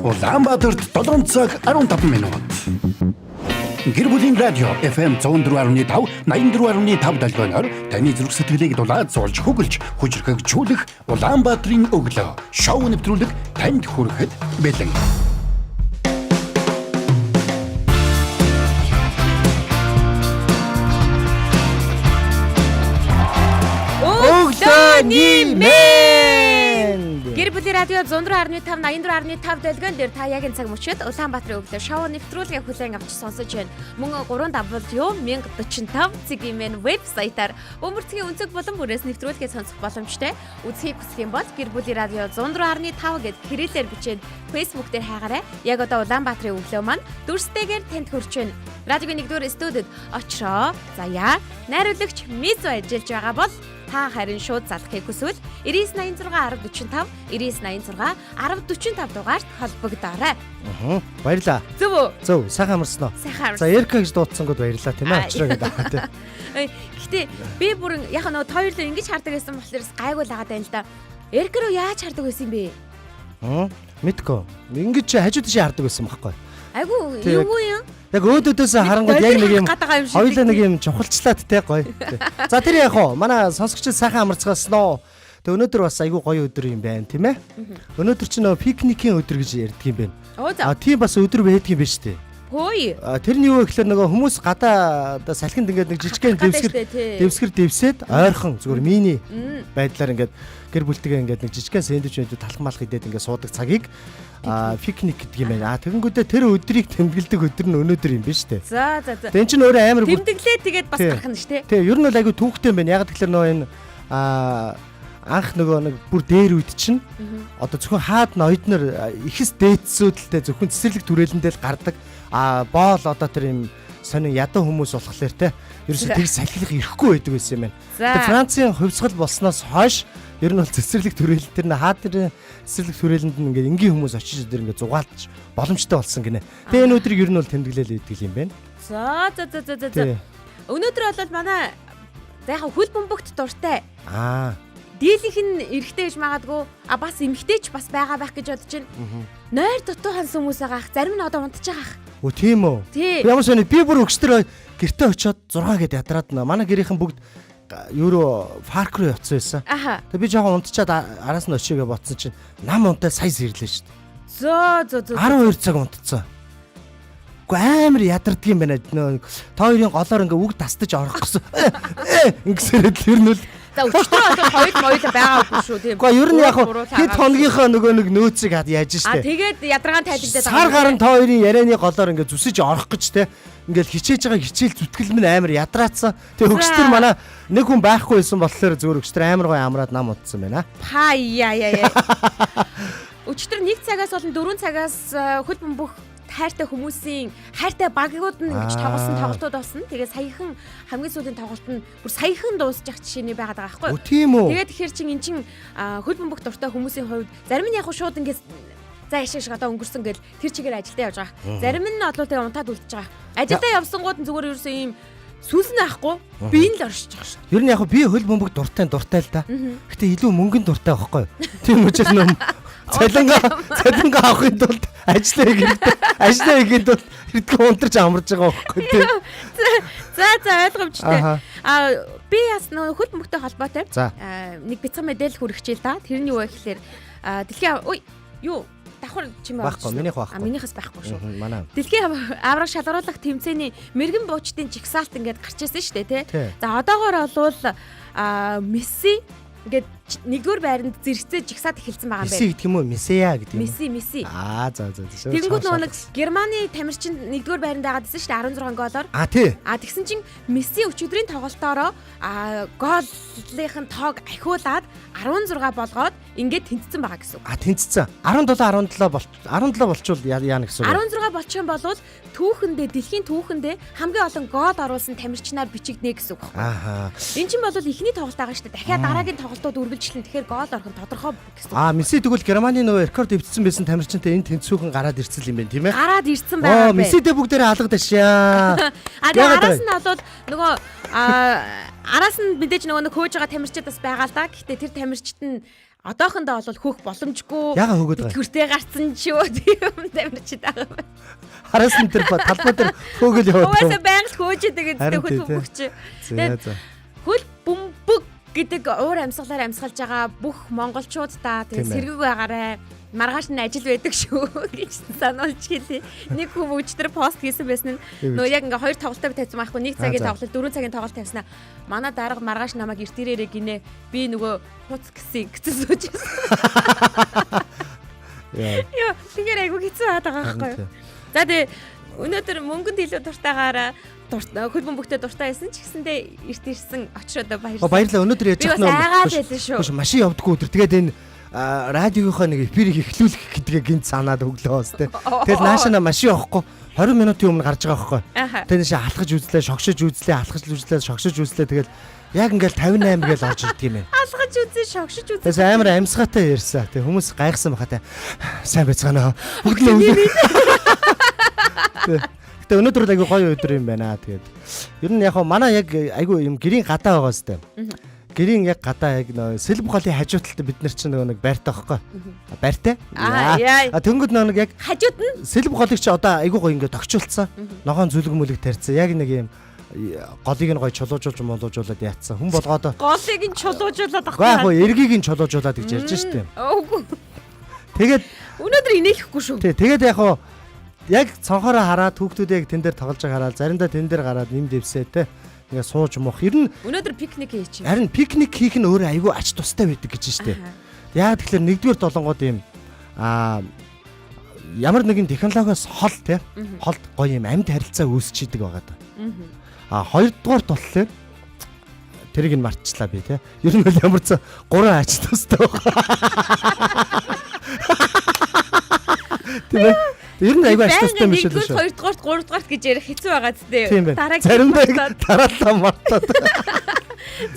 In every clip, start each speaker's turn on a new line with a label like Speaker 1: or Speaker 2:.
Speaker 1: Улаанбаатарт 7 цаг 15 минут. Гэр бүлийн радио FM 104.5, 84.5 долгионоор таны зүрх сэтгэлийг дулаад зулж хөглж, хүчрхэгжүүлэх Улаанбаатарын өглөө шоу нэвтрүүлэг танд хүрэхэд бэлэн.
Speaker 2: Гэр бүлийн радио 104.5, 84.5 дэлгэн дээр та яг энэ цаг мөчид Улаанбаатарын өглөө шоу нэвтрүүлгээ хүлээн авч сонсож байна. Мөн 3W1045 цэгийн вебсайтаар бөмбөрцгийн өнцөг болон бүрээс нэвтрүүлгээ сонсох боломжтой. Үзхийг хүсэх юм бол Гэр бүлийн радио 104.5 гэд хэрэглээр бичээд Facebook дээр хайгаарай. Яг одоо Улаанбаатарын өглөө маань дүрстэйгээр танд хүрч байна. Радиогийн 1-р студид очроо. Заяа. Найруулагч Миз ажиллаж байгаа бол та харин шууд залхахыг хүсвэл 9986 1045 9986 1045 дугаард холбогдоорой.
Speaker 3: Баярлаа.
Speaker 2: Зөв үү?
Speaker 3: Зөв, сайхан амарсан уу?
Speaker 2: Сайхан амарсан.
Speaker 3: За, Эрка гэж дуудсангууд баярлаа тийм ээ. Очроо гэдэг.
Speaker 2: Гэтэ би бүр яг нөгөө хоёулаа ингэж хардаг байсан болохоор гайгүй лагаад байна л да. Эрка руу яаж хардаг байсан юм бэ?
Speaker 3: Мэдгүй. Ингэж хажууд тийш хардаг байсан байхгүй.
Speaker 2: Айгу юу юм?
Speaker 3: Яг өөдөөдөөс харангууд яг нэг юм хоёулаа нэг юм чухалчлаад те гоё. За тэр яг хоо манай сонсогчид сайхан амарцгаасан. Тэг өнөөдөр бас айгүй гоё өдөр юм байна тийм ээ. Өнөөдөр чинь нөгөө пикникийн өдөр гэж ярьдаг юм байна. Тийм бас өдөр байдаг юм байна шүү дээ.
Speaker 2: Хөөе.
Speaker 3: Тэрний юу гэхээр нөгөө хүмүүс гадаа салхинд ингээд нэг жижигхэн дэвсгэр дэвсээд ойрхон зүгээр мини байдлаар ингээд гэр бүлтэйгээ ингээд нэг жижигхэн сэндвичүүд талхмалх идээд ингээд суудаг цагийг пикник гэдэг юм байна. Тэгэнгүүтээ тэр өдрийг тэмдэглэдэг өдөр нь өнөөдөр юм байна шүү дээ.
Speaker 2: За.
Speaker 3: Тэн чинь өөрөө амар
Speaker 2: тэмдэглээ тэгээд бас гарах нь шүү дээ.
Speaker 3: Тий, ер нь бол айгүй түүхтэй юм байна. Яг тэгэхээр нөгөө энэ анх нөгөө нэг бүр дээр үед чинь одоо зөвхөн хаад ноёднор ихэс дээдсүүдэлтэй зөвхөн цэцэрлэг түрээлэндээ л гардаг. Боол одоо тэр юм сонин ядуу хүмүүс болохоор те ерөөсөө тэг салхилах ирэхгүй байдаг байсан юм байна. Тэгээ Францын хувьсгал болсноос хойш ер нь бол цэцэрлэг түрээлэл тэр хаад тэр цэцэрлэг түрээлэнд нь ингээд энгийн хүмүүс очиж тэр ингээд зугаалж боломжтой болсон гинэ. Тэгээ энэ өдрийг ер нь бол тэмдэглээл өгдөг юм байна.
Speaker 2: За. Өнөөдөр бол манай яг хөл бөмбөгт дуртай. Дийлийнх нь эрэхтэй гэж магадгүй бас эмхтэйч бас байгаа байх гэж бодож байна. Нойр дутуу ханс хүмүүс байгаа ах зарим нь одоо унтж байгаа ах.
Speaker 3: Өө тийм үү. Ямар сони би бүр өгчтөр гэртээ очиод 6 гэд ядраад манай гэрийнхэн бүгд евро парк руу явцсан байсан. Тэгээ би жоохон унтчаад араас нь очигээ ботсон чинь нам унтаа сая сэрлээ шүү дээ. 12 цаг унтцсан. Гэхдээ амар ядарддаг юм байна. Та хоёрын голоор ингээ үг тастаж орох гэсэн. Ингэсээр тэр нь л
Speaker 2: за өчтөр одоо хоёул байгаагүй шүү тийм.
Speaker 3: Гэхдээ ер нь яг хэд хоногийнхоо нөгөө нэг нөөцийг яаж штэ.
Speaker 2: Тэгээд ядаргаан тайлбарлаад
Speaker 3: байгаа. Сар гарan та хоёрын ярианы голоор ингээ зүсэж орох гэж те. Ингээл хичээж байгаа хичээл зүтгэл минь амар ядраацсан. Тэгээ өгчтөр манай нэг хүн байхгүй байсан болохоор зөвөр өгчтөр амар гоё амраад нам утсан байна.
Speaker 2: Яа. Өчтөр 1 цагаас болон 4 цагаас хөл бөмбөх хайртай хүмүүсийн хайртай багууд нь гэж тоглосон тоглолтууд болсон. Тэгээд саяхан хамгийн сүүлийн тоглолт нь бүр саяхан дуусчих жишээний байгаад байгаа байхгүй юу?
Speaker 3: Тийм үү.
Speaker 2: Тэгээд тэгэхээр чин эн чин хөл бөмбөх дуртай хүмүүсийн хувьд зарим нь яг шууд ингээд за яшиг одоо өнгөрсөн гэл тэр чигээр ажилдаа явж байгаа. Зарим нь бол тэгээ унтаад үлдчихэж байгаа. Ажилдаа явсангууд нь зүгээр ерөөсөө ийм сүлснэ ахгүй би нь л оршиж байгаа шүү.
Speaker 3: Ер нь яг би хөл бөмбөг дуртай л да. Гэтэ илүү мөнгөнд дуртай байхгүй юу? Тийм учраас нөм цалингаа авахын тулд ажиллаа хийгээд бол хэрэглээ унтарч амарч байгаа байхгүй тийм.
Speaker 2: За ойлгомжтой. Би бас нөх хөл бөмбөгтэй холбоотой нэг бяцхан мэдээлэл хүргэчихээ л да. Тэрний юу вэ гэхээр дэлхийн юу давхар чим
Speaker 3: байхгүй минийх байхгүй.
Speaker 2: Минийхээс байхгүй шүү.
Speaker 3: Манай.
Speaker 2: Дэлхийн авраг шалгаруулах тэмцээний мэрэгэн буучдын жигсаалт ингээд гарч ирсэн шүү дээ тий. За одоогоор бол Месси ингээд нэгдүгээр байранд зэрэгцээ жигсаад эхэлсэн байгаа юм байна.
Speaker 3: Месси гэдэг юм уу? Месея гэдэг юм уу?
Speaker 2: Месси.
Speaker 3: За.
Speaker 2: Тэнгүүд нэг Германы тамирчин нэгдүгээр байранд байгаад байсан шүү дээ 16 голоор.
Speaker 3: Тий.
Speaker 2: Тэгсэн чинь Месси өчигдрийн тоглолтоороо голлынхын тоог ахиулаад 16 болгоод ингээд тэнцсэн байгаа гэсэн үг.
Speaker 3: Тэнцсэн. 17 болчвол яана гэсэн үг.
Speaker 2: 16 болчих юм бол дэлхийн түүхэндээ хамгийн олон гол оруулсан тамирчнаар бичигднэ гэсэн үг. Энэ чинь бол эхний тоглолт байгаа шүү дээ. Дахиад дараагийн тоглолтууд үргэлжлэн тэгэхээр гол орох нь тодорхой гэсэн үг.
Speaker 3: Месси тэгвэл Германы нөгөө рекорд дэвтсэн байсан тамирчинтай энэ тэнцвүүхэн гараад ирсэн юм байна тийм ээ.
Speaker 2: Гараад ирсэн байгаа юм байна.
Speaker 3: Мессидээ бүгдээрээ алгадашаа.
Speaker 2: Тэгээ араас нь бол нөгөө араас нь мэдээж нөгөө хөөж байгаа тамирчид бас байгаа л да. Гэхдээ тэр тамирчид нь одоохондоо бол хөөх боломжгүй.
Speaker 3: Яга хөгөөд байгаа.
Speaker 2: Тэтгэвртэй гарцсан ч юу тийм тамирчид байгаа.
Speaker 3: Хараас нь тэр талбай дээр хөөгөл яваад.
Speaker 2: Угаасаа байгаль хөөж байгаа хөл бөмбөгч. Тэгээд хөл бөмбөг гэдэг уур амьсгалаар амьсгалж байгаа бүх монголчуудаа тэгээд сэргэг байгаарай. Маргааш нь ажил байдаг шүү гэж сануулж хэлээ. Нэг хүн өчтөр пост хийсэн байсан нь нөө яг ингээ 2 тоглолтоо тавьсан байхгүй. 1 цагийн тоглолт 4 цагийн тоглолт тавьснаа. Манай дарга маргааш намайг эрт ирээрээ гинэ. Би нөгөө хуц гэсэн сууж байсан. Яа, тэгэхээр айгу хэцүү байгаа байхгүй. За тэгээ өнөөдөр мөнгөнд илүү дуртайгаараа хөл бөмбөгтэй дуртай байсан ч гэсэндээ эрт ирсэн очроод баярлалаа.
Speaker 3: Баярлалаа. Өнөөдөр яж
Speaker 2: байгаа нөө.
Speaker 3: Машин явдггүй өдөр. Тэгээд энэ радиогийнхоо нэг эфирийг эхлүүлэх гэдгээ гинт санаад өглөө бас тий. Тэгээд наашаа машин явахгүй 20 минутын өмнө гарч байгаа байхгүй. Тэгээд нэшээ алхаж үзлээ, шогшиж үзлээ, алхаж үзлээ, шогшиж үзлээ. Тэгээд яг ингээл 58 гээл орж ирдэг юм байна.
Speaker 2: Алхаж үзээ, шогшиж үзээ.
Speaker 3: Тэгээс амар амьсгаатай ярьсан. Тэг хүмүүс гайхсан баха тий. Сайн байцгаана. Өглөө. Гэтэ өнөөдөр айгу гоё өдөр юм байна. Тэгээд ер нь яг манай яг айгу юм гэрийн гадаа байгаа сте. Гэрийн яг гадаа яг нөө сэлб голын хажууталтай бид нар чинь нэг байртай байхгүй. Байртай? Тэнгүүд нэг яг
Speaker 2: хажууд нь
Speaker 3: сэлб голыг чи одоо айгу гоё ингээд тогчулцсан. Ногоон зүлэг мүлэг тарьсан. Яг нэг юм голыг нь гоё чулуужуулж молуужуулаад яатсан. Хүн болгоод
Speaker 2: голыг нь чулуужуулаад
Speaker 3: байхгүй. Яг гоё эргийг нь чулуужуулаад гэж ярьж штэ. Тэгээд
Speaker 2: өнөөдөр инээхгүй шүү.
Speaker 3: Тэгээд яг цонхороо хараад хүүхдүүд яг тэн дээр тоглож байгаа хараад заримдаа тэн дээр гараад нэм дэвсээ те. Ингээ сууж мох. Ер нь
Speaker 2: өнөөдөр пикник хийчих.
Speaker 3: Харин пикник хийх нь өөрөө айгүй ач тустай байдаг гэж штэ. Яг тэгэхээр нэгдүгээр долонгууд юм ямар нэгэн технологиос хол те. Холд гоё юм амьд харилцаа үүсчихэд байгаа даа. Хоёрдугаар болохоор тэрийг нь мартчихлаа би те. Ер нь бол ямар ч 3 ач тустай байгаа. Тийм ээ. Ер нь айгүй ач тустай юм шиг л шүү.
Speaker 2: 2-р, 3-р гэж ярих хэцүү байгаа зү.
Speaker 3: Заримдаа тараалаа мартаад.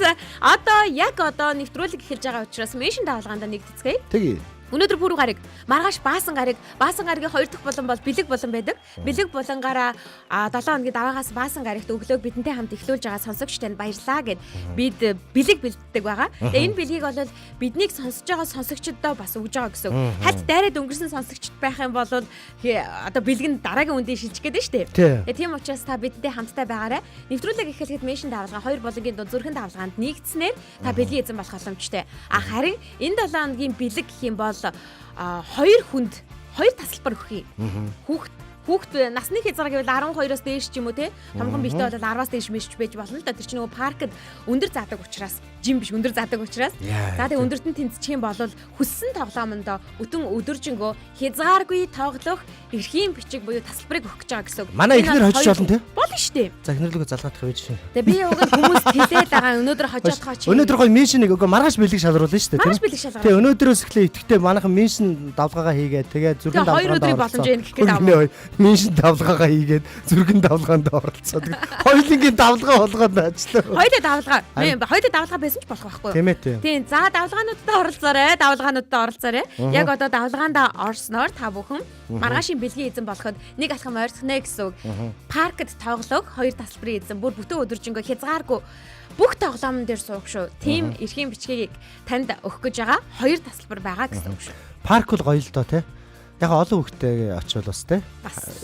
Speaker 2: За одоо нэвтрүүлэг эхэлж байгаа учраас меншн даалгаанд нэгдэцгээе.
Speaker 3: Тэгье.
Speaker 2: Өнөөдөр пүрэв гарыг маргааш баасан гарыгийн 2 дахь болон бол бэлэг болон байдаг. Бэлэг болонгаараа 7 хоногийн даваагаас баасан гарагт өглөөг бидэнтэй хамт эхлүүлж байгаа сонсогчтанд баярлалаа гэд бид бэлэг бэлддэг байгаа. Тэгээ энэ бэлгийг бол биднийг сонсож байгаа сонсогчдод бас өгж байгаа гэсэн. Хальт дайраад өнгөрсөн сонсогчд байх юм бол одоо бэлэг нь дараагийн үндэ шилжих гээд нь шүү дээ. Тийм учраас та бидэнтэй хамтдаа байгаарай. Нэвтрүүлэг эхлэхэд меншн даалгаа 2 болонгийн дунд зүрхэн даалгаанд нэгдснээр та бэлгийн эзэн болох боломжтой. Харин энэ 7 хоногийн бэлэг гэх юм бол 2 хүнд 2 тасалбар өгөх юм. Хүүхд насны хязгаар гэвэл 12-оос дээш ч юм уу те. Томхон бихтэй бол 10-аас дээш мэж байж болно л да. Тэр чинь нөгөө паркд өндөр заадаг учраас, жим биш өндөр заадаг учраас. За тэгээ өндөрт нь тэнцчих юм бол хүссэн тоглоомонд өтөн өдөржингөө хязгааргүй тоглох эрхийн бичиг буюу тасалбарыг өгөх гэж байгаа гэсэн үг.
Speaker 3: Манай эхнэр хожиж болно те.
Speaker 2: Болно шүү дээ.
Speaker 3: За эхнэрлүгөө залгаадах байж шин.
Speaker 2: Тэгээ би уг хүмүүс тэлээд байгаа өнөөдөр хожоод байгаа чи.
Speaker 3: Өнөөдөр гоё меншнийг өгөө маргааш бэлэг шалруулна шүү дээ.
Speaker 2: Маргааш бэлэг шалруулна.
Speaker 3: Тэгээ өнөөдрөөс эхлээ итгэвтэй манайхан меншн давлгаагаа хийгээд тэгээ зүрхэн давлгаанд
Speaker 2: 2 өдрийн боломж юм гэх гээд
Speaker 3: меншн давлгаагаа хийгээд зүрхэн давлгаанд оролцоод хоёулынгийн давлгаа болгоод ажиллаа.
Speaker 2: Хоёулаа давлгаа байсан ч болох байхгүй. Тийм. За давлгаануудад оролцоорой. Яг одоо давлгаанд орсноор та бүхэн маргаашийн бэлгийн эзэн болоход нэг алхам ойрцохнэ гэсэн үг. Паркд тоглох 2 тасалбарын эзэн бүр бүтэн өдөржингөө хязгааргүй бүх тоглоомн дээр суух шүү. Тим эрхийн бичгийг танд өгөх гэж байгаа 2 тасалбар байгаа гэсэн үг шүү.
Speaker 3: Парк бол гоё л доо те. Яг олон хүүхдээ очивол бас те.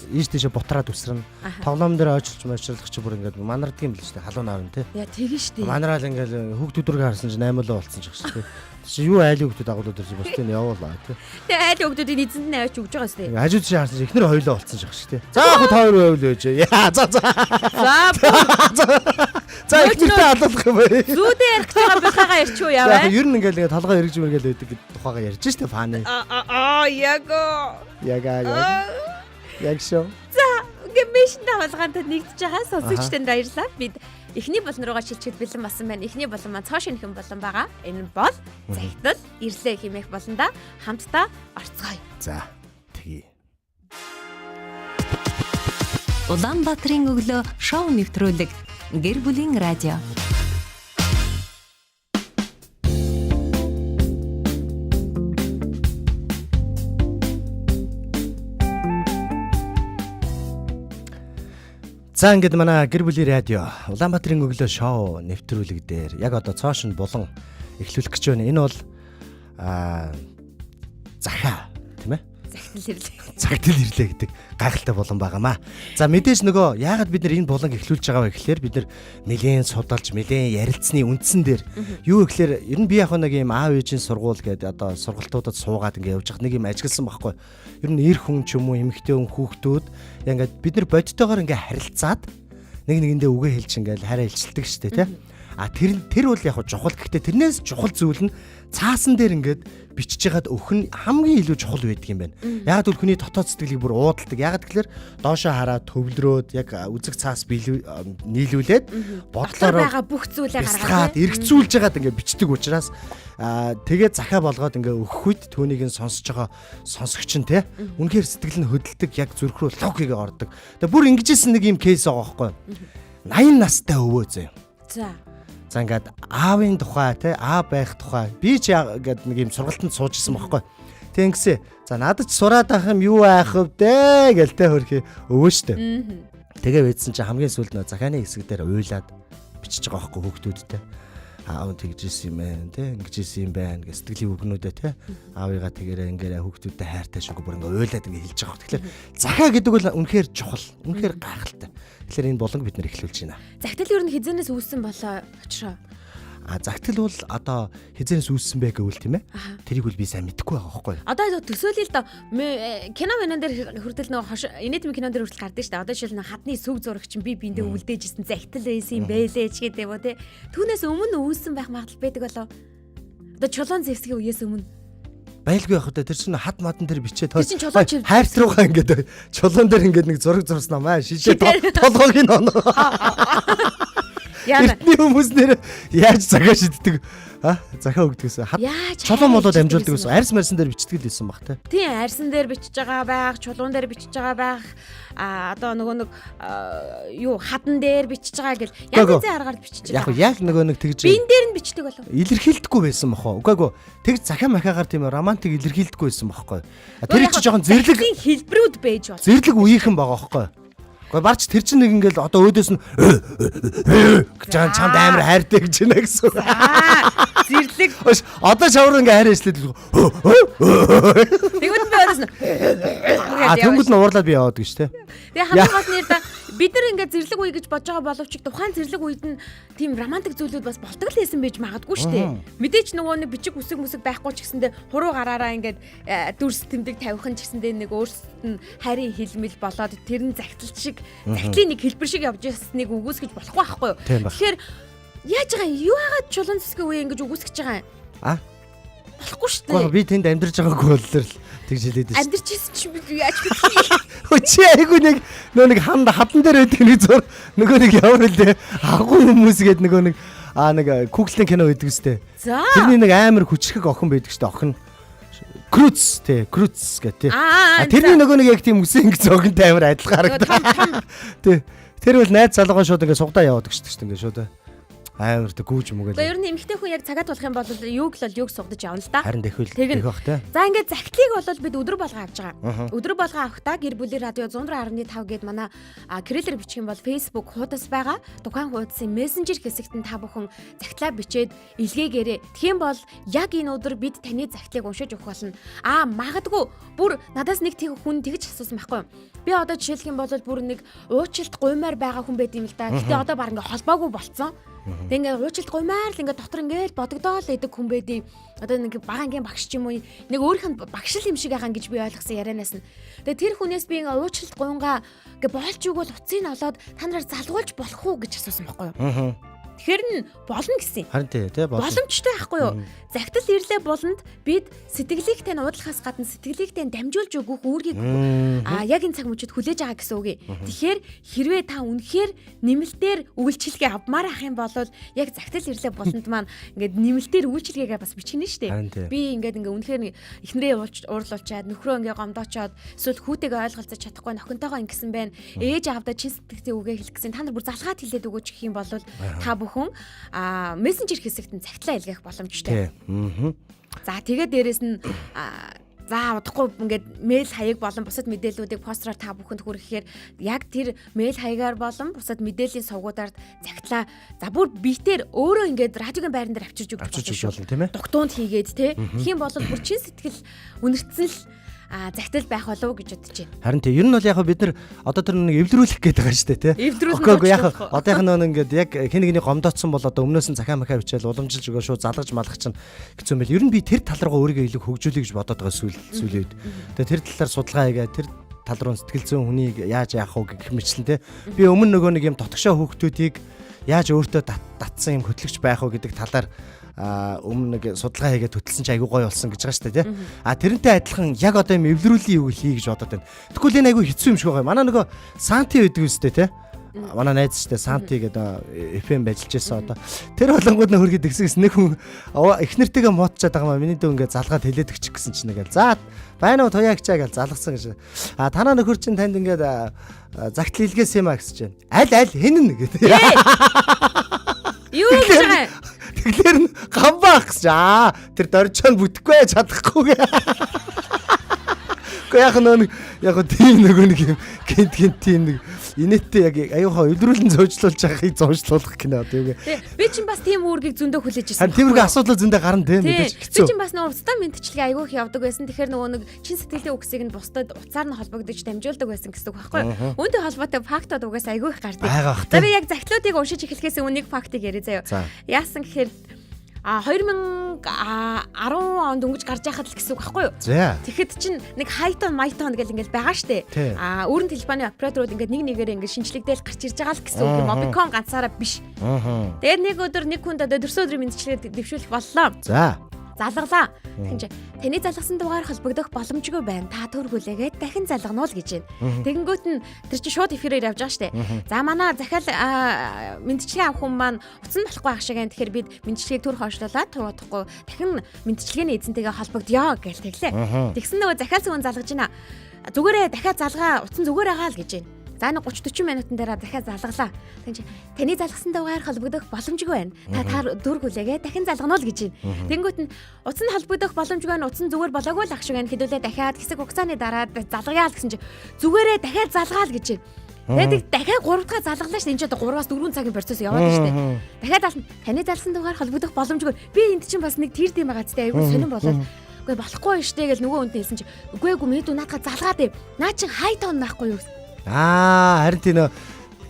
Speaker 3: Ийш тийш бутраад үсрэн. Тоглоом дээр ойчилж мочрлох чи бүр ингээд манардаг юм л шүү дээ. Халуун наавн те.
Speaker 2: Яа тэгэн шүү дээ.
Speaker 3: Манараад ингээд хүүхдүүдрээ харсан чи 8 л болцсон ч гэсэн те. Чи юу айлын хүүхдүүд агуулдаг чи бас тийм явуулаа те.
Speaker 2: Тэгээ айлын хүүхдүүдийн эзэнд нь авч өгж байгаа шүү дээ.
Speaker 3: Хажууд чи харсан чи эхнэр хоёлоо болцсон ч гэсэн те. За хот 2 байвал ээж. Яа за. За эхнэртэй алуулах юм бай.
Speaker 2: Зүүдээ ярих гэж байгаа бихагаа ярьчих уу яваа.
Speaker 3: Яг ер нь ингээд толгой эргэж мэргээл байдаг гэдэг тухайгаа ярьж штэ фаны. Яг шо.
Speaker 2: За ингээд меншн даалгаанд нэгдэж байгаа сонсогчтанд баярлалаа. Бид эхний болон руугаа шилжихэд бэлэн болсон байна. Эхний болон маань цоо шинхэн болон байгаа. Энэ бол загтал ирлээ хэмээх болонда хамтдаа орцгоё.
Speaker 3: За тэгье.
Speaker 4: Улаанбаатарын өглөө шоу нэвтрүүлэг Гэр бүлийн радио.
Speaker 3: За ингээд манай Гэр бүлийн радио Улаанбаатарын өглөө шоу нэвтрүүлэг дээр яг одоо цоошин булан эхлүүлэх гэж байна. Энэ бол захаа тийм ээ.
Speaker 2: Загтал
Speaker 3: ирлээ гэдэг гайхалтай болон байгаамаа. За мэдээж нөгөө яагаад бид нар энэ буланг эхлүүлж байгаа вэ гэхлээр бид нар нэлээд судалж нэлээд ярилцсны үндсэн дээр юу гэхлээр ер нь би яг нэг юм аав ээжийн сургууль гэдэг одоо сургалтуудад суугаад ингээ явж байгаа нэг юм ажигласан байхгүй. Ер нь эр хүн ч юм уу эмэгтэй хүн хүүхдүүд ингээд бид нар бодитойгоор ингээ харилцаад нэг нэгэндээ үгээ хэлж ингээл хараа илчилдэг штэ тий. Тэр бол яг чухал. Гэхдээ тэрнээс чухал зүйл нь цаасан дээр ингээд бичиж ягаад өх нь хамгийн илүү чухал байдаг юм байна. Яг л хүний дотоод сэтгэлийг бүр уудалдаг. Яг тэгэхээр доошоо хараад төвлөрөөд яг үзэг цаас нийлүүлээд бодлороо
Speaker 2: байгаа бүх зүйлээ
Speaker 3: гаргаад эргцүүлж ягаад ингээд бичдэг учраас тэгээд захаа болгоод ингээд өгөх үед түүнийг нь сонсож байгаа сонсогч нь те үнэхээр сэтгэл нь хөдөлдөг яг зүрх рүү лог хийгээ ордог. Тэгээд бүр ингэжсэн нэг юм кейс байгаа байхгүй. 80 настай өвөө зөө. За ингээд аавын тухай те аав байх тухай би ч ингээд нэг юм сургалтанд сууж исэн байхгүй. Тэнгисээ за надад ч сураад ах юм юу аах вэ гээл те хөрхи өвөө штэ. Тэгээ байдсан чи хамгийн сүүлд нөө захааны хэсэг дээр уйлаад бичиж байгаа байхгүй хүүхдүүдтэй. Аав тэгжсэн юм байна те ингэжсэн юм байна гэж сэтгэлийн үгнүүдээ те аавыгаа тэгээрээ ингээрээ хүүхдүүдтэй хайртай шүүг бүр ингээ уйлаад ингээ хэлж байгаа. Тэгэхээр захаа гэдэг бол үнэхээр чухал, үнэхээр гайхалтай. Тэгэхээр энэ болонг бид нэр эхлүүлж байна.
Speaker 2: Загтал ер нь хизэнээс үүссэн болоо очроо.
Speaker 3: Загтал бол одоо хизэнээс үүссэн бэ гэвэл тийм ээ. Тэрийг бол би сайн мэдэхгүй байгаа байхгүй.
Speaker 2: Одоо төсөөлөл л кино мэнэн дээр хүртэл нөгөө инээдмийн кинон дээр хүртэл гардаг шүү дээ. Одоо жишээл хадны сүг зурагч би биэндээ үлдээжсэн загтал байсан юм бэлээ ч гэдэг юм те. Түүнээс өмнө үүссэн байх магадлал байдаг болоо. Одоо чулуун зэвсгийн үеэс өмнө
Speaker 3: байлгүй явах та тэр чинь хад мадан дээр бичээ
Speaker 2: хайрт
Speaker 3: руугаа ингээд чулуун дээр ингээд нэг зураг зурсан аа шижээ толгойг нь оноо. Яна хүмүүс нэр яаж цагаа шиддэг захаа өгдөгөөс чулуун болоод амжуулдаг гэсэн арьс марсан дээр бичдэг л байсан баг те.
Speaker 2: Тийм арьсан дээр бичиж байгаа байх, чулуун дээр бичиж байгаа байх. Одоо нөгөө нэг юу хадан дээр бичиж байгаа гэл янз янзын аргаар бичиж байгаа.
Speaker 3: Яг нөгөө нэг тэгж
Speaker 2: биен дээр нь бичдэг болов.
Speaker 3: Илэрхийлдэггүй байсан бохоо. Үгүй тэгж захаа махаагаар тийм романтик илэрхийлдэггүй байсан бохоо. Тэр чи жоохон зэрлэг
Speaker 2: хэлбэрүүд байж бол.
Speaker 3: Зэрлэг үеийнхэн байгаа бохоо. Гэхдээ барч тэр чинь нэг ингээл одоо өөдөөс нь гэж чамд амар хайртай гэж байна гэсэн.
Speaker 2: Зэрлэг.
Speaker 3: Одоо шавар ингээ хайр ажиллаад.
Speaker 2: Тэгвэл би өөрөөс нь
Speaker 3: тэнгууд нь уурлаад би яваад гэж те.
Speaker 2: Тэгээ хамгийн гол нэр да бид нар ингээ зэрлэг үе гэж бодож байгаа боловч тухайн зэрлэг үед нь тийм романтик зүйлүүд бас болдог л байсан байж магадгүй шүү дээ. Мэдээч нөгөө нэг бичиг үсэг мүсэг байхгүй ч гэсэндээ хуруу гараараа ингээд дүрс тэмдэг тавих нь ч гэсэндээ нэг өөрсдөд нь хайрын хэлмэл болоод тэр нь загтал шиг загтлын нэг хэлбэр шиг явж ясныг үгүйсгэж болохгүй байхгүй юу. Тэгэхээр яаж байгаа юм? Юу хагаад чулуун зэвсгийн үе ингэж үгүйсгэж байгаа юм? Болохгүй шүү дээ.
Speaker 3: Би тэнд амьдарч байгаагүй бол л тэгж хэлээд байна.
Speaker 2: Амьдарч ирсэн чи би яаж хэлээ?
Speaker 3: Чи айгүй нэг хадан дээр байдаг нэг зур нөгөө нэг ямар үлээ агуу хүмүүс гээд нөгөө нэг Google-ийн кино байдаг үстэй. Тэрний нэг амар хүчрхэг охин байдаг шүү дээ. Охин Круц гэдэг тий. Тэрний нөгөө нэг яг тийм үсэн ингэ зогонтой амар адилхан харагдав. Тий. Тэр бол найз залгоо шууд ингэ сугдаа яваад гэж шүү дээ ингэ шууд. Амар тэ гүүж юм уу гээл.
Speaker 2: Ер нь эмэгтэй хүн яг цагаад болох юм бол юуг сугдаж явна л да.
Speaker 3: Харин тэгэх бах те.
Speaker 2: За ингээд захидлыг бол бид өдөр болгоо авч байгаа. Өдөр болгоо авахдаа гэр бүлийн радио 104.5 гээд манай крэлэр бичих юм бол Facebook хуудас байгаа. Тухайн хуудасын мессенжер хэсэгт нь та бүхэн захидлаа бичээд илгээгээрэй. Тэгхийн бол яг энэ өдөр бид таны захидлыг уншиж өгөх болно. Магадгүй бүр надаас нэг хүн тэгж асуусан байхгүй юу? Би одоо жишээлх юм бол бүр нэг уучлалт гуймаар байгаа хүн байд юм л да. Гэтэ одоо баг ингээ холбоогүй болцсон. Тэг ингээ уучлалт гуймаар л ингээ дотор ингээл бодогдоол идэг хүн байдیں۔ Одоо нэг бага ангийн багш ч юм уу нэг өөрийнх нь багшил юм шиг байгаа гэж би ойлгосон ярианаас нь. Тэгээ тэр хүнээс би ингээ уучлалт гуйнгаа ингээ боолч юуг бол уцыг нь олоод та нараар залгуулж болох уу гэж асуусан байхгүй юу? Тэгэхээр нь болно гэсэн.
Speaker 3: Харин тий
Speaker 2: боломжтой байхгүй юу? Загтал ирлээ болонд бид сэтгэлийг тань уудлахаас гадна сэтгэлийг тань дамжуулж өгөх үүргийг яг энэ цаг мөчид хүлээж байгаа гэсэн үг. Тэгэхээр хэрвээ та үнэхээр нэмэлтээр үйлчлэгээ авмаар ах юм бол яг загтал ирлээ болонд маань ингээд нэмэлтээр үйлчлэгээгээ бас бичгэнэ шүү дээ. Би ингээд үнэхээр эхнэрээ уурлуулчаад нөхрөө ингээд гомдоочоод эсвэл хүүтэйгээ ойлголцож чадахгүй нөхөнтэйгоо ингэсэн байна. Ээж аавдаа чин сэтгэлтэй үгээ хэлэх гэсэн та нар бүр залгаад хэлээд өгөөч гэх юм бол та бүхэн мессенжер хэсэгт нь цагтлаа илгээх боломжтой. За тэгээд дээрэс нь За удахгүй ингээд мэйл хаяг болон бусад мэдээллүүдийг построор та бүхэнд хүргэхээр яг тэр мэйл хаягаар болон бусад мэдээллийн сувгуудаар загтлаа. За бүр биетээр өөрөө ингээд радиогийн байран дээр авчирж өгч
Speaker 3: болно тийм ээ.
Speaker 2: Дугтуунд хийгээд те. Тийм бол бүр чин сэтгэл үнэртсэн л загтал байх болов гэж бодож байна.
Speaker 3: Харин тийм ер нь бол яг бид нар одоо тэр нэг эвдрүүлэх гээд байгаа шүү дээ тий. Окей яг одоохон нэг ингээд яг хэн нэгний гомдоцсон бол одоо өмнөөс нь захаа махаа бичээл уламжилж өгөө шууд залгаж малгах чинь гэсэн юм бэл ер нь би тэр тал руугаа өөрийгөө илүү хөгжүүлэе гэж бодоод байгаа сүүлийн үед. Тэгээ тэр талаар судалгаа хийгээ тэр тал руу сэтгэл зүйн хүнийг яаж яах вэ гэх мэтлэн тий. Би өмнө нөгөө нэг юм тотгошоо хүүхдүүдийг яаж өөртөө татсан юм хөтлөгч байх вэ гэдэг талаар өмнө нэг судалгаа хийгээд хөтлсөн чи айгуу гоё болсон гэж байгаа шүү дээ тий. Тэрнтэй адилхан яг одоо юм эвлэрүүлэн юу хий гэж бодоод байна. Тэгвэл энэ айгуу хэцүү юм шиг байгаа. Манай нөгөө Санти байдаг үстэй тий. Манай найз штэ Санти гэдэг FM ажиллаж байсан одоо. Тэр болонгууд нэ хөргөд гисгээс нэг хүн эхнэртэйгээ муудчаад байгаа маа. Миний дөө ингээд залгаад хэлээд өгчих гэсэн чинь нэг. За байна уу туяагчаа гэж залгасан гэж. Танаа нөхөр чинь танд ингээд загт хэлгээс юм а гэж байна. Аль хинэн гэдэг.
Speaker 2: Юу гэж байгаа юм?
Speaker 3: Тэгэхээр гамбаа гэж. Тэр доржоон бүтэхгүй чадахгүй. Гэхдээ яг тийм нэг юм гинт тийм нэг инээдтэй яг аюухаа өдрүүлэн зөөжлүүлж байгааг зоочлуулах гинэ одоо юу гэ.
Speaker 2: Би чинь бас тийм үүргийг зөндөө хүлээж ирсэн.
Speaker 3: Тиймэрхүү асуудал зөндөө гарна тийм мэдээж хэцүү.
Speaker 2: Би чинь бас нөгөө уцтай мэдчлэгээ аюух явдаг байсан. Тэгэхээр нөгөө нэг чин сэтгэлийн үгсийг нь бусдад уцаар нь холбогдож дамжуулдаг байсан гэсэн үг байхгүй юу? Үүнтэй холбоотой фактууд угаас аюух гардаг. За би яг загтлуудыг уншиж эхлэхээс өмнө нэг фактыг яриа заяа. Яасан гэхээр 2010 онд өнгөж гарч яхад л гэсэн үг байхгүй юу? Тэгэхэд чинь нэг хайтон майтон гэл ингээд байгаа штэ. Өөрөнд телефоны операторууд ингээд нэг нэгээр ингээд шинжлэгдээл гарч ирж байгаа л гэсэн үг юм. Мобикон ганцаараа биш. Тэгээд нэг өдөр нэг хүнд одоо дөрсөө өдрийн мэдчилгээ дэвшүүлэх боллоо. Залгалаа. Тэгвэл таны залгасан дугаар холбогдох боломжгүй байна. Та төр хүлээгээд дахин залгана уу гэж байна. Тэгэнгүүт нь тэр чинь шууд эфирээр явж байгаа штэ. За манай захиал мэдчилгээ авах хүн маань уцсан болохгүй ах шиг байна. Тэгэхээр бид мэдчилгээг төр хойшлуулаад туудахгүй дахин мэдчилгээний эзэнтэйгээ холбогдъё гэж тэглээ. Тэгсэн нөгөө захиалсан хүн залгаж байна. Зүгээрээ дахиад залгаа уцсан зүгээр байгаа л гэж байна. За нэг 30-40 минутын дараа дахиад залгалаа. Тэгвэл таны залгасан дугаар холбогдох боломжгүй байна. Та дүр хүлээгээ дахин залгана уу гэж байна. Тэнгүүт нь утас нь холбогдох боломжгүй байна. Утас нь зүгээр болоогүй л ах шиг байна. Хэдүүлээ дахиад хэсэг хугацааны дараа залгая л гэсэн чинь зүгээрээ дахиад залгаа л гэж байна. Тэгээд дахиад 3 дахь залгалаа ш. Энд чинь 3-аас 4 цагийн процесс яваад штэ. Дахиад зална. Таны залгасан дугаар холбогдох боломжгүй. Би энд чинь бас нэг тэр тийм байгаа ч айгүй сонирн болоод. Үгүй болохгүй штэ гэж нөгөө хүнтэй хэлсэн чинь үгүй мэдүү наадах залгаад. Наа чин хай тоон наахгүй юу?
Speaker 3: Харин тийм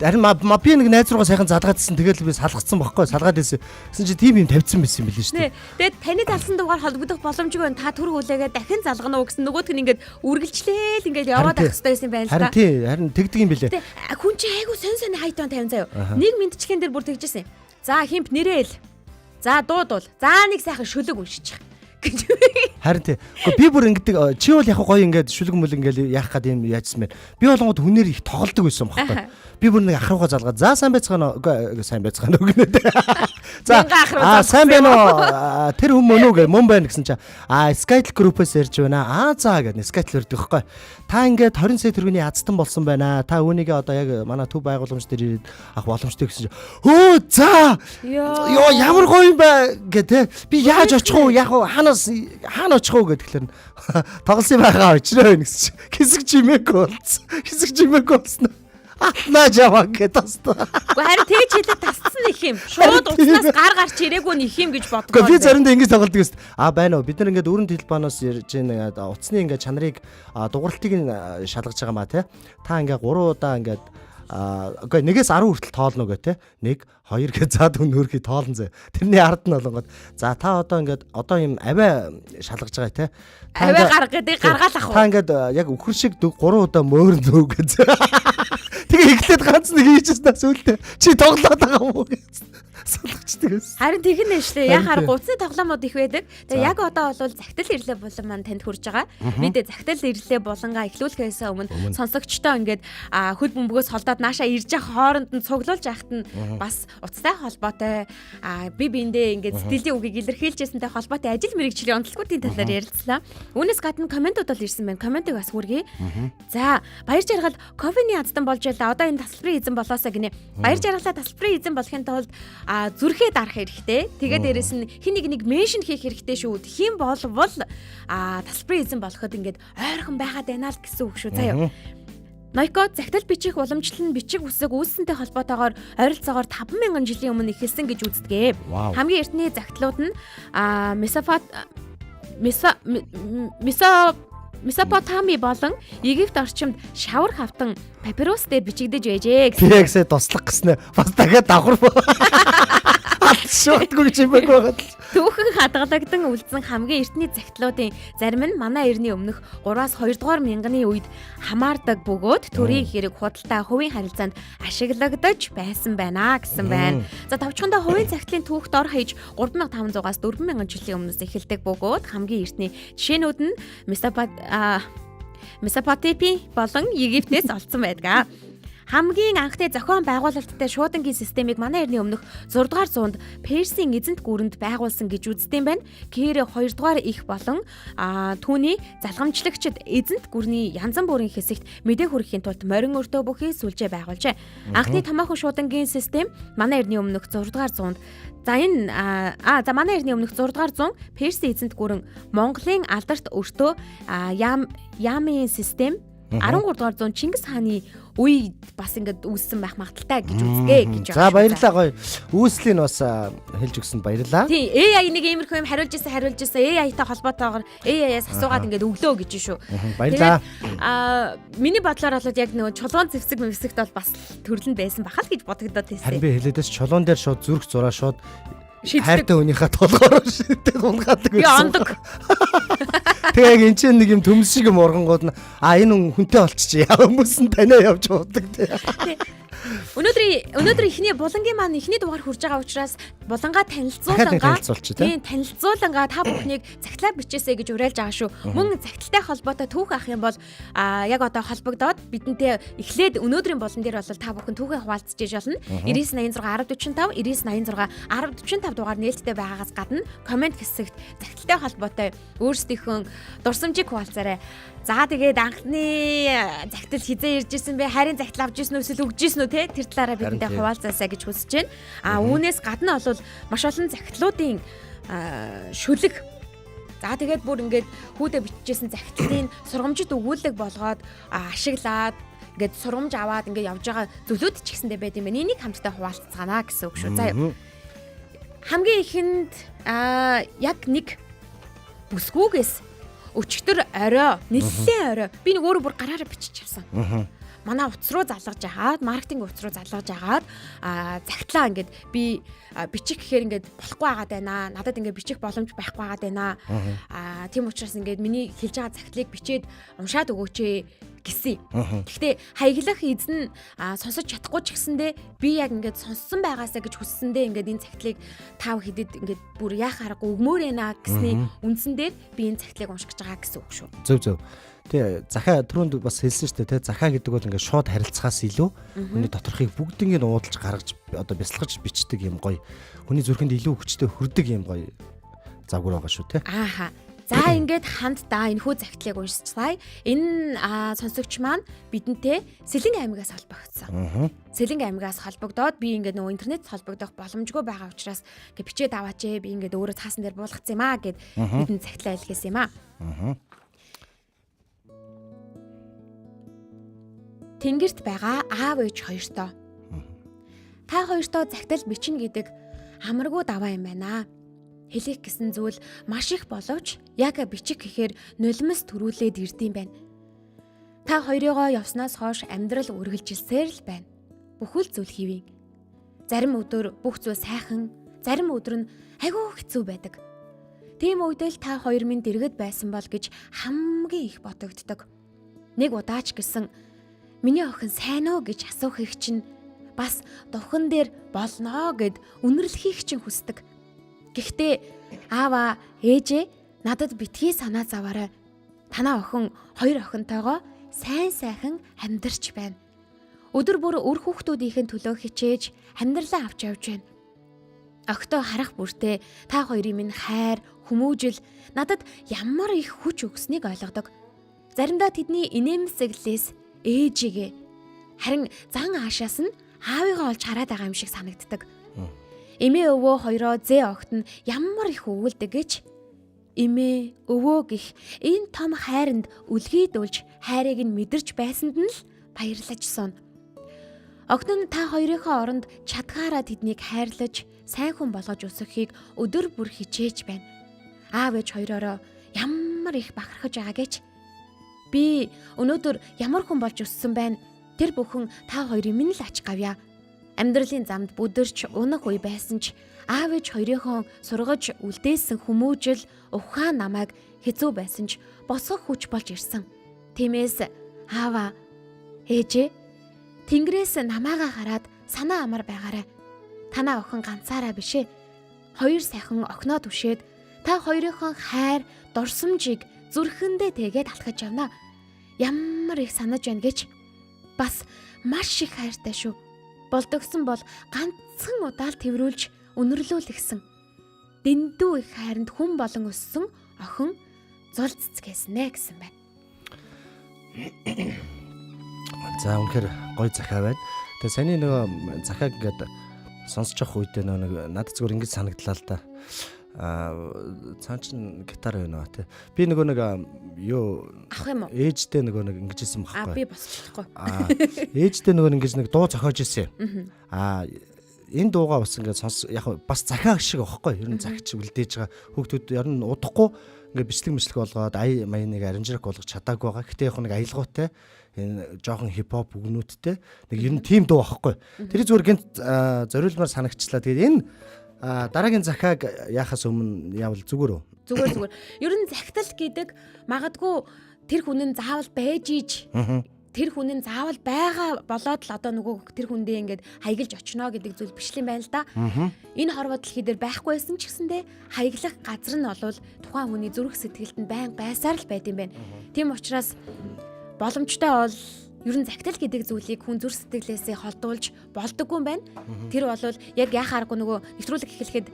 Speaker 3: би нэг найз руугаа сайхан залгаадсэн. Тэгэл би салгацсан байхгүй салгаад байсан. Гэсэн чи тийм юм тавьсан байсан юм билээ шүү дээ.
Speaker 2: Тэгээд таны залсан дугаар холбогдох боломжгүй байна. Та төр хүлээгээ дахин залгана уу гэсэн нөгөөтг нь ингээд үргэлжлээл ингээд яваад байх хэрэгтэй байсан юм байна л да.
Speaker 3: Харин тэгдэг юм билээ.
Speaker 2: Хүн чи айгу сон хайтон тавин заяа. Нэг мэдчилгэн дээр бүр тэгжсэн юм. За химп нэрээл. За дуудвал. За нэг сайхан шүлэг уншиж.
Speaker 3: Харин тий. Би бүр ингэдэг чи бол яг гоё ингээд шүлэг мөл ингээд яах гээд юм яажсан байна. Би болгоод хүнээр их тоглодог байсан байхгүй. Би бүр нэг ахруугаа залгаад за сайн байцгаана уу сайн байцгаана уу гэнэ. За сайн байна уу тэр хүмүүс мөн үү мөн байна гэсэн чи Skytel group-ээс ярьж байна. За гэдэг Skytel өрдөг байхгүй. Та ингээд 20 сая төгрөгийн язтан болсон байна. Та үүнийг одоо яг манай төв байгууламж дээр авах боломжтой гэсэн чи хөө за ёо ямар гоё юм бэ гэдэг. Би яаж очих уу яг хаана очих уу гэхэлэр тоглосон байгаа очроо байна гэсэн чи хэсэг жимээг болсон. Атнаа жаваа гэдэг тастаа.
Speaker 2: Гэхдээ харин тэгж хэлээд тасцсан их юм. Шууд уцнаас гар гарч ирээгүй нэг юм гэж бодгоо.
Speaker 3: Би заримдаа ингэж тоглодог гэсэн. Байна уу. Бид нар ингээд өрн телефоноос ярьж байна. Утасны ингээд чанарыг дугуйлтыг нь шалгаж байгаа маа тий. Та ингээд 3 удаа ингээд үгүй нэгээс 10 хүртэл тоолно гэх тий. 1 2 гэж заад өнөөрхий тоолн зэ. Тэрний ард нь болгоод за та одоо ингээд одоо юм аваа шалгаж байгаа тий.
Speaker 2: Аваа гаргадаг гаргаал ах уу.
Speaker 3: Та ингээд яг өхөр шиг 3 удаа мөөрн зөө гэж. Тэгээ ихлээд ганц нэг хийчихсэн сүултээ. Чи тоглоод байгаа юм уу гэж суулгачдаг гэсэн.
Speaker 2: Харин тэгнэ шлээ. Яхаар гуцны тоглоомод их байдаг. Тэгээ яг одоо бол захидал ирлээ болон маань танд хүрж байгаа. Бид захидал ирлээ болонгаа эхлүүлэхээс өмнө сонсогчтой ингээд хөл бөмбөгөөс холдоод нааша ирж явах хооронд нь цуглуулж яхад нь бас уцтай холбоотой би биэндээ ингээд сэтгэлийн үгийг илэрхийлжсэнтэй холбоотой ажил мэргэжлийн онцлогуудын талаар ярилцлаа. Үүнээс гадна комментууд бол ирсэн байна. Комментиг бас хүргэе. За баяр жаргал кофений аздан болж байлаа. Одоо энэ тасалбарын эзэн болоосаа гинэ. Баяр жаргалаа тасалбарын эзэн болохын тулд зүрхээ дарах хэрэгтэй. Тэгээд дээрэс нь хин нэг меншн хийх хэрэгтэй шүү. Хин болвол тасалбарын эзэн болоход ингээд ойрхон байгаад байна л гэсэн үг шүү. Заяа. Найко захидал бичих уламжлал нь бичих үсэг үүссэнтэй холбоотойгоор ойролцоогоор 50000 жилийн өмнө эхэлсэн гэж үздэг. Хамгийн эртний захидлууд нь Месопотами болон Египт орчимд шавар хавтан папирус дээр бичигдэж байжээ гэсэн.
Speaker 3: Би ягсаа туслах гэснэ. Бас дахиад давхар. Шоотгүй юм байна.
Speaker 2: Түүхэн хадгалагдсан үлдсэн хамгийн эртний захидлуудын зарим нь манай эртний өмнөх 3-аас 2 дугаар мянганы үед хамаардаг бөгөөд төрийн хэрэг худалдаа хувийн харилцаанд ашиглагдаж байсан байна гэсэн байна. За товчхондоо хувийн захидлын түүхт ор хаяж 3500-аас 4000 жилийн өмнөөс эхэлдэг бөгөөд хамгийн эртний жишээнүүд нь Месопотами болон Египтээс олдсон байдаг. Хамгийн анхны зохион байгуулалттай шуудангийн системийг манай эртний өмнөх 6 дугаар зуунд Персийн эзэнт гүрэнд байгуулсан гэж үздэг юм байна. Кэр 2 дугаар их болон түүний залгамжлагчид эзэнт гүрний янз бүрийн хэсэгт мэдээ хүргэхийн тулд морин өртөө бүхий сүлжээ байгуулжээ. Анхны томоохон шуудангийн систем манай эртний өмнөх 6 дугаар зуунд манай эртний өмнөх 6 дугаар зуун Персийн эзэнт гүрэн Монголын алдарт өртөө Ямын систем 13 дугаар зуун Чингис хааны үед бас ингээд үүссэн байх магадaltaй гэж үзгээ гэж байна.
Speaker 3: За баярлалаа гоё. Үүслийг бас хэлж өгсөнд баярлалаа.
Speaker 2: Тийм, AI нэг иймэрхүү юм хариулж ирсэн. AI-тай холбоотойгоор AI-аас асуугаад ингээд өглөө гэж шүү.
Speaker 3: Баярлалаа.
Speaker 2: Миний бодлоор бол яг нөгөө чулуун зэвсэгт бол бас төрлөнд байсан бахал гэж бодогдоод байсан.
Speaker 3: Харин би хэлээдээс чулуун дээр шууд зүрх зураа шууд хайртай хүнийхээ толгоор шийдээд унгадаг байсан.
Speaker 2: Би ондог.
Speaker 3: Тэгээ яг энэ чинь нэг юм төмс шиг юм ургангууд нь энэ хүнтэй болчих. Яа хүмүүс нь танаа явж уудаг тий. Өнөөдөр ихний булангийн маань ихний дугаар хүрж байгаа учраас булангаа танилцуулангаа та бүхнийг захидлаар бичээсэй гэж уриалж байгаа шүү. Мөн захидалтай холбоотой түүх авах юм бол яг одоо холбогдоод бидэнтэй эхлээд өнөөдрийн болон дээр бол та бүхэн түүхээ хуваалцж иж болно. 9986 1045 дугаар нээлттэй байгаагаас гадна комент хэсэгт захидалтай холбоотой өөрсдийнхөө дурсамжийг хуваалцаарай. За тэгээд анхны захидал хизээ ирж исэн бэ? Харин захидал авч исэн үү эсвэл өгж исэн үү те? Тэр талаараа бидэнтэй хуваалцаасаа гэж хүсэж байна. Үүнээс гадна бол маш олон захидлуудын шүлэг. За тэгээд бүр ингээд хүүдэ бичижсэн захидлын сургамжид өгүүлэг болгоод ашиглаад ингээд сургамж аваад ингээд явж байгаа зүйлүүд ч гэсэндээ байд юм байна. Энийг хамтдаа хуваалцгаана гэсэн үг шүү. За хамгийн ихэнд яг нэг бүсгүйгээс өчтөр орой, нэлээд орой. Би нэг өөрөө бүр гараараа бичиж авсан. Манай утас руу залгаж агаад, маркетинг утас руу залгаж агаад, загтлаа ингээд би бичих гэхээр ингээд болохгүй байгаад байна. Надад ингээд бичих боломж байхгүй байгаад байна. Тийм учраас ингээд миний хэлж байгаа загтлыг бичээд уншаад өгөөч гэсэн. Гэхдээ хаяглах эзэн сонсож чадахгүй ч гэсэндээ би яг ингээд сонссон байгаасаа гэж хүссэндээ ингээд энэ загтлыг тав хэдэд ингээд бүр яах аргагүй өгмөр ээ гэсний үндсэн дээр би энэ загтлыг уншиж байгаа гэсэн үг шүү. Зөв. Тэ захаа түрүүнд бас хэлсэн шүү дээ. Тэ захаа гэдэг бол ингээд шууд харилцахаас илүү хүний доторхыг бүгднийг уудалж гаргаж одоо бясалгаж бичдэг юм гоё. Хүний зүрхэнд илүү хүчтэй хүрдэг юм гоё загвар байгаа шүү те.
Speaker 2: Ааха. За ингээд хамтдаа энэ хүү захидлыг уншицгаая. Энэ сонсогч маань бидэнтэй Сэлэнг аймгаас холбогдсон. Сэлэнг аймгаас холбогдоод би ингээд нөгөө интернет холбогдох боломжгүй байгаа учраас ингээд бичээд аваач би ингээд өөрөө цаасан дээр буулгацсан юм аа гэд бидэн захидлаа илгээсэн юм аа. Тэнгэрт байгаа аав ээж хоёртоо. Та хоёртоо захидал бичнэ гэдэг амаргүй даваа юм байна. Хэлэх гэсэн зүйл маш их боловч яг бичих гэхээр нулимс төрүүлээд ирдэм байна. Та хоёрыгоо явснаас хойш амьдрал үргэлжилсээр л байна. Бүхэл зүйл хэвэн. Зарим өдөр бүх зүйл сайхан, зарим өдөр нь айгүй хэцүү байдаг. Тийм үедээ л та хоёр минь дэргэд байсан бол гэж хамгийн их бодогддог. Нэг удаач гэсэн миний охин сайн уу гэж асуух их чинь бас дувхан дээр болноо гэд үнэрлэхийг чинь хүсдэг. Гэхдээ аава ээжээ надад битгий санаа заваарай. Танаа охин хоёр охинтойгоо сайхан амьдарч байна. Өдөр бүр өр хүүхдүүдийн төлөө хичээж амьдралаа авч явж байна. Октоо харах бүртээ та хоёрын минь хайр, хүмүүжил надад ямар их хүч өгснийг ойлгодог. Заримдаа тэдний инээмсэглээс ээжигээ харин зан аашаас нь аавыгаа олж хараад байгаа юм шиг санагддаг. Эмээ өвөө хоёроо зээ огт нь ямар их өвөлдөг гэж эмээ өвөө гих энэ том хайранд үлгийдүүлж хайрыг нь мэдэрч байсанд нь л баярлаж суун. Огт нь та хоёрынхоо оронд чадхаараа тэднийг хайрлаж сайн хүн болгож өсгөхийг өдөр бүр хичээж байна. Аав ээж хоёроо ямар их бахархаж байгаа гэж. Би өнөөдөр ямар хүн болж өссөн байна. Тэр бүхэн та хоёрын минь л ач гавья. Амьдралын замд бүдэрч унах үе байсан ч аав ээж хоёрынхон сургаж үлдээсэн хүмүүжил ухаан намайг хэцүү байсан ч босгох хүч болж ирсэн. Тиймээс аава ээжээ Тэнгэрээс намаагаа хараад санаа амар байгаарай. Танаа охин ганцаараа бишээ. Хоёр сайхан охиноо түшээд та хоёрынхон хайр, дурсамжийг зүрхэндээ тэгээд алхаж явна. Ямар их санаж байна гэж. Бас маш их хайртай шүү. Болдогсон бол ганцхан удаа л тэрвэрлж өнөрлүүлэгсэн. Дэндүү их хайранд хүн болон өссөн охин зул цэцгээснэ гэсэн байна.
Speaker 3: За үнэхээр гоё захаа байна. Тэгээ саний нөгөө захааг ингээд сонсож явах үедээ нөгөө надад зүгээр ингэж санагдлаа л да. Цаан чин гитар байна уу те. Би нөгөө нэг юу
Speaker 2: Ах юм уу?
Speaker 3: ээжтэй нөгөө нэг ингэж исэн багхгүй.
Speaker 2: Би босч чадахгүй.
Speaker 3: Ээжтэй нөгөө ингэж нэг дуу зохиож исэн юм. Энэ дуугаа бас ингээд яг бас захаа шиг байхгүй. Ер нь захич үлдээж байгаа хүүхдүүд ер нь удахгүй ингээд бичлэг болгоод ая маяныг аримжрах болгож чадаагүй байгаа. Гэтэ яг нэг аялгаутай энэ жоохон хипхоп үгнүүдтэй нэг ер нь тим дуу байхгүй. Тэр зүгээр гинт зориулмаар санагчлаа. Тэгээд энэ дараагийн захааг яхаас өмнө явал зүгээр үү?
Speaker 2: Зүгээр. Ер нь захидал гэдэг магадгүй тэр хүн нь заавал байж ийж тэр хүн нь заавал байгаа болоод л одоо нөгөө тэр хүндээ ингээд хаяглаж очно гэдэг зүйл биш юм байна л да. Энэ хорвоо дэлхий дээр байхгүй байсан ч гэсэндээ хаяглах газар нь олвол тухайн хүний зүрх сэтгэлд нь байнга байсаар л байд юм байна. Тийм учраас боломжтой бол ер нь захидал гэдэг зүйлийг хүн зүрх сэтгэлээсээ холдуулж болдоггүй юм байна. Тэр бол яг яхааргүй нөгөө нэвтрүүлэг эхлэхэд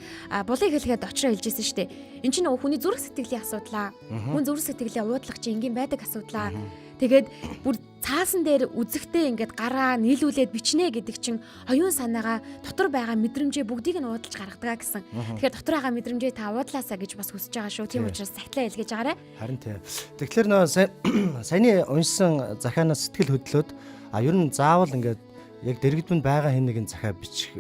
Speaker 2: булыг хэлгээд очроо хэлжсэн шүү дээ. Энд чинь нөгөө хүний зүрх сэтгэлийн асуудлаа. Хүн зүрх сэтгэлээ уудлах чинь энгийн байдаг асуудлаа. Тэгээд бүр цаасан дээр үзэхдээ ингээд гараа нийлүүлээд бичнэ гэдэг чинь оюун санаагаа дотор байгаа мэдрэмжээ бүгдийг нь уудалж гаргадаг гэсэн. Тэгэхээр дотор байгаа мэдрэмжээ та уудлаасаа гэж бас хүсэж байгаа шүү. Тийм учраас захидлаа илгээж агаарай.
Speaker 3: Харин тийм. Тэгэхээр нөө саяны уншсан захаанаас сэтгэл хөдлөөд ер нь заавал ингээд яг дэрэгдэнд байгаа хэн нэгэн захаа бичих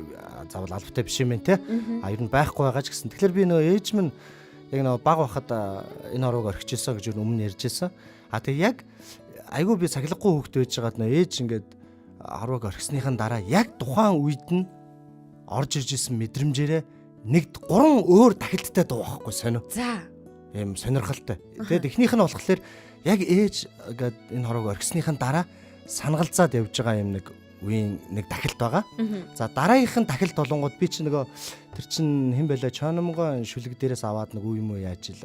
Speaker 3: заавал албатай биш юм те. Ер нь байхгүй байгаа ч гэсэн. Тэгэхээр би нөө ээж минь яг нөө баг байхад энэ орог орхижсэн гэж өмнө ярьжсэн. Тэгээ яг айгүй би сахилахгүй хүүхэд байж байгаад нөө ээж ингээд хорвог орхисныхаа дараа яг тухайн үед нь орж ирж исэн мэдрэмжээрээ 1-3 өөр дахилттай дуу байхгүй сонио.
Speaker 2: За.
Speaker 3: Ийм сонирхолтой. Тэгээд эхнийх нь болохоор яг ээж ингээд энэ хорвог орхисныхаа дараа сангалзаад явж байгаа юм нэг үеийн нэг дахилт байгаа. За дараагийнх нь дахилт болонгууд би чи нөгөө тэр чин хэн байлаа чономгоо шүлэг дээрээс аваад нэг үе юм уу яаж ил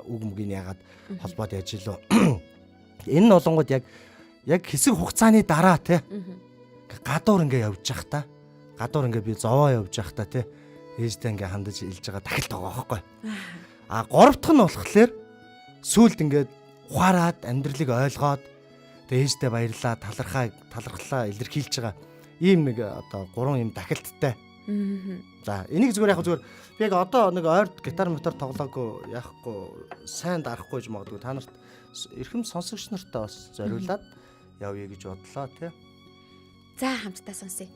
Speaker 3: үг мөгийг яагаад холбоод яаж илөө. Энэ нь болонгууд яг хэсэг хугацааны дараа те гадуур ингээ явж явах та гадуур ингээ би зовоо явж явах та те ээжтэй ингээ хандаж илж байгаа дахилт байгаа байхгүй. Гурав дахь нь болохоор сүүлд ингээд ухаарад амьдралыг ойлгоод тэгээ ээжтэй баярлаа талархлаа илэрхийлж байгаа ийм нэг одоо 3 юм дахилттай. За энийг зүгээр яг зүгээр би яг одоо нэг ойрд гитар мотор тоглоогүй яахгүй сайн дарахгүй гэж магадгүй та нарт эрхэм сонсогч нартаа бас зориулаад явъя гэж бодлоо тий.
Speaker 2: За хамтдаа сонсъё.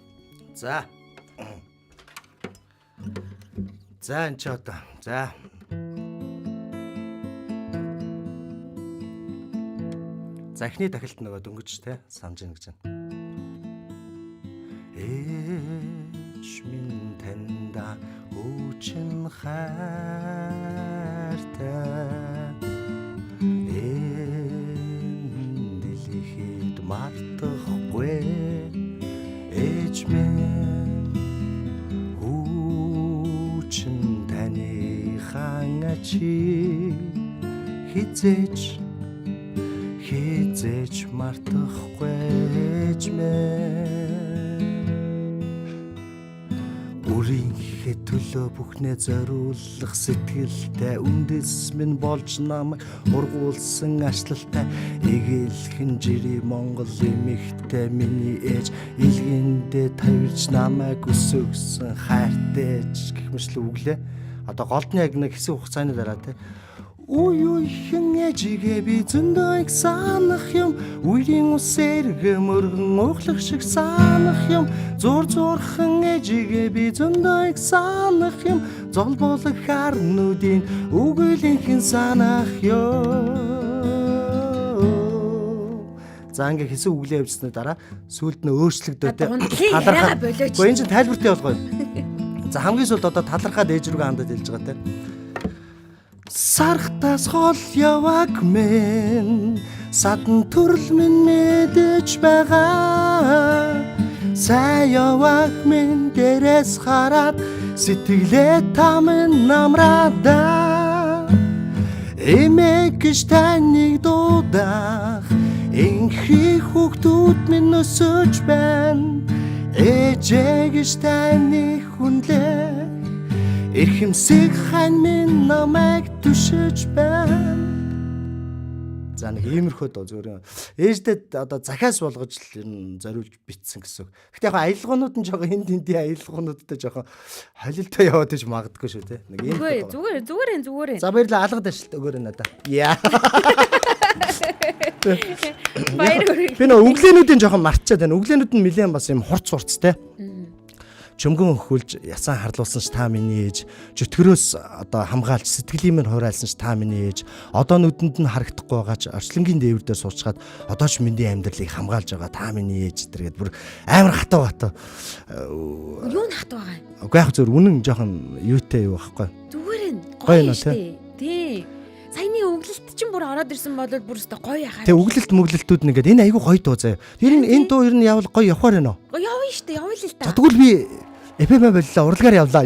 Speaker 3: За энэ ч одоо за эхний дахилт нөгөө дөнгөж те санаж ийн гэж байна. Ээж минь таньда үчин хайртай дэлхийд мартахгүй ээж минь үчин таны хангачи хизээч мартахгүй ээж минь Бүрийнхээ төлөө бүхнээ зориулах сэтгэлтэй үндэс минь болж намайг ургуулсан ашлалтай эгэлхэн жири Монгол эмэгтэй миний ээж илгэндээ тавьж намайг өсөгсөн хайртайч гэх мэт үглээ. Одоо голд нь яг нэг хэсэг хугацааны дараа те Уй хэн ээжигээ би зөндөө их санах юм Үеийн ус эргэ мөргөн уухлах шиг санах юм Зурхан ээжигээ би зөндөө их санах юм Зол болох харнуудын үгэлийнхэн санах юм За ингээ хэсэг үглээ явьсны дараа сүүлд нь өөрчлөгдөөд
Speaker 2: талархаа болооч.
Speaker 3: Гэхдээ энэ чинь тайлбартай болгоё. За хамгийн сүүлд одоо талархаад ээж рүүгээ хандаад хэлж байгаа те Сархтаас хол яваг мен садан төрөл минь мэдэж байгаа Сайн яваг мен дээрээс хараад сэтгэлээ тамин намрада Эмэг гэж таныг дуудах Инхи хүүхдүүд минь өсөж байна Ээжээ гэж таныг хүнлээ Эхэмсэг хань минь намайг түшиж байна. За нэг иймэрхүү доо зүгээр ээждэд одоо захиас болгож л ер нь зориулж битсэн гэсэн. Гэхдээ яг аялалгуунууд нь жоохон хин тентийн аялалгуунуудтай жоохон холилтой яваад иж магадгүй шүү те. Нэг ийм
Speaker 2: зүгээр.
Speaker 3: За баярлалаа алгад ажилт өгөөрэй надаа. Яа.
Speaker 2: Баяр.
Speaker 3: Би нөө өглөөнүүдийн жоохон мартчихад байна. Өглөөнүүд нь нэлээд бас юм хурц те. Чөмгөн өхүүлж ясан харлуулсан ч та миний ээж чөтгөрөөс одоо хамгаалж сэтгэлийн минь хураалсан ч та миний ээж одоо нүдэнд нь харагдахгүй байгаа ч орчлонгийн дээвэр дээр суучгаад одоо ч миний амьдралыг хамгаалж байгаа та миний ээж тэргээд бүр амар хатуу бата
Speaker 2: Юу н хатуу байгаа юм?
Speaker 3: Уу яг зөв үнэн жоохон юутэй юу байхгүй
Speaker 2: Зүгээр нь
Speaker 3: гоё
Speaker 2: гоё
Speaker 3: нэ,
Speaker 2: шүү дээ. Тий. Саяны өглөлт чинь бүр ороод ирсэн бол бүр өстө гоё яхаа.
Speaker 3: Тэг өглөлт мөглөлтүүд нэгээд энэ айгүй гоё дуу заяа. Тэр нь энэ дуу ер нь явал гоё явахаар байна уу?
Speaker 2: Явна шүү дээ. Явъя л та.
Speaker 3: За тэгвэл би эпэм боллоо урлагаар явлаа.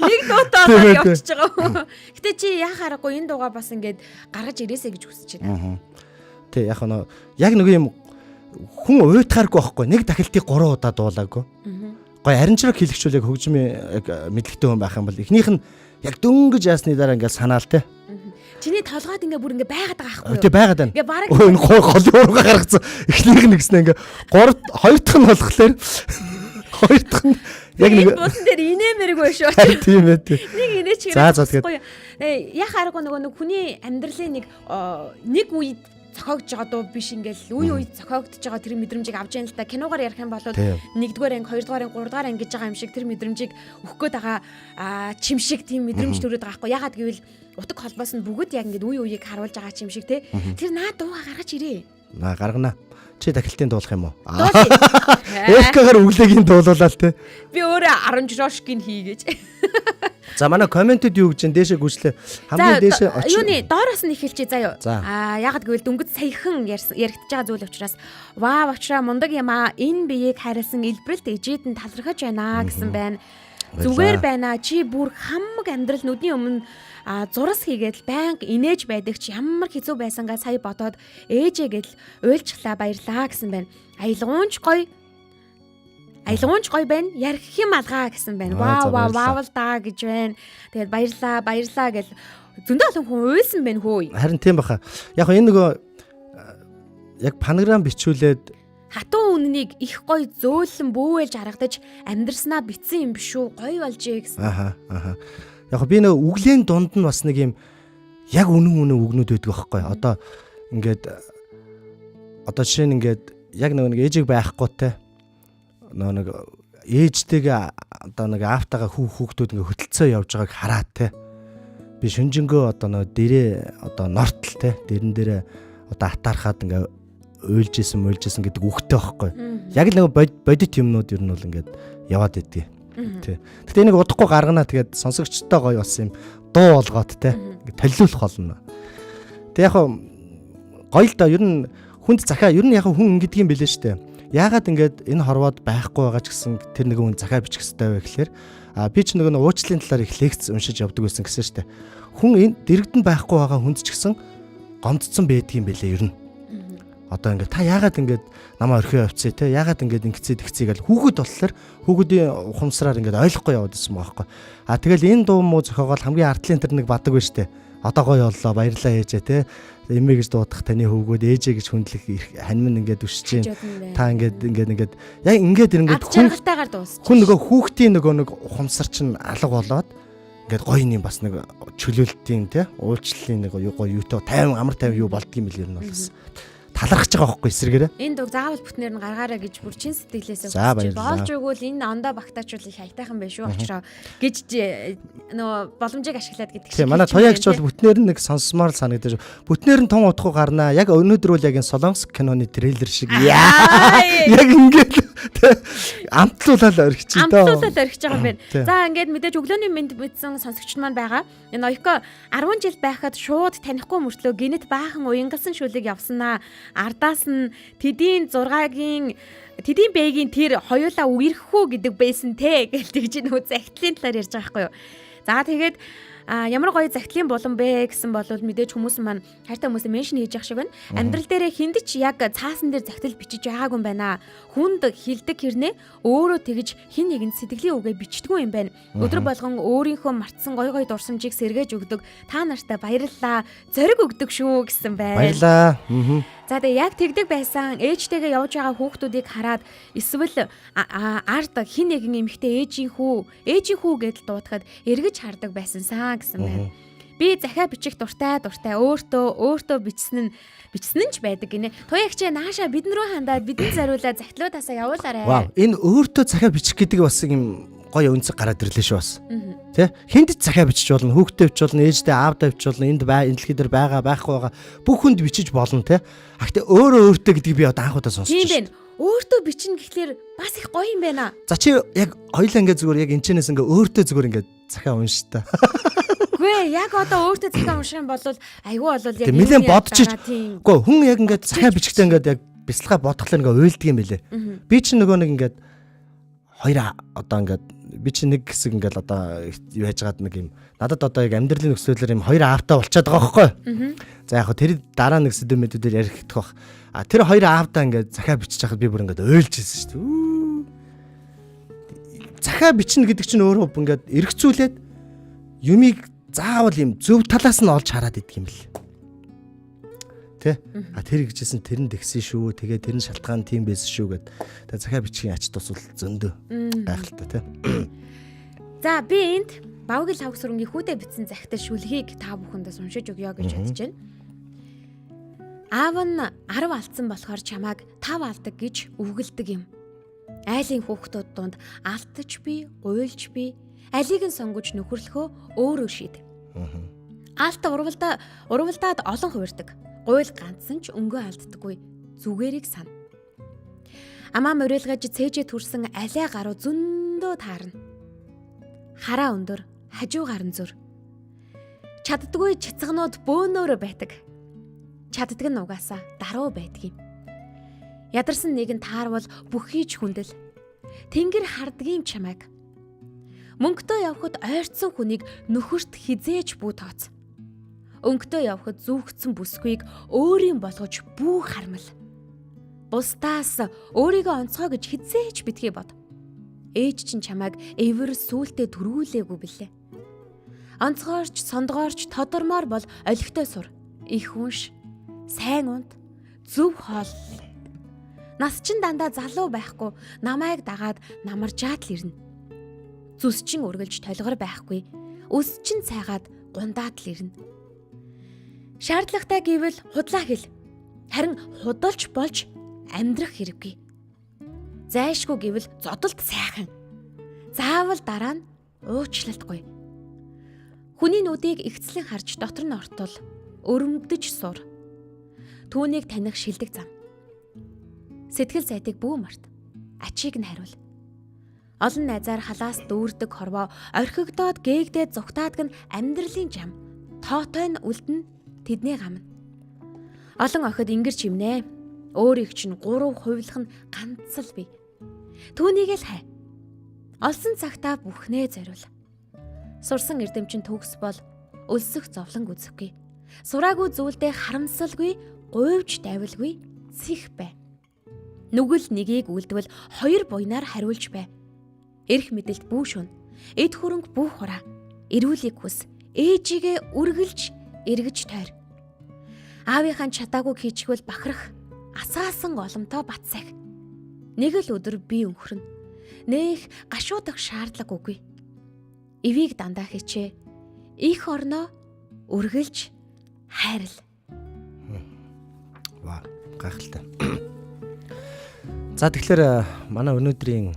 Speaker 2: Нэг дуутаа явчихж байгаа. Гэтэ чи яхаарахгүй энэ дууга бас ингээд гаргаж ирээсэй гэж хүсэж байна.
Speaker 3: Тэг яг нэг юм хүн уйтахааргүй байхгүй. Нэг дахилтыг 3 удаа дуулаагүй. Гоё аримчраг хэлэгчүүл яг хөгжмийн яг мэдлэгтэй хүн байх юм бол эхнийх нь яг дөнгөж яасны дараа ингээд санаал те.
Speaker 2: Чиний толгойд ингээ бүр ингээ байгаад байгаа байхгүй юу?
Speaker 3: Тэг байгаад байна.
Speaker 2: Ингээ бараг
Speaker 3: энэ голын ургаа гаргацсан. Эхнийх нь гэснэ ингээ 3 хоёр дахь нь болохоор хоёр дахь нь яг нэг
Speaker 2: буусан дээр инээмэрэг байш шүү.
Speaker 3: тийм ээ тийм.
Speaker 2: Нэг инээч
Speaker 3: За, за,
Speaker 2: хэрэггүй. Яхаарахгүй нөгөө хүний амьдралын нэг үед цохогдож байгаа дуу биш ингээл үе цохогдож байгаа тэр мэдрэмжийг авч яана л та киногаар ярих юм бол нэгдүгээр анги, хоёрдугаар анги, гуравдугаар анги гэж байгаа юм шиг тэр мэдрэмжийг өгөх гээд байгаа чимшиг тийм мэдрэмж төрөд байгаа байхгүй. Ягаад гэвэл утга холбоос нь бүгд яг ингээд үе үеийг харуулж байгаа чимшиг те. Тэр наа дууга гаргаж ирээ.
Speaker 3: Гаргана. Чи дахилтын дуулах юм уу? ФК-гаар өглөөгийн дуулуулаа л те.
Speaker 2: Би өөрөө 10 жрошкин хийгээч.
Speaker 3: За манай комментэд юу гэж дээшээ гүйчлээ. Хамгийн дээшээ очив.
Speaker 2: Юуны доороос нь эхэлчихье заяа. Ягаад гэвэл дөнгөж саяхан яригдж байгаа зүйл учраас ваа очраа мундаг юм аа. Энэ биеийг харилсан элбэрэлт ээжэд нь талархаж байна гэсэн байна. Зүгээр байна. Чи бүр хамаг амьдрал нүдний өмнө зурас хийгээд банк инээж байдаг чи ямар хэцүү байсангаа сая бодоод ээжээ гэл уйлчглаа баярлаа гэсэн байна. Аялгуунч гоё байна. Ярих юм алгаа гэсэн байна. Вау л даа гэж байна. Тэгээд баярлаа гэл зөндөө олон хүн уйлсан байна хөөе.
Speaker 3: Харин тийм баха. Яг энэ нөгөө яг панограм бичүүлээд
Speaker 2: хатуу үннийг их гоё зөөлөн бүүвэлж харагдаж амьдрснаа битсэн юм биш үү? Гоё болжээ гэсэн.
Speaker 3: Яг би нэг үглийн дунд нь бас нэг юм яг үнэн үгнүүд байдаг байхгүй. Одоо ингээд жишээ нь ингээд яг нэг ээжийг байхгүй те. Нэг ээжтэйгээ одоо нэг аавтайгаа хүүхдүүд ингээд хөтөлцөө явж байгааг хараа те. Би шүнжэнгөө одоо нэг дээрээ одоо нортл те. Дэрэн дээрээ одоо атаархаад ингээд уйлжсэн гэдэг үгтэй байхгүй. Яг л нэг бодит юмнууд ер нь бол ингээд яваад идэв. Тэ. Гэтэ энийг удахгүй гаргана тэгээд сонсогчтой гоё бас юм дуу болгоод те. Толиулах болно. Тэг яг гоё л да ер нь хүнд захаа ер нь яг хүн ингэдэг юм бэлээ штэ. Яагаад ингээд энэ хорвоод байхгүй байгаа ч гэсэн тэр нэг хүн захаа бичих хэрэгтэй вэ гэхээр би ч нөгөө уучлалын талаар их лекц уншиж явдаг байсан гэсэн штэ. Хүн энэ дэрэгдэн байхгүй байгаа хүнд ч гэсэн гомдцсон байдгийн бэлээ ер нь. Одоо ингээд та яагаад ингээд намаа орхио явцээ те яагаад ингээд ингэцээ тэгцээ гэл хүүхэд болохоор хүүхдийн ухамсараар ингээд ойлгохгүй яваад байсан байгаа байхгүй. Тэгэл энэ дуу муу зохиогоол хамгийн ардлын тэр нэг бадаг байж те. Одоо гоё боллоо баярлаа ээжээ те. Эмээ гэж дуудах таны хөвгүүд ээжээ гэж хүндлэх ханьман ингээд өсөж чинь та ингээд яг ингээд
Speaker 2: жаргалтайгаар дуусчих.
Speaker 3: хүн нөгөө хүүхдийн нөгөө нэг ухамсар чинь алга болоод ингээд гоё юм бас нэг чөлөөлтийн те уулчлалын нэг гоё юутай 50 амар 50 юу болдгийм бил ер нь бол бас талархаж байгаа байхгүй эсрэгээрээ.
Speaker 2: Энэ дуг заавал бүтнээр нь гаргаараа гэж бүр чин сэтгэлээсээ
Speaker 3: болж
Speaker 2: өгвөл энэ ондоо багтаачвал их хайтайхан байх шүү очроо гэж нөгөө боломжийг ашиглаад гэдэг
Speaker 3: шиг. Тийм манай тоягч бол бүтнээр нь нэг сонсомоор санагдаж бүтнээр нь тун удахгүй гарнаа. Яг өнөөдөр үл яг энэ Солонгос киноны трейлер шиг яг ингээд амтлуулаад орхиж чинь доо.
Speaker 2: Амтлуулаад орхиж байгаа юм байна. За ингээд мэдээж өглөөний мэд мэдсэн сонсогчд маань байгаа. Энэ Оёко 10 жил байхад шууд танихгүй мөртлөө гинэт баахан уянгалсан шүлэг явснаа. Ардаас нь тэдийн 6-гийн тэдийн бэгийн тэр хоёулаа үерхүү гэдэг байсан те гэж тэгж нөгөө загтлын талаар ярьж байгаа байхгүй юу. За тэгээд ямар гоё загтлын болон бэ гэсэн бол мэдээж хүмүүс маань хайртай хүмүүсээ меншн хийж явах шиг байна. Амьдрал дээрээ хүнд ч яг цаасан дээр загтал бичиж байгаагүй юм байна. Хүнд хилдэг хэрнээ өөрөө тэгж хин нэгэнд сэтгэлийн үгээ бичдэггүй юм байна. Өдөр болгон өөрийнхөө мартсан гоё гоё дурсамжийг сэргээж өгдөг. Та нартай баярлалаа. Зориг өгдөг шүү гэсэн байна.
Speaker 3: Баярлалаа.
Speaker 2: За тэгээ яг тэгдэг байсан ээжтэйгээ явж байгаа хүүхдүүдийг хараад эсвэл ард хин нэгэн эмэгтэй ээжийн хүү гэдэл дуудахад эргэж хардаг байсансаа гэсэн байна. Би захиа бичих дуртай өөртөө бичсэн нь ч байдаг гинэ. Туягчаа нааша бидэн рүү хандаад бидэн зариулаад захидлуудаасаа явуулаарай.
Speaker 3: Вау, энэ өөртөө захиа бичих гэдэг бас юм гоё үнцэг гараад ирлээ шүү бас. Тэ? Хүнд захиа бичиж болно, хүүхдээ бичиж болно, ээждээ аавдаа бичиж болно, энэ дэлхий дээр байхгүй байгаа бүх хүнд бичиж болно, тэ? Гэхдээ өөртөө гэдгийг би одоо анхудаа сонсч байна.
Speaker 2: Тийм байна. Өөртөө бичнэ гэхлээр бас их гоё юм байна.
Speaker 3: За чи яг хоёлаа ингээ зүгээр яг энэчнээс ингээ өөртөө зүгээр ингээ захиа унш та.
Speaker 2: Үгүй яг одоо өөртөө захиа унших юм бол айгүй болвол яг
Speaker 3: нэлээд бодчих. Үгүй хүн яг ингээ захиа бичгтээ ингээ яг бяцлахаа бодглоо ингээ уйлдаг юм бэлээ. Би ч нөгөө нэг ингээ хоёр одоо ингээ би чи нэг хэсэг ингээл одоо юу яаж гаад нэг юм надад одоо яг амьдралын нөхцөлөөр юм хоёр аавтаа болчиход байгаа байхгүй. За яг тэр дараа нэг сэдв мэдүүдээр ярих гэх бах. Тэр хоёр аавтаа ингээд захиа бичиж хахад би бүр ингээд ойлж ирсэн шүү дээ. Захиа бичнэ гэдэг чинь өөрөө ингээд эргцүүлээд юмыг заавал юм зөв талаас нь олж хараад идэх юм бэл. Тэ? Тэр гэжсэн тэр нь тэгсэн шүү. Тэгээ тэр нь шалтгаан тийм байсан шүү гэд. Тэгээ захиа бичих ач тус бол зөндөө гайхалтай тэ.
Speaker 2: За би энд Бавгил хавх сүрэнгийн хүүдээ бичсэн захитай шүлгийг та бүхэндээс уншиж өгье гэж бодож байна. Аав нь 10 алдсан болохоор чамааг 5 алдаг гэж үгэлдэг юм. Айлын хүүхдүүд донд алдаж би, гуйлж би, алийг нь сонгож нөхөрлөхөө өөрөө шийд. Алт урвалдаад олон хувирдаг. Гуйл ганцсан ч өнгөө алддаггүй. Зүгээрийг сана. Амаа морилгаж цээжээ түрсэн алиа гаруу зөндөө таарна. Хараа өндөр, хажуугаар нь зүр. Чаддгүй чицгнууд бөөнөөр байдаг. Чаддаг нь угаасаа даруу байдгийг. Ядарсан нэгэн таарвал бүхий ч хүндэл. Тэнгэр хардгийн чамайг. Мөнгөтэй явхад ойрцсон хүнийг нөхөрт хизээж бүү тооц. Өнгөтэй явхад зүүгцэн бүсгүйг өөрийн болгож бүү хармал. Бусдаас өөрийгөө онцгой гэж хизээж битгий бод. Ээж чинь чамайг эвэр сүултээ төрүүлээгүй билээ. Онцгойрч, сондгоорч, тодормоор бол олигтой сур. Их унш, сайн унт, зөв хоол. Нас чинь дандаа залуу байхгүй, намайг дагаад намаржаад л ирнэ. Зүс чинь үргэлж толгор байхгүй, өс чинь цайгаад гундаад л ирнэ. Шаардлагатай гэвэл худлаа хэл. Харин худалж болж амьдрах хэрэггүй. Зайшгүй гэвэл зодолт сайхан. Заавал дараа нь уучлалтгүй. Хүний нүдийг игцлэн харж дотор нь ортол өрөмгдөж сур. Түүнийг таних шилдэг зам. Сэтгэл зайдыг бүү март. Ачийг нь хариул. Олон найзаар халаас дүүрдэг хорвоо орхигдоод гээгдээд зүгтаадаг нь амьдралын жам. Тоотой нь үлдэн тэдний гам. Олон охид ингэр чимнэ. Өөрийг чинь 3 хувилах нь ганц л бий. Түүнийг л хай. Олсон цагтаа бүхнээ зориул. Сурсан эрдэмчин төгс бол өлсөх зовлон үзэхгүй. Сураагүй зүйлдээ харамсалгүй, гуйвж давилгүй, цэх бай. Нүгэл нэгийг үлдвэл хоёр буйнаар хариулж бай. Эрх мэдэлд бүү шүн. Эд хөрөнгө бүү хураа. Эрүүлийг хүс. Ээжигээ үргэлж эргэж тойр. Аавынхаа чатаагүй хийчихвэл бахарх. Асаасан оломтоо батсах. Нэг л өдөр би өнгөрнө. Нэх гашуудах шаардлагагүй. Ивийг дандаа хичээ. Их орноо үргэлж хайрл.
Speaker 3: Ваа, гайхалтай. За тэгэхээр манай өнөөдрийн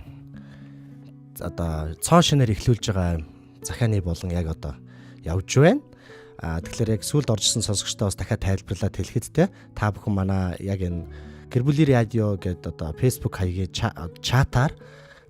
Speaker 3: одоо цоо шинээр эхлүүлж байгаа захааны болон яг одоо явж байна. Тэгэхээр яг сүүлд оржсэн сонсогчдоо бас дахиад тайлбарлаад хэлэхэд та бүхэн манай яг энэ Гэр бүлийн радио гэдэг одоо Facebook хаягийн чатаар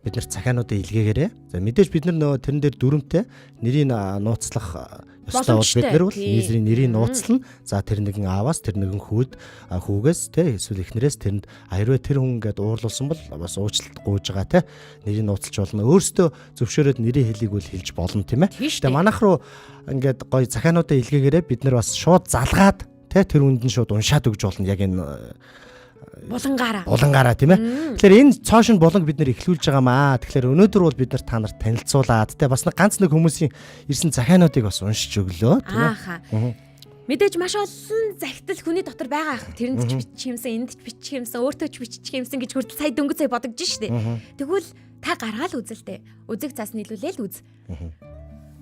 Speaker 3: бид нарт захаануудаа илгээгээрэй. За мэдээж бид нар нөгөө тэрэн дээр дүрмтэй нэрийг нууцлах ёстой бол бид нар бол нэрийг нууцлана. За тэр нэгэн ааваас тэр нэгэн хүүгээс эсвэл эхнэрээс тэрэнд аярвэ тэр хүн ингээд уурлуулсан бол бас уучлалт гуйж байгаа нэрийг нууцлж болно. Өөрөөсөө зөвшөөрөөд нэрийн хэлийг бол хэлж болно тийм ээ. Тэгээ манайх руу ингээд гоё захаануудаа илгээгээрэй. Бид нар бас шууд залгаад тэр үнд нь шууд уншаад өгч болно. Яг энэ булангаараа тийм ээ. Тэгэхээр энэ цоошин буланг бид нэр эхлүүлж байгаамаа. Тэгэхээр өнөөдөр бол бид нар та нарт танилцуулаад бас ганц нэг хүмүүсийн ирсэн захаануудыг бас уншиж өглөө тийм ээ.
Speaker 2: Мэдээж маш олон захидал хүний дотор байгаа ах. Тэрэнд ч бичих юмсан, энд ч бичих юмсан, өөртөө ч бичих юмсан гэж хүртэл сая дөнгөж сая бодогдож штэ. Тэгвэл та гаргаал үзэлтэй. Үзэг цаас нийлүүлээл үз.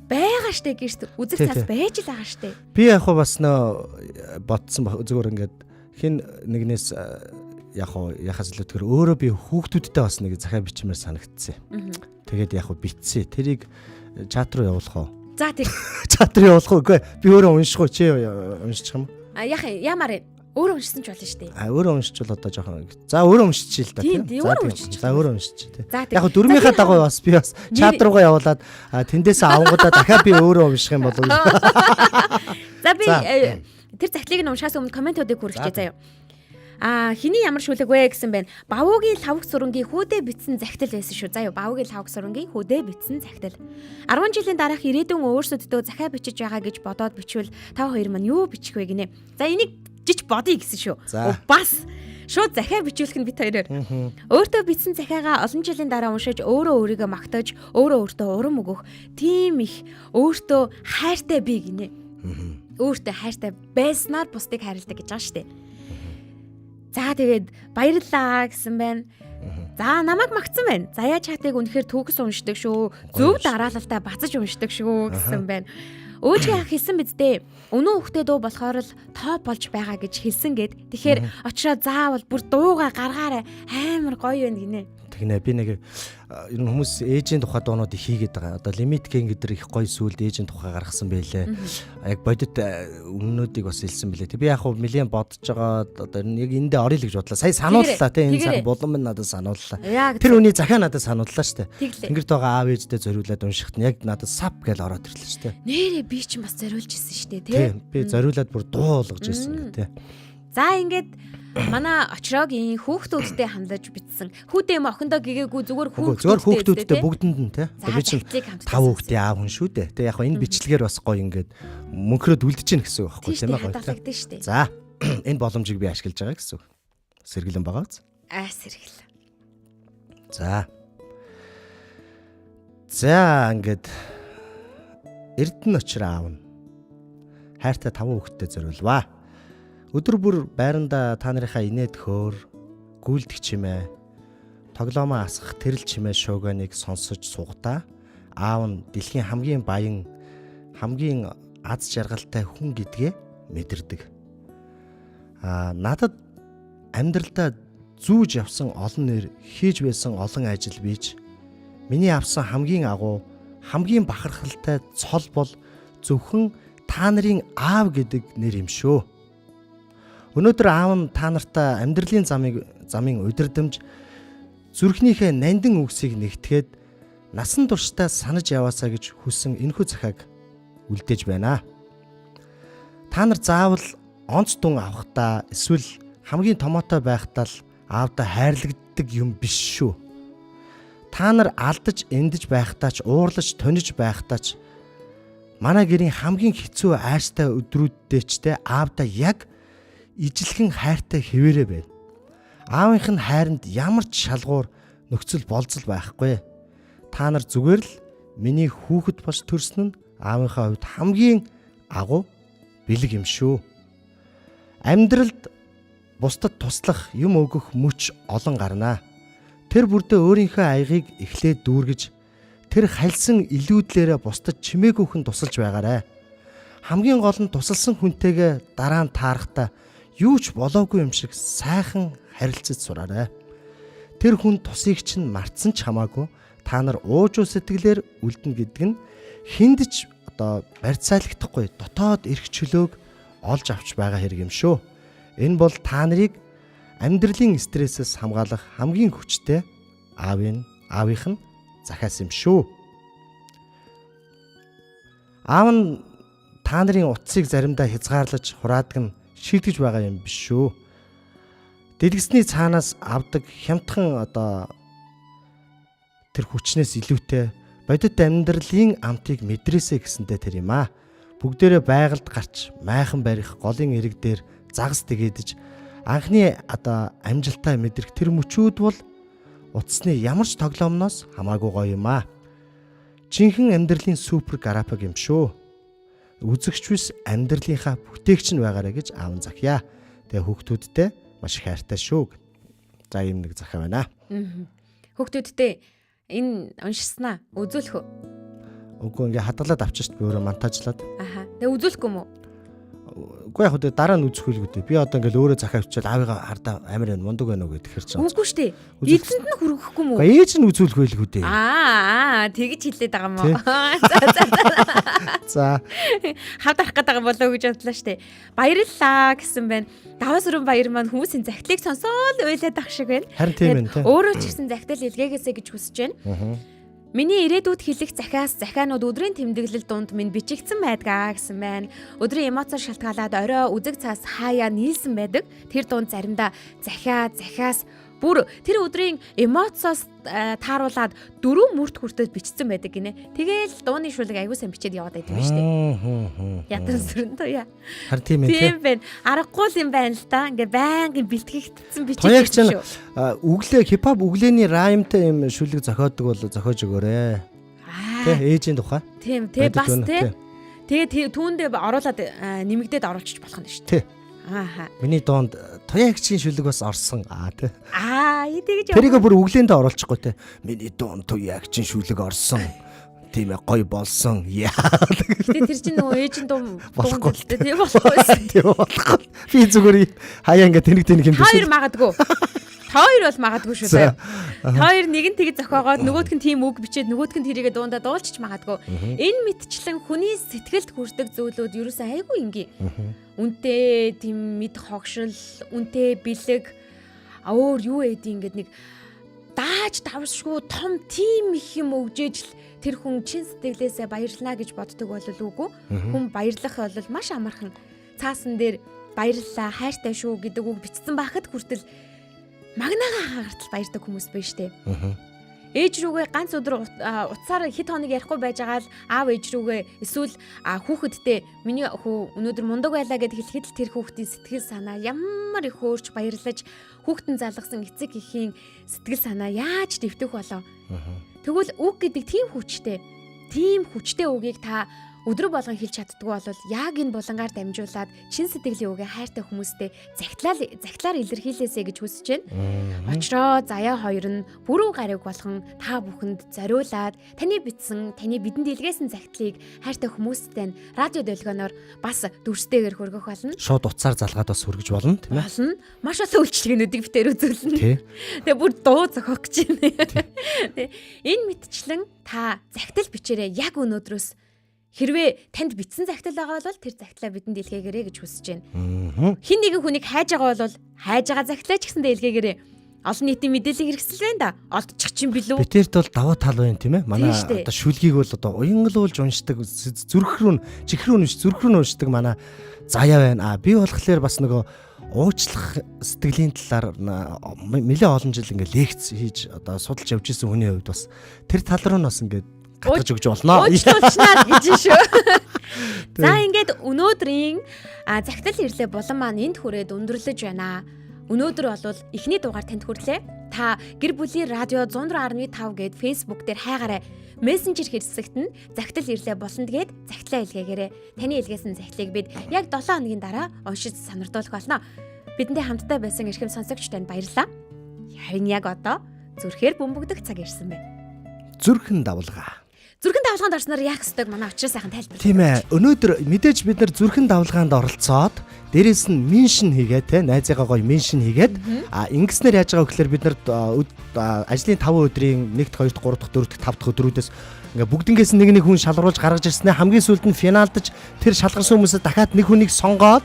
Speaker 2: Бага штэ гэрт үзэг цаас байж л байгаа штэ.
Speaker 3: Би яг бас нөө ботсон зүгээр ингээд хин нэгнээс яхаас илүү тэр өөрөө би хүүхдүүдтэй бас нэг захаа бичмээр санагдсан. Тэгээд яг битсэн. Тэрийг чат руу явуулах уу?
Speaker 2: За тэр
Speaker 3: чат руу явуулах уу? Үгүй би өөрөө унших уу? Чи уншчих юм уу?
Speaker 2: Ямаар өөрөө уншсан ч болно шүү дээ.
Speaker 3: Өөрөө уншчихвал одоо жоохон. За өөрөө уншчихъя л да тийм. За өөрөө уншчих тий. Яг дөрмийнхаа дагуу бас би бас чат руугаа явуулаад тэндээс авангуудаа дахиад би өөрөө унших юм болов.
Speaker 2: За би тэр захидлыг нь уншаас өмнө комментуудыг хүргэчихье заяа. Хиний ямар шүлэг вэ гэсэн байна. Бавуугийн лавх сурангийн хүүдээ битсэн захидал байсан шүү. Заяа бавуугийн лавх сурангийн хүүдээ битсэн захидал. 10 жилийн дараах ирээдүйн өөрсөддөө захиа бичиж байгаа гэж бодоод бичвэл та хоёр маань юу бичих вэ гинэ. За энийг жиж бодъё гэсэн шүү. Бас шууд захиа бичүүлэх нь бит хоёроор. Өөртөө бичсэн захиагаа олон жилийн дараа уншиж өөрөө өөрийгөө магтаж, өөртөө урам өгөх тийм их өөртөө хайртай би гинэ. Өөртөө хайртай байснаар бусдыг хайрладаг гэж байгаа шүү дээ. За тэгээд баярлалаа гэсэн байна. За намайг магтсан байна. Заяа чатыг үнэхээр төгс уншдаг шүү. Зөв дараалалтай бацаж уншдаг шүү гэсэн байна. Өөжийн ах хэлсэн биз дээ. Өнөө хөхтэй дуу болохоор л топ болж байгаа гэж хэлсэн гээд. Тэгэхээр очроо заавал бүр дууга гаргаарай. Амар гоё байна гинэ.
Speaker 3: Тэгнэ би нэг ер нь хүмүүс ээжийн тухай дуунуудыг хийгээд байгаа. Одоо лимит гэн гэдэр их гоё сүлд ээжийн тухай гаргасан байлээ. Яг бодит өмнөдийг бас хэлсэн байлээ. Би яг хөө нэлээд бодож байгаа. Одоо яг эндээ орё л гэж бодлоо. Сая санууллаа те энэ цаг булан минь надад санууллаа. Тэр үний захиа надад санууллаа штэ. Тэнгэрт байгаа аав ээжтэй зориулаад уншихт нь яг надад сап гэж ороод ирлээ штэ.
Speaker 2: Нэрээ би ч бас зориулж ирсэн штэ те.
Speaker 3: Би зориулаад бүр дуу болгож ирсэн те.
Speaker 2: За ингээд манай очроогийн хүүхдүүдтэй хамлаж битсэн. Хүүтэй юм охиндоо гэгээгүй зүгээр
Speaker 3: хүүхдүүдтэй бүгдэнд нь те. Би чинь 5 хүүхдийн аав хүн шүү дээ. Тэ яг энэ бичлэгээр бас гоё ингээд мөнхрөөд үлдэж гин гэсэн үг байхгүй тийм ээ гоё. За энэ боломжийг би ашиглаж байгаа гэсэн үг. Сэргэлэн байгаа биз?
Speaker 2: Сэргэл.
Speaker 3: За ингээд Эрдэнэ очир аав нь хайртай 5 хүүхэдтэй зориулваа. Өдөр бүр байранда та нарынхаа инээд хөөр, гүйлдэх чимээ, тоглоомоо асгах тэрэл чимээ шууганыг сонсож суугатаа аав нь дэлхийн хамгийн баян, хамгийн аз жаргалтай хүн гэдгээ мэдэрдэг. Надад амьдралдаа зүүж явсан олон нэр, хийж байсан олон ажил бийж, миний авсан хамгийн агуу, хамгийн бахархалтай цол бол зөвхөн та нарын аав гэдэг нэр юм шүү. Өнөөдөр аав нь та нартай амьдралын замын удирдамж зүрхнийхээ нандин үгсийг нэгтгээд насан туршдаа санаж яваасаа гэж хүссэн энэхүү захааг үлдээж байна. Та нар заавал онц дун авахдаа эсвэл хамгийн томоотой байхдаа л аавдаа хайрлагддаг юм биш шүү. Та нар алдаж эндэж байхдаа ч уурлаж тониж байхдаа ч манай гэрийн хамгийн хэцүү айртай өдрүүддээ ч аавдаа яг ижилхэн хайртай хэвээрээ байна. Аавынх нь хайранд ямар ч шалгуур нөхцөл болцол байхгүй. Та нар зүгээр л миний хүүхэд болж төрсөн нь аавынхаа хувьд хамгийн агуу бэлэг юм шүү. Амьдралд бусдад туслах юм өгөх мөч олон гарнаа. Тэр бүрдээ өөрийнхөө аягийг эхлээд дүүргэж тэр хальсан илүүдлээрээ бусдад чимээгүйхэн тусалж байгаарай. Хамгийн гол нь тусалсан хүнтэйгээ дараа нь таарахтаа юу ч болоогүй юм шиг сайхан харилцаж сураарай. Тэр хүн тусыг чинь мартсан ч хамаагүй та нар уужуу сэтгэлээр үлдэнэ гэдэг нь хүнд ч барьцаалагдахгүй дотоод эрх чөлөөг олж авч байгаа хэрэг юм шүү. Энэ бол та нарыг амьдралын стрессээс хамгаалах хамгийн хүчтэй аавынх нь захиас юм шүү. Аав нь та нарын утсыг заримдаа хязгаарлаж хураадаг нь шийдэж байгаа юм биш шүү. Дэлгэсний цаанаас авдаг хямдхан тэр хүчнээс илүүтэй бодит амьдралын амтыг мэдрээсэ гэсэндээ тэр юм аа. Бүгдээрээ байгальд гарч майхан барих голын эрэг дээр загас тэгээдэж анхны амжилтаа мэдрэх тэр мөчүүд бол утасны ямар ч тоглоомноос хамаагүй гоё юм аа. Жинхэнэ амьдралын супер гарапаг юм шүү. Үзэгч биш амьдралынхаа бүтээгч нь байгаарэ гэж аав нь захиа. Тэгээ хүүхдүүдтэй маш их хайртай шүү. За ийм нэг захиа байна.
Speaker 2: Хүүхдүүдтэй энэ уншснаа үзүүлэх үү?
Speaker 3: Үгүй ингээ хадгалаад авчих шүү. Би өөрөө монтажлаад.
Speaker 2: Аха. Тэгээ үзүүлэхгүй юм уу?
Speaker 3: Үгүй яг хөө дараа нь үзэхгүй л үү. Би одоо ингээл өөрөө захиа авчиад аавыгаа хардаа амар юм мундаг байна уу гэд ихэрч байгаа.
Speaker 2: Үгүй шүү дээ. Эзэнд нь хүргэхгүй юм уу?
Speaker 3: Үгүй ээж нь үзүүлэх байлгүй дээ.
Speaker 2: Тэгэж хэлээд байгаа юм уу?
Speaker 3: За.
Speaker 2: Хавд арах гэдэг болоо гэж бодлоо шүү дээ. Баярлалаа гэсэн байна. Даваа сүрэн баяр маань хүмүүсийн захидлыг сонсоод уйлаад ах шиг байна.
Speaker 3: Харин тийм ээ.
Speaker 2: Өөрөө ч гэсэн захидал илгээгээсэ гэж хүсэж байна. Миний ирээдүйд хэлэх захианууд өдрийн тэмдэглэл дунд минь бичигдсэн байдгаа гэсэн байна. Өдрийн эмоцоор шалтгаалаад орой үзэг цаас хаяа нийлсэн байдаг. Тэр дунд заримдаа захиас бүр тэр өдрийн эмоцоос тааруулаад 4 мөрт хүртэл бичсэн байдаг гинэ. Тэгээл дууны шүлэг аягүй сайн бичээд яваад байдаг шүү дээ. Ятан сүрэн тоя.
Speaker 3: Харин тийм ээ.
Speaker 2: Тийм байна. Аргагүй юм байна л да. Ингээ байнгын бэлтгэгдсэн бичиж
Speaker 3: шүү. Өглөө хипхоп өглөөний раймтай юм шүлэг зохиодог бол зохиож өгөөрэй. Тэ ээжийн тухай.
Speaker 2: Тийм бас тэ. Тэгээ түүндээ оруулаад нэмэгдээд оруулчих болох нь шүү дээ. Ааха.
Speaker 3: Миний доонд туяагчийн шүлэг бас орсон. Тэ.
Speaker 2: Тэгэж
Speaker 3: тэрийг бүр өглөөндөө оруулчихгүй тэ. Миний доонд туяагчийн шүлэг орсон. Тийм ээ гоё болсон.
Speaker 2: Гэтэ тэр чинь нөгөө ээжийн дум болохгүй тийм болохгүйсэн.
Speaker 3: Тийм болохгүй. Би зүгээр хаяа ингээ тэнэг юм биш.
Speaker 2: Хоёр магадгүй. Хоёр бол магадгүй шүү дээ. Хоёр нэг нь тэг зохиогоод нөгөөдг нь тийм үг бичээд нөгөөдг нь тэрийгэ дундаа дуулчих магадгүй. Энэ мэдчлэн хүний сэтгэлд хүрдэг зүйлүүд ерөөсөө айгүй ингийн. Үнтэй тийм мэд хогшил, үнтэй бэлэг өөр юу эдий ингээд нэг дааж давшгүй том тим их юм өгжээж л тэр хүн чин сэтгэлээсээ баярлнаа гэж боддог бол үгүй. Хүн баярлах бол маш амархан цаасан дээр баярлалаа, хайртай шүү гэдэг үг бичсэн байхад хүртэл магнагаа хагартал баярдаг хүмүүс байна штэ. Ээж рүүгээ ганц өдөр утсаар хэд хоног ярихгүй байж байгаа л аав ээж рүүгээ эсвэл хүүхэдтэй миний хүү өнөөдөр мундаг байлаа гэд хэлэхэд л тэр хүүхдийн сэтгэл санаа ямар их хөөрч баярлаж хүүхдэн залгасан эцэг эхийн сэтгэл санаа яаж дэвтэх болоо. Тэгвэл үг гэдэг тийм хүчтэй үгийг та өдрө болгон хэлж чаддгүй бол яг энэ булангаар дамжуулаад чин сэтгэлийн үгээ хайртай хүмүүстэй захидлаар илэрхийлээсэй гэж хүсэж байна. Очроо заяа хоёр нь бүрэн гариг болгон та бүхэнд зориулаад таны бичсэн, таны бидэнд илгээсэн захидлыг хайртай хүмүүстэй радио долгионоор бас дүрстэйгээр хөргөх болно.
Speaker 3: Шууд утсаар залгаад бас хөргөж болно, тийм ээ.
Speaker 2: Болно. Маш олон үйлчлэгнүүдийг битээр үзүүлнэ. Тэгээ бүр дуу зохиох гэж байна. Энэ мэдчлэн та захидал бичээрэй яг өнөөдрөөс. Хэрвээ танд бичсэн захидал байгаа бол тэр захидлаа бидэнд илгээгээрэй гэж хүсэж байна. Хин нэгэн хүнийг хайж байгаа бол хайж байгаа захидлаа ч гэсэндээ илгээгээрэй. Олон нийтийн мэдээллийг хэрэгсэл байна да. Олдчих чинь билүү?
Speaker 3: Битэрт бол даваа тал байна тийм ээ. Манай одоо шүлгийг бол одоо уянгалуулж уншдаг, зүрх рүү уншдаг манай заяа байна. Би болохоор бас нөгөө уучлах сэтгэлийн талаар нэлээд олон жил ингээ лекц хийж одоо судалж явж исэн хүний хувьд бас тэр тал руу нас ингээ гатгаж өгч болно.
Speaker 2: Уучлуулчнаа гэж шүү. За ингээд өнөөдрийн захидал ирлээ булан маань энд хүрээд өндөрлөж байна. Өнөөдөр бол эхний дугаар танд хүрэлээ. Та гэр бүлийн радио 104.5 гээд Facebook дээр хайгаарай. Мессенжер хэрэгсэгт нь захидал ирлээ болно тэгээд захидлаа илгээгээрэй. Таны илгээсэн захидлыг бид яг 7 хоногийн дараа уншиж сонирдуулах болно. Бидэнтэй хамтдаа байсан эрхэм сонсогч танд баярлалаа. Харин яг одоо зүрхээр бөмбөгдөх цаг ирсэн байна.
Speaker 3: Зүрхэн давлгаа.
Speaker 2: Зүрхэн давлгаанд орсноор яах ёстойг манай очроо сайхан тайлбарлаа.
Speaker 3: Тийм ээ. Өнөөдөр мэдээж бид нар зүрхэн давлгаанд оролцоод дээрэс нь меншн хийгээд те найзыгаа гоё меншн хийгээд ингэснээр яаж байгаа вэ гэхээр бид нар ажлын 5 өдрийн 1-р 2-р 3-р 4-р 5-р өдрүүдээс ингээ бүгднгээс нэг хүн шалгаруулж гаргаж ирснээр хамгийн сүүлд нь финалдаж тэр шалгарсан хүмүүсээ дахиад нэг хүнийг сонгоод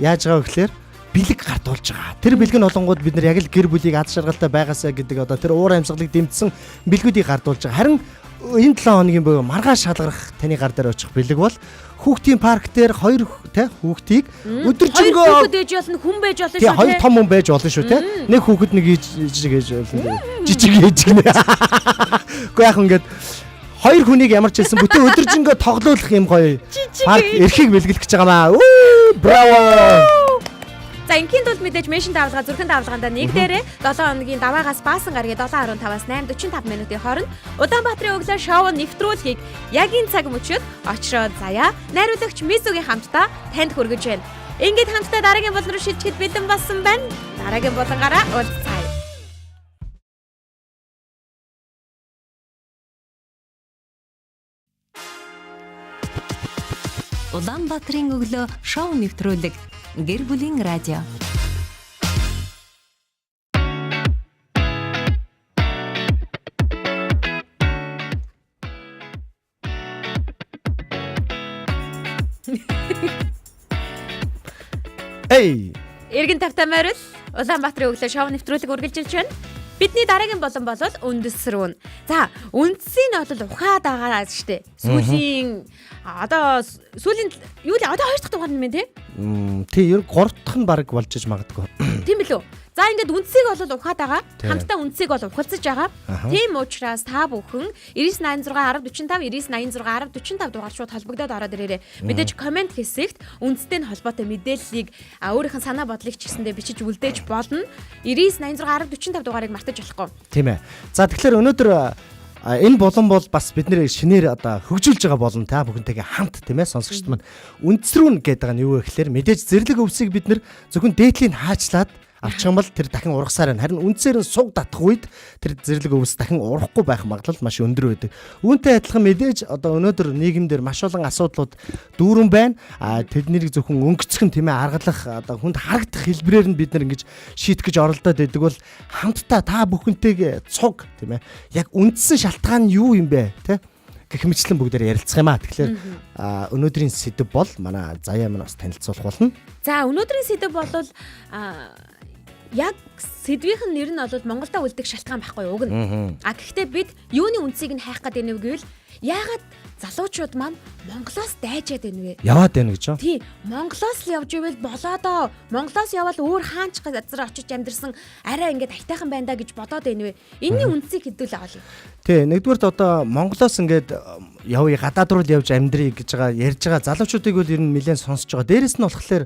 Speaker 3: яаж байгаа вэ гэхээр бэлэг гардуулж байгаа. Тэр бэлэг нь олонгууд бид нар яг л гэр бүлийг аз жаргалтай байгаасаа гэдэг одоо тэр уур амьсгалыг дэмжсэн бэлгүүдийг гардуулж байгаа. Харин энэ 7 хоногийн буюу маргааш шалгарах таны гар дээр очих бэлэг бол хүүхдийн парк дээр 2 те хүүхдийг өдөржингөө
Speaker 2: хүүхэд ээж болно, хүн байж болно шүү те.
Speaker 3: Хоёр том хүн байж болно шүү те. Нэг хүүхэд нэг жижиг ээж болно. Жижиг ээж гинэ. Гэхдээ яг ингээд 2 хүнийг ямар ч хэлсэн бүтэн өдөржингөө тоглоулах юм гоё парк эрхийг бэлгэлэх гэж байгаа маа. Браво.
Speaker 2: За ингийн тулд мэдээж меншн давлгаа зүрхэн давлгаанда нэг дээрээ 7 хоногийн даваагаас баасан гаргийн 7:15-аас 8:45 минутын хооронд Улаанбаатарын өглөө шоу нэвтрүүлгийг яг энэ цаг мөчид очроод заяа найруулагч Мисүгийн хамтдаа танд хүргэж байна. Ингээд хамтдаа дараагийн болон руу шилжихэд бэлэн болсон байна. Дараагийн болонгаараа уулзцаая.
Speaker 4: Улаанбаатарын өглөө шоу нэвтрүүлэг гэр бүлийн радио.
Speaker 3: Эй.
Speaker 2: Эргэн тавтай морил Улаанбаатарын өглөө шоу нэвтрүүлэг үргэлж ирж байна. Бидний дараагийн болон бол үндэсрүүн. За, үндсийн нь бол ухаад байгаа штэ. Сүүлийн сүүлийн юу л одоо 2 дахь дугаар юм тий?
Speaker 3: Тий, ер 3 дахь нь баг болж иж магадгүй.
Speaker 2: Тийм билүү? За ингээд үндсийг бол ухаад байгаа. Хамтдаа үндсийг бол ухалцаж байгаа. Тийм учраас та бүхэн 9986 1045 9986 1045 дугаар шууд холбогдоод ороод ирээрэй. Мэдээж комент хэсэгт үндстэй холбоотой мэдээллийг өөрийнх нь санаа бодлыг ч гэсэндээ бичиж үлдээж болно. 9986 1045 дугаарыг мартаж болохгүй.
Speaker 3: Тийм ээ. За тэгэхээр өнөөдөр энэ болон бол бас бид нэр шинээр одоо хөгжүүлж байгаа болон та бүхэнтэйгээ хамт тийм ээ сонсогчд маань үндсрүүн гэдэг нь юу вэ гэхээр мэдээж зэрлэг өвсийг бид нэр зөвхөн дээдлийн хаачлаад авчих юм бол тэр дахин ургасаар байна. Харин үндсээр нь суг татах үед тэр зэрлэг өвс дахин урахгүй байх магадлал маш өндөр байдаг. Үүнтэй адилхан мэдээж одоо өнөөдөр нийгэмдэр маш олон асуудлууд дүүрэн байна. Тэднийг зөвхөн өнгөцгөн тийм ээ аргалах одоо хүнд харагдах хэлбэрээр нь бид нар ингэж шийдэх гэж оролдоод байдаг бол хамтдаа та бүхэнтэйгээ цуг тийм ээ яг үндсэн шалтгаан нь юу юм бэ те гэх мэтлэн бүгдээр ярилцах юм аа. Тэгэхээр өнөөдрийн сэдэв бол манай заяа маань бас танилцуулах болно.
Speaker 2: За өнөөдрийн сэдэв бол яг сэдвийнх нь нэр нь бол Монголда үлдэх шалтгаан байхгүй уг нь. Гэхдээ бид юуны үндсийг нь хайх гэдэг нь гэвэл яагаад залуучууд маань Монголоос дайжаад байна вэ?
Speaker 3: Яваад байна гэж.
Speaker 2: Тий, Монголоос л явж ивэл болоодоо. Монголоос явал өөр хаанч газар очиж амьдэрсэн арай ингээд айтайхан байна да гэж бодоод байна вэ? Энийн үндсийг хэдүүл авал.
Speaker 3: Тий, нэгдүгээрт одоо Монголоос ингээд явъя гадаад руу л явж амьдрий гэж байгаа ярьж байгаа залуучуудыг бол ер нь нэлээд сонсож байгаа. Дээрэс нь болохоор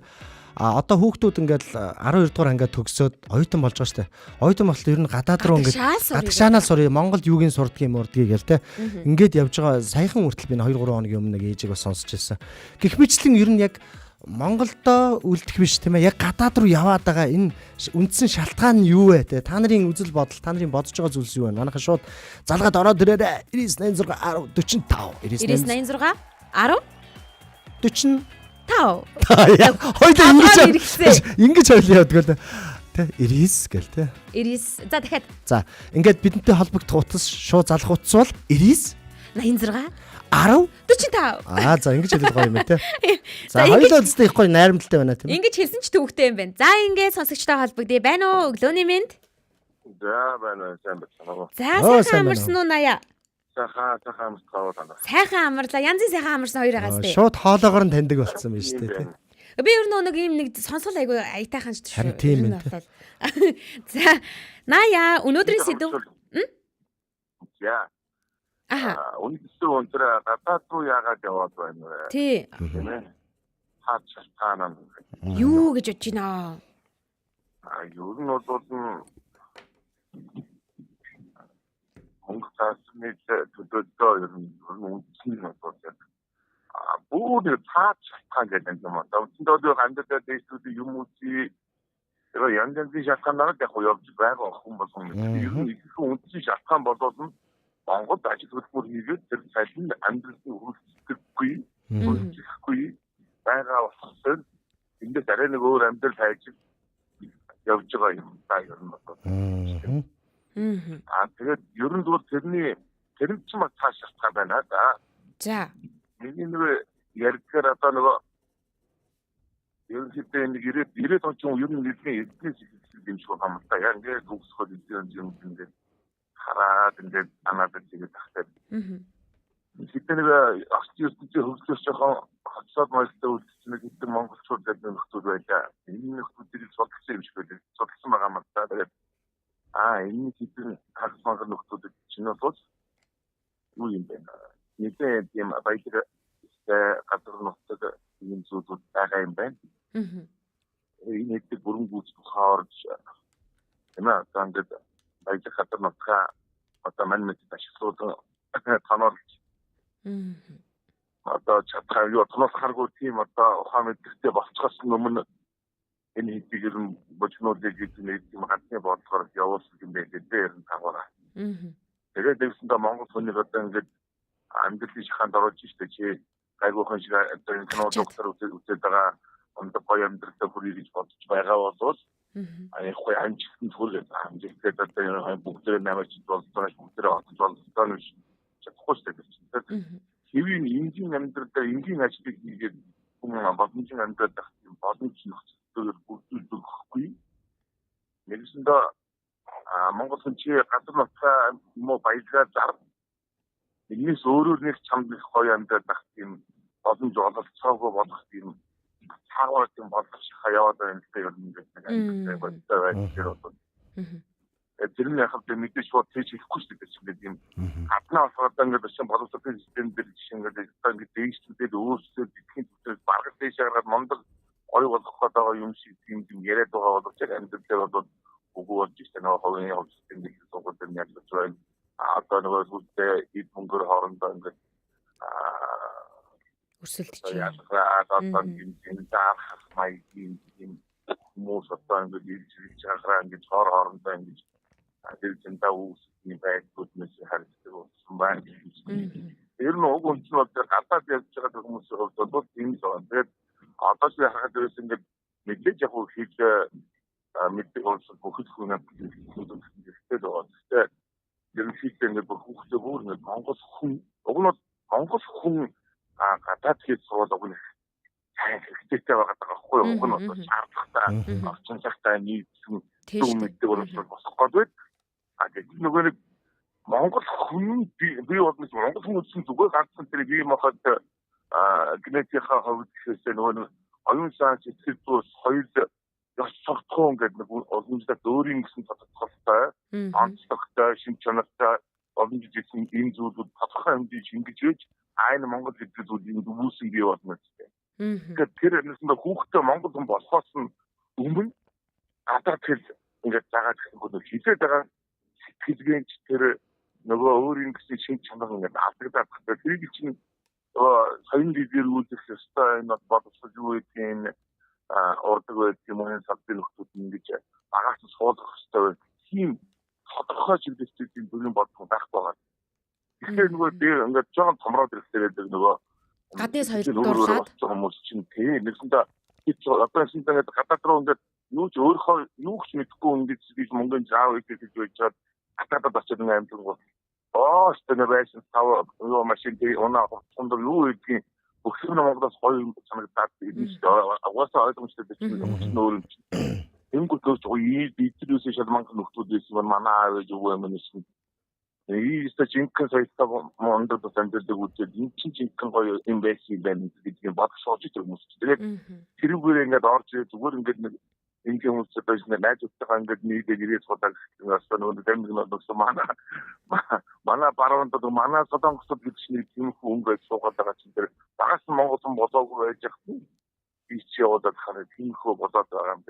Speaker 3: одоо хүүхдүүд ингээд 12 дугаар ангиад төгсөөд оюутан болж байгаа штэ. Оюутан болтол ер нь гадаад руу ингээд гадагшаанаа сурыг Монголд юугийн сурдгийг мурдгийг гээл те. Ингээд явж байгаа саяхан хүртэл би 2-3 хоногийн өмнө нэг ээжийг бас сонсч байсан. Гэх мэтлэн ер нь яг Монголдо үлдэх биш тийм ээ. Яг гадаад руу яваад байгаа энэ үндсэн шалтгаан нь юу вэ те? Та нарын үзэл бодол, та нарын бодож байгаа зүйлс юу вэ? Манайха шууд залгаад ороод ирээрээ 9986 10 45
Speaker 2: 9986 10 45
Speaker 3: Ингэж ойлоо явдаг л тэ 99 гэл тэ
Speaker 2: 99 за дахиад
Speaker 3: за ингээд бидэнтэй холбогдох утас шууд залах утас бол 99
Speaker 2: 86
Speaker 3: 10
Speaker 2: 45
Speaker 3: за ингэж хэлэх гоё юм те за хоёулаа үстэй их гоё найрамдалтай байна тийм
Speaker 2: ингэж хэлсэн ч төвхтэй юм байна за ингээд сонсогчтой холбогдъё байна уу өглөөний мэнд
Speaker 5: за байна сайн байна
Speaker 2: за сайхан амарсан уу наяа
Speaker 5: сайхан амарсан
Speaker 2: сайхан амарлаа янзын сайхан амарсан хоёрогоос тий
Speaker 3: шууд хоолоогоор нь таньдаг болсон байна шүү дээ
Speaker 2: би ер нь нэг юм нэг сонсгол айгүй аятайхан шүү
Speaker 3: харин тийм юм те
Speaker 2: за наяа өнөөдрийн сэдв
Speaker 5: яа үнэхээр өндөр гадаад руу яагаад яваад байна вэ
Speaker 2: тий
Speaker 5: тийм ээ хаач шалтгаан
Speaker 2: юу гэж бодож байна
Speaker 5: Ер нь бол Монгол цаасны төдөлдөө ер нь үндэсний бол бүр цаад шалтгаан гэдэг юм аа. Өнөөдөр амьдрал дэвсүүд юм үгүй. Тэгээ янз янзын шалтгаанаар яг явж байгаа хүн болгон ер нь их үндэсний шалтгаан болоод нь Монгол ажил хөдөлмөр хийгээд тэр цалин амьдралын хөрөлцөхгүй, хөрөлцөхгүй байгаа болохоор энд дараа нэг өөр амьдрал хайж явж байгаа юм да ер нь бол. Тэгээд ер нь бол тэр ч маа цааш шалтгаан байна да.
Speaker 2: За.
Speaker 5: Миний нэг ярьдгаар одоо нөгөө ерөнхийдөө нэг 90 он ч ер нь нэгний эдгээс юм шиг байна та. Яг ингээд төгсгөл юм ингээд хараад ингээд анаад тэгээд тахтай. Хэдэн нэг арчи ертөнцийн хөгжлөж жоохон хацаад майлтай үлдсэн гэдэг монголчууд гэдэг нөхцөл байлаа. Энэ нөхцөлийг судалсан юм шиг байлаа. Судалсан байгаа юм та. Тэгээд энэ хэдэн хагас нөхцөлд чинь бол юу юм бэ? Нэгэн тийм баялаг газар нутгад ийм зүйлүүд байгаа юм байна. Энэ хэдэн бүрэн гүйцэтгэх хоорж энэ тандад баялаг газар нутгаа одоо манайд ашиглуулсан тоноолж. Одоо чадхаа юу тоноос харгүй тийм одоо ухаан мэдрэхтэй болцохоос өмнө энэ хэдийг ер нь бочнуудыг гэдэг юм гадны бодлогоор явуулсан юм байх дээр нь тагаараа. Тэгээд дэвсэндээ Монгол хүний одоо ингээд амьдралын шаханд орж штэ чи гайгүйхан шиг энэ кино доктор үзээд байгаа ондог гоё амьдралтай хүрээ гэж бодож байгаа бол аяхгүй амжилтанд хүрэх амжилттай одоо бүгдээ намайг болдог бүгдээ отож болдог нь чадахгүй штэ. Хэвийн энгийн амьдралдаа энгийн ажлыг хийгээд хүн боломжийн амьдралдаа боломж нөхцөлөөр бүрдүүлэхгүй. Нэгсэндээ Монгол хүн чи газар нутгаа муу баялгаа зар энэс өөрөөр нэг чамд их гоё амьдрах тийм боломж олгоцоогүй болох тийм цаагаар тийм болох хаяад байна гэдэг юм ингээд бодтой байна. Тэр нь яг л мэдээж бод хийж ихгүй шүү дээ чинь тийм гаднаа болохоор ингээд чинь боловсролын систем дээр жишээ ингээд дээшлүүдээ өөрсдөө дэлхийн түвшинд баргаж дээш гаргаад мондог гоё болгох гэдэг юм шиг тийм яриад байгаа боловч амьдралаа бол үгүй болж байна. Нөгөө ховын явц систем дээр суугаад байна яг л байна. Одоо нөгөө зүйлтэй эд мөнгөөр хоорондоо ингээд
Speaker 2: өрсөлдөж байна.
Speaker 5: Одоо энэ даах маягийн хүмүүс одоо ингээд ирж байгаа ингээд хоорондоо ингээд тэр зэнтаа үүсгэн байдгууд мэс харагддаг болсон байна. Тэр нь уг үндэс нь бол гадаад явж байгаа хүмүүсийн хувьд бол тийм л байна. Тэгээд одоо ч харахад ерөөс ингээд мэдээж яг хийж мэддэг болсон бүхэл хүн хэрэгтэй байгаа. Тэгээд ерөнхийдөө ингээд бүхэл бүр ингээд Монгол хүн уг нь Монгол хүн гадаад хийж сууд уг нь сайн хэрэгтэйтэй байгаа байхгүй юу? Уг нь одоо шаардлагатай орчин цагтаа нийцсэн юм мэддэг болохгүй байд. Тэгээд нөгөө нэг Монгол хүн би бол Монгол хүн үсэн зүгээр ганцхан тэр бие махбод генетикийн хувьд гэхээсээ нөгөө оюун санаа сэтгэл зүйс хоёул ёс суртахуун гэдэг нэг олон жилээр өөрийн гэсэн тодорхойлолтой онцлогтой шин чанартай олон жилийн энэ зүйлүүд тодорхой хэмжээнд шингэж өгч энэ Монгол гэдэг зүйлийг үүсэн бий болно гэдэг. Тэгэхээр тэр нэсэндээ хүүхдээ Монгол хүн болохоос нь өмнө гадаад хэл ингээд заагаад хэлбэл хизээд байгаа сэтгэлгээнч тэр нөгөө өөрийн гэсэн шин чанар ингээд алдагдаад байгаа. Тэр чинь соёлын лидер үүсэх ёстой энэ бодсон юу гэдгийг ордог байх юм уу савдын нөхцөл ингэж багаас нь суулгах ёстой байх. Тийм тодорхой чиглэлтийн бүрийн бодлого байх байгаа. Тэгэхээр нөгөө дээр ингээд жоон томроод ирэхлээр нөгөө
Speaker 2: гадны соёлд дуурлаад
Speaker 5: хүмүүс чинь тийм нэгсэндээ одоо шинэ гадаад руу ингээд юу ч өөрөө юу ч мэдэхгүй ингээд би Монголын заав гэж байж чад гадаадд очиж нэг амьдлаг стена байсан тав юу машин дээр оноо хоцондор юу гэдгийг бүхэн Монголоос гоё юм санагдаад ирсэн шүү дээ. Угаасаа ойлгомжтой байсан нөр юм чинь. Тэнгүүд нөөц ийдэрээс шалманг нөхдүүдээс манай аав ээж өвөө минь гэсэн. Ийстэ жинхэнэ сайтаа мондод амьддаг үедээ энэ чинь жинхэнэ гоё юм байсан байна гэдгийг бодож сууж байгаа хүмүүс. Тэгээд тэрүүгээр ингээд орж зүгээр ингээд нэг ингийн хүмүүстэй байж найзуудтайгаа ингээд нийлээд ирээд суудаг гэсэн нөгөө дамжиг нөтсөн манай баруунд манай Солонгосод гэж нэг тийм хүн байж суугаад байгаа чинь тэр багаас нь Монгол хүн болоогүй байж байгаа би чи яваад хараа тийм хөө болоод байгаа юм.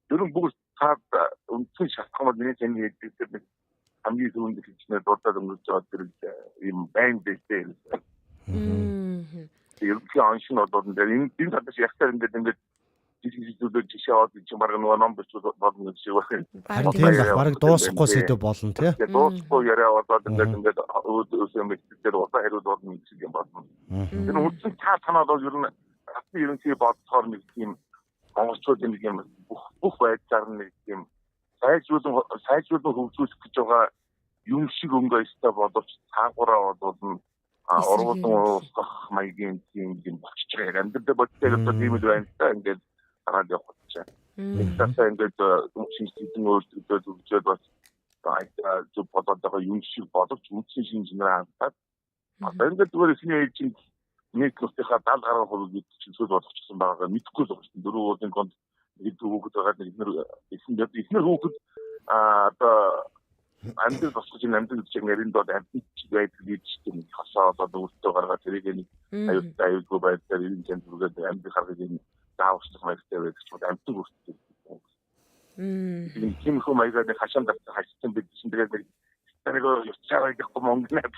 Speaker 5: Тэр бүгд цаад үндсэн шалтгаан бол миний таны хэлдэг хамгийн түрүүнд хэлснээр дурдаад өнгөрч байгаа тэр ийм байн дэжтэй. Ерөнхий оншин бол энэ цаадаас ягтаар ингээд жижигдүүлж жишээ аваад чинь баг нөгөө ном бичиж болно гэж байна.
Speaker 3: Харин тийм баг дуусахгүй сэдв болно тий.
Speaker 5: Дуусахгүй яриа болоод ингээд өөдөөсөө мэддэг удаа хариуд болно гэж юм байна. Тэр үндсэн танаа бол ер нь хатны ерөнхий бодцоор нэг тийм монголчуудын нэг юм бүх байдлаар нэг тийм сайжруулан хөгжүүлэх гэж байгаа юм шиг өнгө өстой боловч цаагаараа бол орволон устгах маягийн тийм болчих яг амьдрал бодтой тийм л байна та ингээд хараад явах гэж. Тэгсэн ингээд шинжлэлийн өөрчлөлтөд өгчөөд бас зөв бодоод байгаа юм шиг боловч үндсэн шинжлэр хандаад одоо ингээд зүгээр ихний ээлжинд нэг нутгийнхаа 70% гэж зүйл болгочихсон байгаа мэдэхгүй л байна. Дөрөв уулын конд нэг хүүхэд байгаа нэг эхнэр хүүхэд одоо амдын босгож амдын гэж нэрийн доод амдын байдаг гэж тийм хасаа одоо өөртөө гаргаад тэрийг нэг аюулгүй байдлаар энэ зэн зүргээд амдын харгыг энэ даавчлах маягтай байдаг ч амдын өөртөө. Тийм их маягаар нэг хашаанд хашсан бид чинь тэгээд нэг явцаараа гэхгүй монгнаа.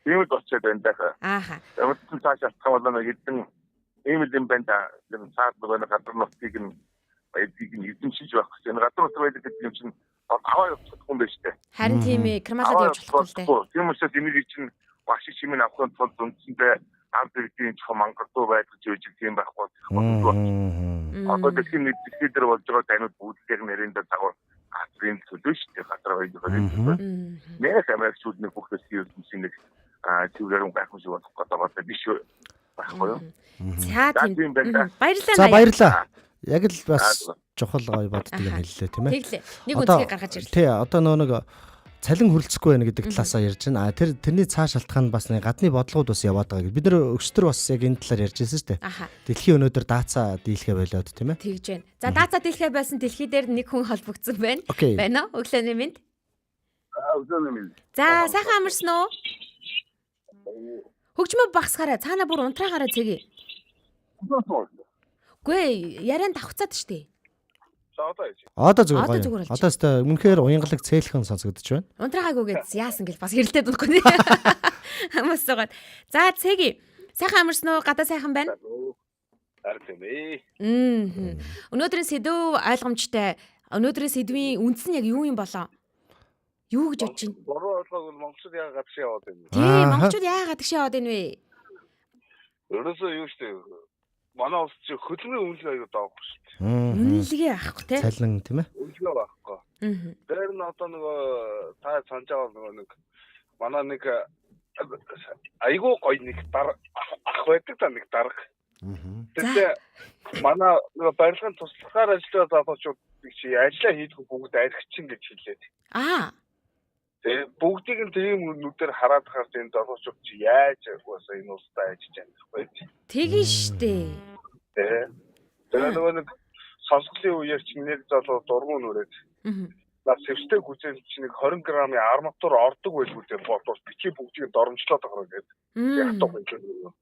Speaker 5: Тийм л болчиход байна даа.
Speaker 2: Ааха.
Speaker 5: Тэгвэл цаашаа тавлаа нэг хэдэн ийм л юм байна да. Цаад нөгөө гадар нутгийг нь эдгийг нь эзэмшиж байх гэсэн. Гадар нутаг байдаг гэдэг юм чинь аваа явуулахгүй юм байна шүү дээ.
Speaker 2: Харин тийм ээ, кремалад явж болохгүй л дээ.
Speaker 5: Тийм учраас энийг чинь багш чимээ авахын тулд үндсэндээ ард иргэдийн чухал мангартуу байдаг ч үгүй тийм байхгүй. Одоо дэлхийн нийтлэл дээр болж байгаа танууд бүгдээр нэрийн дээр дагуу хасрын төлөө шүү дээ. Гадар байдаг. Нэр Америкчууд нэг бүх хэсгийн нэг цэврээр гайхах шиг болох гэдэг биш байхгүй юу?
Speaker 2: За тийм баярлалаа.
Speaker 3: За баярлалаа. Яг л бас чухал гоё боддог юм хэллээ тийм ээ.
Speaker 2: Тэглээ. Нэг үнцгийг гаргаж ирлээ.
Speaker 3: Тий, одоо нэг цалин хөрөлцөхгүй байна гэдэг талаасаа ярьж байна. Тэрний цаа шалтгаан бас нэг гадны бодлогууд бас яваад байгаа. Бид нэр өчтөр бас яг энэ талаар ярьж байсан шүү дээ. Дэлхийн өнөөдөр даацаа дийлхэ болоод тийм ээ.
Speaker 2: Тэгж байна. За даацаа дийлхэ байсан дэлхий дээр нэг хүн холбогдсон байна. Байна уу? Өглөөний мэнд.
Speaker 5: Өглөөний мэнд.
Speaker 2: За сайхан амарсан уу? Хөгжмөө багсгаараа цаана бүр унтраагаараа цэгээ. Гүй яриан давхцаад штэ.
Speaker 3: Одоо зүгээр гоё. Одоо өстой үнэхээр уянгалаг цээлхэн сонсогдож байна.
Speaker 2: Унтраагаагүйгээд яасан гэл бас хэрэлдээд байхгүй. Хамаас суугаад. За цэгээ. Сайхан амарсан уу? Гадаа сайхан байна.
Speaker 5: Харин ээ.
Speaker 2: Өнөөдрийн сэдв ойлгомжтой. Өнөөдрийн сэдвийн үндэс нь яг юу юм болоо? Юу гэж бодож байна?
Speaker 5: Буруу ойлгоог монголчууд яагаад гадагш яваад байна?
Speaker 2: Тийм, монголчууд яагаад гадагш яваад байна вэ?
Speaker 5: Ерөөсөө юу штэ. Манай улс чи хөдөлмөрийн үнэлгээ аягүй даахгүй штэ.
Speaker 2: Үнэлгээ авахгүй те.
Speaker 3: Цалин тийм ээ.
Speaker 5: Үнэлгээ байхгүй. Тэр нь одоо нөгөө та санаж байгаа нэг манай нэг аягүй гоё нэг ах байдаг та нэг дарга. Тэгээ манай нөгөө барилгын туслахаар ажиллаад залуучууд чи ажиллаа хийдгүү бүгд архичин гэж хэлээд. Тэгээ бүгдийг нь тийм нүдээр хараад харж энэ залуучууд чи яаж уусаа энэ улстай ажиллаж байгаа юм бэ?
Speaker 2: Тэгин штэ.
Speaker 5: Тэгээ нөгөө нэг сонсголын үеэр чи нэг залуу дургуун нүрээд. Наа сэвстэй хүзэл чи нэг 20 грамын арматур ордог байлгүй дээ бодвол бичи бүгдийг доромжлоод байгаа гэдэг. Яг тоо юм.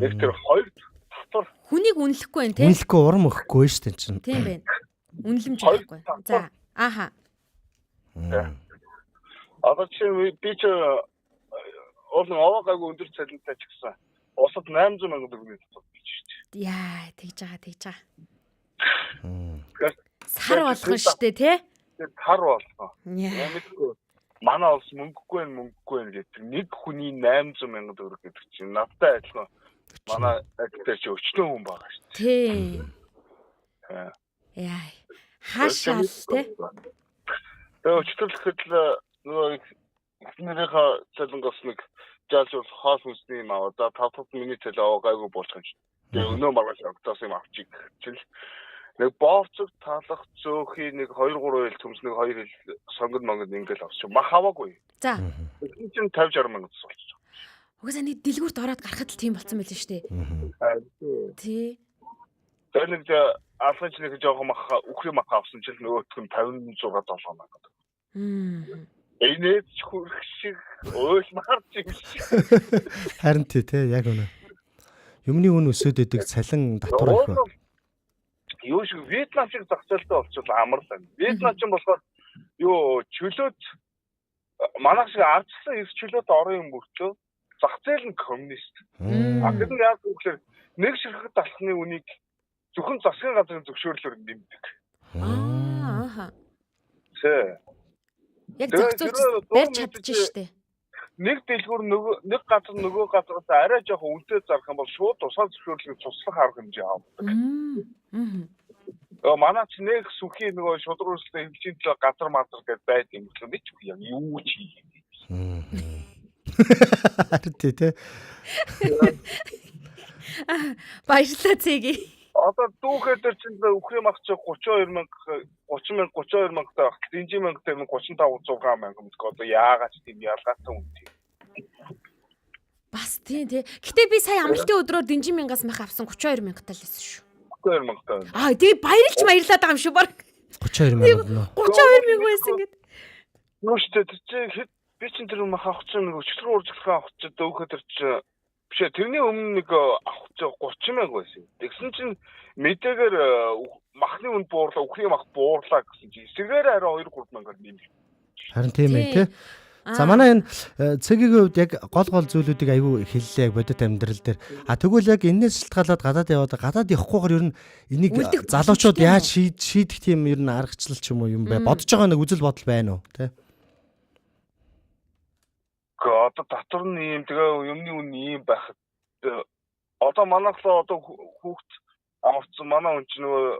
Speaker 5: Нэг тэр хоёр татвар
Speaker 2: хүнийг үнэлэхгүй байх те.
Speaker 3: Үнэлэхгүй урам өгөхгүй шүү дээ чинь.
Speaker 2: Тийм байна. Үнэлэмж байхгүй. За ааха.
Speaker 5: Одоо чи би ч овоогаагүй өндөр цалинтай ч гэсэн усад 800 сая төгрөгийн татвар гэж шүү дээ.
Speaker 2: Яа, тэгж байгаа. Сар болгон штэ тий?
Speaker 5: Сар болгон. Ямаггүй. Манай улс мөнгөгүй гэдэг нэг хүний 800 сая төгрөг гэдэг чинь надтай адилхан. Манай актер чи өчтөн хүн байгаа шүү дээ.
Speaker 2: Тий. Яа. Хаашаал тий?
Speaker 5: Тэгээ өчтөрлөхэд л нөгөө эхнэрийнхээ цалингоос нэг жаалж бол хоол хүнсний юм аваа. За 5 минут цалин аваагүй болох юм шиг. Тэгээ өнөө маргааш огтоос юм авчих чил. Нэг боовцог талах зөөхий нэг 2-3 хил төмс нэг 2 хил сонгод монгод ингээл авчих. Мах аваагүй.
Speaker 2: За.
Speaker 5: Энэ чинь 50-60 мянга болчих.
Speaker 2: Угаасаа нэг дэлгүүрт ороод гарахад л тийм болсон байл шүү дээ. Тий.
Speaker 5: Тэр нэг алхаж нэг жоохон мах үхрийн мах авсан чил нөгөөх нь 56-7 мянга. Энэч хүрх шиг ойлмаар юм шиг.
Speaker 3: Харин тий яг үнэ. Юмны үн өсөд идэг цалин татвар их.
Speaker 5: юу шиг Вьетнам шиг зах зээлтэй болчихвол амарлаа. Вьетнам ч болохоор юу чөлөөт манайх шиг ардчсан эрс чөлөөт орон юм мөртлөө зах зээл нь коммунист. Тэр нь яг үгээр нэг ширхэг талхны үнийг зөвхөн засгийн газрын зөвшөөрлөөр нэмдэг.
Speaker 2: Яг зөвхөн барьж чадчих штэ.
Speaker 5: Нэг дэлгүүр нэг газар нөгөө газараас арай жоохон үлдээ зарах юм бол шууд тусгай зөвшөөрлөгийг туслах арга хэмжээ авдаг. Манай ч нэг сүхийн нөгөө шудруулсан хэмжээний төлөө газар мазар гэж байдаг юм л нэг ч яг юу ч хийх юм.
Speaker 3: Тэ.
Speaker 2: Баярлалаа цэгээ.
Speaker 5: Одоо дүүхэд чинь өхрийн мах чи 32 мянга таа. Динжи мянга таа 35 мянга мэт одоо яагаад ч тийм ялгаатай юм тийм.
Speaker 2: Бас тий. Гэтэ би сая амралтын өдрөөр Динжи мянгаас мах авсан 32 мянгатаа л байсан шүү.
Speaker 5: 32 мянга таа.
Speaker 2: Тэгээ баярлаад байгаа юм шүү баг.
Speaker 3: 32 мянга.
Speaker 2: 32 мянга байсан гэд.
Speaker 5: Юу ч тэр би чинь тэр мах авах чинь нэг өчтөр уржлахаа авах чинь дүүхэд тэр чинь биш тэрний өмнө нэг авах чинь 30 мянга байсан. Тэгсэн чинь мэдээгээр махны үн буурлаа, өхрийн мах буурлаа гэсэн чинь эсрэгээр арай 2-3 мянгаар нэмэх.
Speaker 3: Харин тийм ээ тий. За манай энэ цэгийн хувьд яг гол зүйлүүдийг аягүй хэллээ яг бодит амьдрал дээр. Тэгвэл яг энэс шалтгаалаад гадаад явахгүйгээр ер нь энийг залуучууд яаж шийдэх тийм ер нь аргачлал ч юм уу юм бэ? Бодож байгаа нэг үзэл бодол байна уу тий?
Speaker 5: Одоо татвар нь ийм тэгээ юмны үн ийм байхад одоо манайхлаа одоо хүүхд авсан манай хүн чинь нөгөө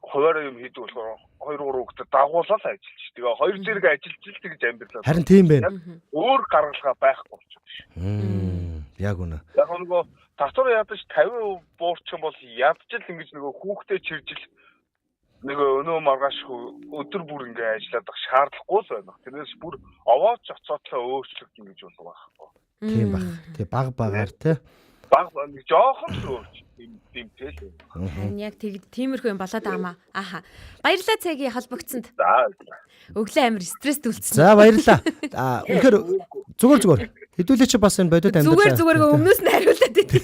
Speaker 5: хуваараа юм хийдэг болохоор 2-3 хүүхдэд дагуулаад ажиллаж. Тэгээ хоёр зэрэг ажиллаж л тэгж амьдралаа.
Speaker 3: Харин тийм байна.
Speaker 5: Өөр гаргалгаа байхгүй болчихсон шүү.
Speaker 3: Яг үнэ.
Speaker 5: Яг нөгөө татвар ядаж 50% буурчих юм бол ядаж л ингэж нөгөө хүүхдээ чиржил нөгөө өнөө маргааш өдөр бүр ингээ ажиллаад байх шаардлагагүй л байна. Тэрнээс бүр овооч оцоотлоо өөрчлөгдөн гэж бол байхгүй.
Speaker 3: Тийм баг. Тэг багаар тий.
Speaker 5: Баг нэг жоохон л өөрч тийм тэл.
Speaker 2: Харин яг тиймэрхүү юм болоод аамаа. Ааха. Баярлалаа цэгийн холбогдсонд.
Speaker 5: За.
Speaker 2: Өглөө амир стресс төлсөн.
Speaker 3: За баярлалаа. Үнэхээр зүгээр. Хэдүүлээ чи бас энэ бодит амьдрал.
Speaker 2: Зүгээр өмнөөс нь хариулаад идэв.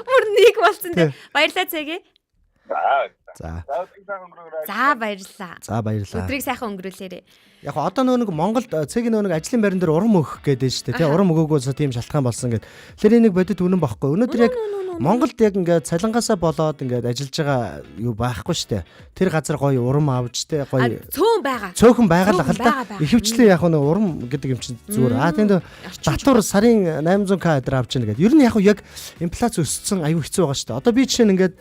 Speaker 2: Бүр нэг болсон дээ. Баярлалаа цэгийн.
Speaker 3: За
Speaker 2: баярлалаа. Өдрийг сайхан өнгөрүүлээрэй.
Speaker 3: Яг одоо нэг Монголд цэгийн нэг ажлын байран дээр урам өгөх гэдэг нь шүү дээ. Урам өгөөгөөс тийм шалтгаан болсон гэдэг. Тэр энийг бодит үнэн багхгүй. Өнөөдөр яг Монголд яг ингээд цалингаасаа болоод ингээд ажиллаж байгаа юу байхгүй шүү дээ. Тэр газар гоё урам авч тэ гоё цөөхөн байгалах л да. Ихэвчлэн яг нэг урам гэдэг юм чинь зүгээр. Тэнд татвар сарын 800к авч яана гэдэг. Ер нь яг инфляц өссөн аюу хэцүү байгаа шүү дээ. Одоо би жишээ нь ингээд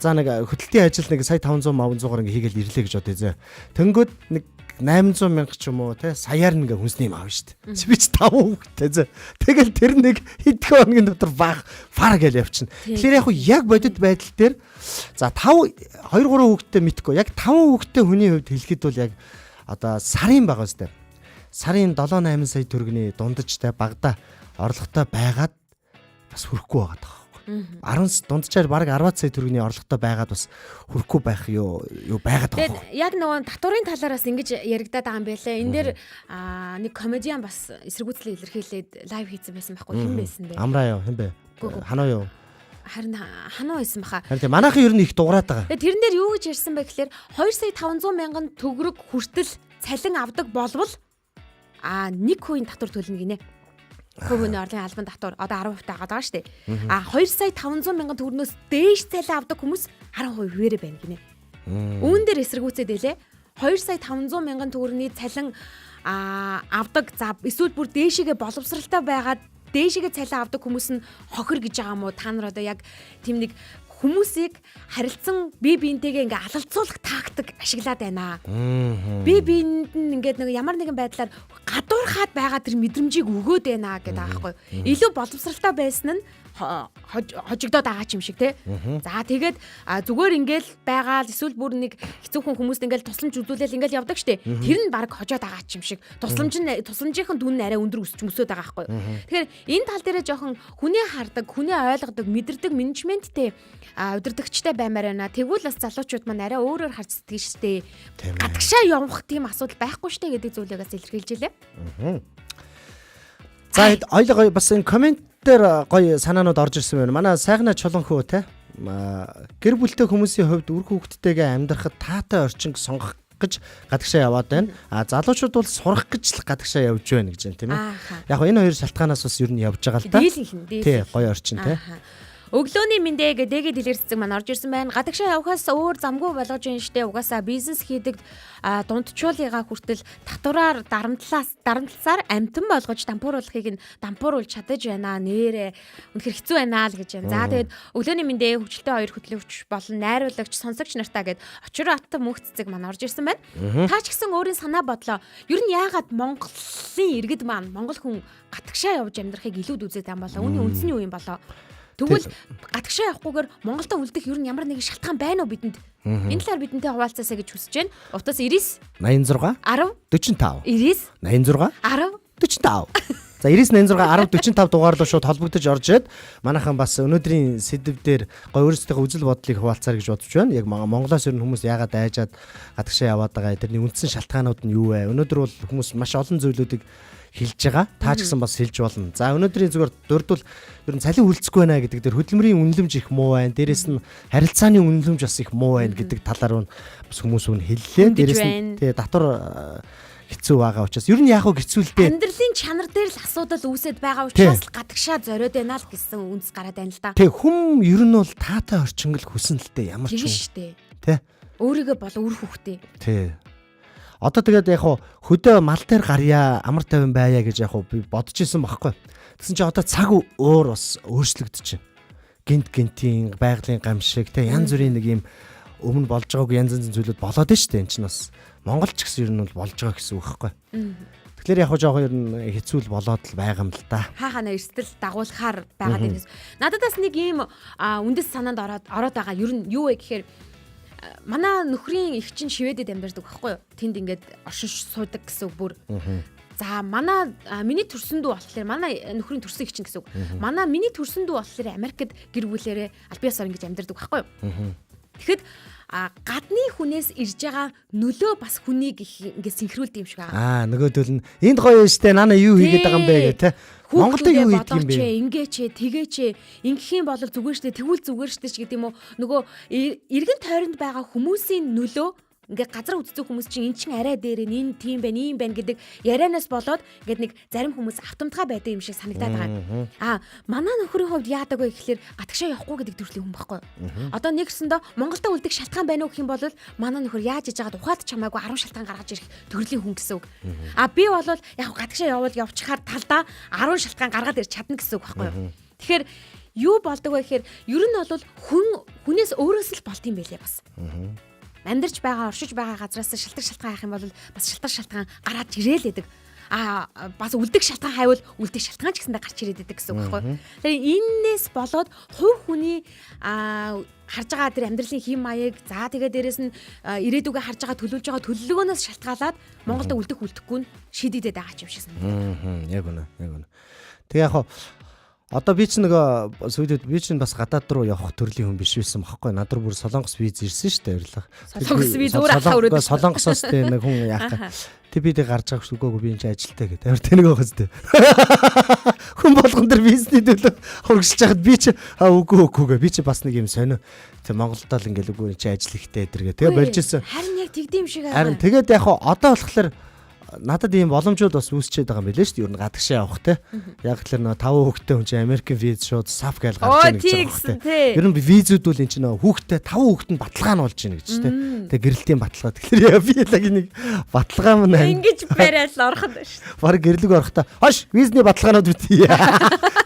Speaker 3: за нэг хөдөлтийн ажил нэг сая 500-500-аар ингээ хийгээл ирлээ гэж бодъё зэ. Тэнгүүд нэг 800 мянга ч юм уу те саяар ингээ хүнсний юм аав штт. Би ч 5 хүүхтэй зэ. Тэгэл тэр нэг хэдхэн хоногийн дотор фар гээл явчихна. Тэгэхээр яг бодит байдал дээр за 2-3 хүүхдэд мэдхгүй яг 5 хүүхдэд хүний хувьд хэлэхэд бол яг одоо сарын байгаа штэ. Сарын 7-8 сая төгрөгийн дундаж те багада орлоготой байгаад бас хүрэхгүй байгаа. 10 дунджаар баг 10 сая төгрөгийн орлоготой байгаад бас хүрэхгүй байх юу байгаад байгаа.
Speaker 2: Тэгээд яг нөгөө татварын талаараас ингэж яригадаад байгаа юм байлаа. Энэ дээр нэг комедиан бас эсэргүүцлээ илэрхийлээд лайв хийсэн байсан байхгүй хэн байсан бэ?
Speaker 3: Амраа юу хэн бэ? Ханаа юу?
Speaker 2: Харин ханаа байсан баха.
Speaker 3: Харин манайхан ер нь их дуурайд байгаа.
Speaker 2: Тэгээд тэрэн дээр юу гэж ярьсан бэ гэхээр 2 сая 500 мянган төгрөг хүртэл цалин авдаг болвол 1% татвар төлнө гинэ. Хувийн орлогын албан татвар одоо 10% таагаад байгаа шүү дээ. 2 сая 500 мянган төгрөгнөөс дээш цалин авдаг хүмүүс 10% хуваарэ байна гинэ. Үүн дээр эсэргүүцээд байлээ. 2 сая 500 мянган төгрөгийн цалин авдаг за эсвэл бүр дээшигээ боловсралтай байгаад дээшигээ цалин авдаг хүмүүс нь хохир гэж байгаа юм уу? Та нар одоо яг тийм нэг хүмүүсийг харилцан бие биентэйгээ ингээ алалцуулах тактик ашиглаад байна. Бие биенд нь ингээд нэг ямар нэгэн байдлаар гадуурхаад байгаа тэр мэдрэмжийг өгөөд байна гэдэг аахгүй. Илүү боловсралтай байсан нь хожигдоод байгаа ч юм шиг те. За тэгээд зүгээр ингээл байгаа эсвэл бүр нэг хэцүүхэн хүмүүст ингээл тусламж үзүүлэл ингээл явдаг штэ. Тэр нь баг хожоод байгаа ч юм шиг. Тусламжийнхэн дүн нь арай өндөр өсөд байгаа аахгүй. Тэгэхээр энэ тал дээрээ жоохон хүнээ хардаг, хүнээ ойлгодог, мэдэрдэг менежменттэй удирдагчтай баймаар байна. Тэгвэл бас залуучууд маань арай өөрөөр харж сэтгэж штэ. Гадагшаа явах тийм асуудал байхгүй штэ гэдэг зүйлийг бас илэрхийлж илээ. За ойлгоо бас энэ комент дээр гоё санаанууд орж ирсэн байна. Манай сайхна чулан хөө те
Speaker 3: гэр бүлтэй хүмүүсийн хувьд үр хүүхдтэйгээ амьдрахад таатай орчин сонгох гэж гадагшаа яваад байна. Залуучууд бол сурах гэж л гадагшаа явж байна гэж байна тийм ээ. Яг энэ хоёр шалтгаанаас бас ер нь явж байгаа л да. Тий, гоё орчин тий.
Speaker 2: Өглөөний мэндэ дэгэд дэлгэр цэцэг маань орж ирсэн байна. Гадагшаа явхаас өөр замгүй болгож байна штэ. Угаасаа бизнес хийдэг дундчуулыгаа хүртэл татвараар дарамтласаар амтан болгож дампууруулахыг нь дампууруулж чадаж байна. Нээрээ үнэхэр хэцүү байна л гэж байна. За тэгээд өглөөний мэндэ хөвчлөлтэй хоёр хөтлөгч болон найруулагч сонсогч нартаа гэд очир атта мөнх цэцэг маань орж ирсэн байна. Та ч гэсэн өөрийн санаа бодлоо. Ер нь яагаад Монголын иргэд маань Монгол хүн гадагшаа явж амьдрахыг илүүд үзээд байгаа юм болоо? Үүний үндэс нь юу юм болоо? Тэгвэл гадагшаа явахгүйгээр Монголд үлдэх ер нь ямар нэгэн шалтгаан байна уу бидэнд? Энэ талаар бидэнтэй хуваалцаасаа гэж хүсэж байна. Утас 99
Speaker 3: 86
Speaker 2: 10
Speaker 3: 45
Speaker 2: 99
Speaker 3: 86 10 45. За 99 86 10 45 дугаар руу шууд холбогдож орж ирээд манайхан бас өнөөдрийн сэдв дээр гой өөрсдийнхөө үзэл бодлыг хуваалцаар гэж бодож байна. Яг Монголоос ер нь хүмүүс яагаад айжаад гадагшаа яваад байгаа тэрний үндсэн шалтгаанууд нь юу вэ? Өнөөдөр бол хүмүүс маш олон зүйлүүдийг хэлж байгаа. Та ч гэсэн бас хэлж болно. За өнөөдрийн зүгээр дурдвал ер нь цалин хүлцэхгүй байна гэдэг дээр хөдөлмөрийн үнэлэмж их муу байна. Дээрээс нь харилцааны үнэлэмж бас их муу байна гэдэг талаар нь бас хүмүүс үн хэллээ. Дээрээс нь тэгээ татвар хэцүү байгаа учраас ер нь яг хөө хэцүүлдэ.
Speaker 2: Амьдралын чанар дээр л асуудал үүсэт байгаа учраас гадагшаа зориод байна л гэсэн үндэс гараад байна л да.
Speaker 3: Тэг хүм ер нь бол таатай орчингл хүсэн л дээ ямар ч юм. Тэ.
Speaker 2: Өөрийгөө бол үр хөвгтэй.
Speaker 3: Тэ. Одоо тэгээд яг хөдөө мал дээр гарья амар тайван байя гэж яг би бодож исэн байхгүй. Тэгсэн чинь одоо цаг өөр бас өөрчлөгдөж байна. Гинтийн байгалийн гамшиг те янз бүрийн нэг юм өмнө болж байгаагүй янз янзын зүйлүүд болоод байна шүү дээ. Энд чинь бас Монгол ч гэсэн ер нь бол болж байгаа гэсэн үг байхгүй. Тэгэхээр яг жоохон ер нь хэцүү болоод л байгаа юм л да.
Speaker 2: Хаана эрсдэл дагуулахаар байгаа дээрээс. Надад бас нэг ийм үндэс санаанд ороод байгаа. Ер нь юу вэ гэхээр манай нөхрийн их чинь Шведэд амьдардаг байхгүй юу? Тэнд ингээд оршин суудаг гэсэн үг бүр. За манай миний төрсөн дүү болохоор манай нөхрийн төрсөн их чинь гэсэн үг. Миний төрсөн дүү болохоор Америкт гэр бүлээрээ аль биесаар ингэж амьдардаг байхгүй юу? Тэгэхэд гадны хүнээс ирж байгаа нөлөө бас хүнийг ингээд синхруулдаг юм шиг байгаа.
Speaker 3: Нөгөөдөл нь энд гоё штэ нана юу хийгээд байгаа юм бэ гэх те. Монголд юу хийдэг юм бэ?
Speaker 2: Ингээч тэгээч ингэх юм бол зүгээр штэ тэгвэл зүгээр штэ ч гэдэг юм уу. Нөгөө эргэн тойронд байгаа хүмүүсийн нөлөө ингээд газар үздэг хүмүүс чинь эн чин арай дээр энэ тийм байна ийм байна гэдэг ярианаас болоод ингээд нэг зарим хүмүүс автоматгаа байдаг юм шиг санагдаад байгаа. Манай нөхрийн хувьд яадаг вэ гэхэлэр гадагшаа явахгүй гэдэг төрлийн хүн байхгүй. Одоо нэгсэндээ Монголд үлдэх шалтгаан байна уу гэх юм бол манай нөхөр яаж иж байгаад ухаад чамаагүй 10 шалтгаан гаргаж ирэх төрлийн хүн гэсэн үг. Би бол яг гадагшаа явбал явчихаар талдаа 10 шалтгаан гаргаад ирч чадна гэсэн үг байхгүй. Тэгэхээр юу болдог вэ гэхээр ер нь бол хүнээс өөрөөс л болт юм байлээ бас. Амьдарч байгаа оршиж байгаа газраас шалтгаан хайх юм бол бас шалтгаан гараад ирээл байдаг. Бас үлдэх шалтгаан хайвал үлдэх шалтгаан ч гэсэндээ гарч ирээд байдаг гэсэн үг байхгүй. Тэгэхээр энээс болоод хувь хүний харж байгаа тэр амьдралын хэм маяг тэгээд дээрэс нь ирээдүгөө харж байгаа төлөвлөж байгаа төлөвлөгөөнөөс шалтгаалаад Монголд үлдэх үлдэхгүй нь шийдэгдээд байгаа ч юм шиг санагдав.
Speaker 3: Яг үнэ. Тэгээ яг одоо би ч нөгөө сүйдээд би ч бас гадаад руу явах төрлийн хүн биш байсан бохоггүй. Над руу бүр Солонгос виз ирсэн шүү дээ баярлалаа.
Speaker 2: Солонгос виз өөр ахаа өрөөд.
Speaker 3: Солонгосоос тэ нэг хүн яах вэ? Тэг би дэ гарч байгаа шүүгөөгүй би энэ ч ажилтаа гэдэг. Амар тэнэг байхс тэ. Хүн болгон дэр визний төлөө хургасч байхад би ч үгүй би ч бас нэг юм сонио. Тэг Монголд л ингээл үгүй чи ажил ихтэй тэргээ. Тэгээ болж ирсэн.
Speaker 2: Харин яг тэгдэм шиг аа.
Speaker 3: Харин тэгээд яг одоо болохоор надад ийм боломжууд бас үүсчээд байгаа юм билээ шүү дээ. Ер нь гадагшаа явах те. Яг тэгэхээр нөө 5 хүүхэдтэй хүн чинь Америкийн виз шууд саф гээл гарч ийн гэж байгаа те. Ер нь визүүд бол энэ чинь нөө хүүхэдтэй 5 хүүхэд нь баталгаа нь болж ийн гэж те. Тэгээ гэрэлтийн баталгаа. Тэгэхээр би яг нэг баталгаа мань
Speaker 2: ингэж барайл ороход байна шүү.
Speaker 3: Бараг гэрлэг орохдоо хош визний баталгаанууд битгий.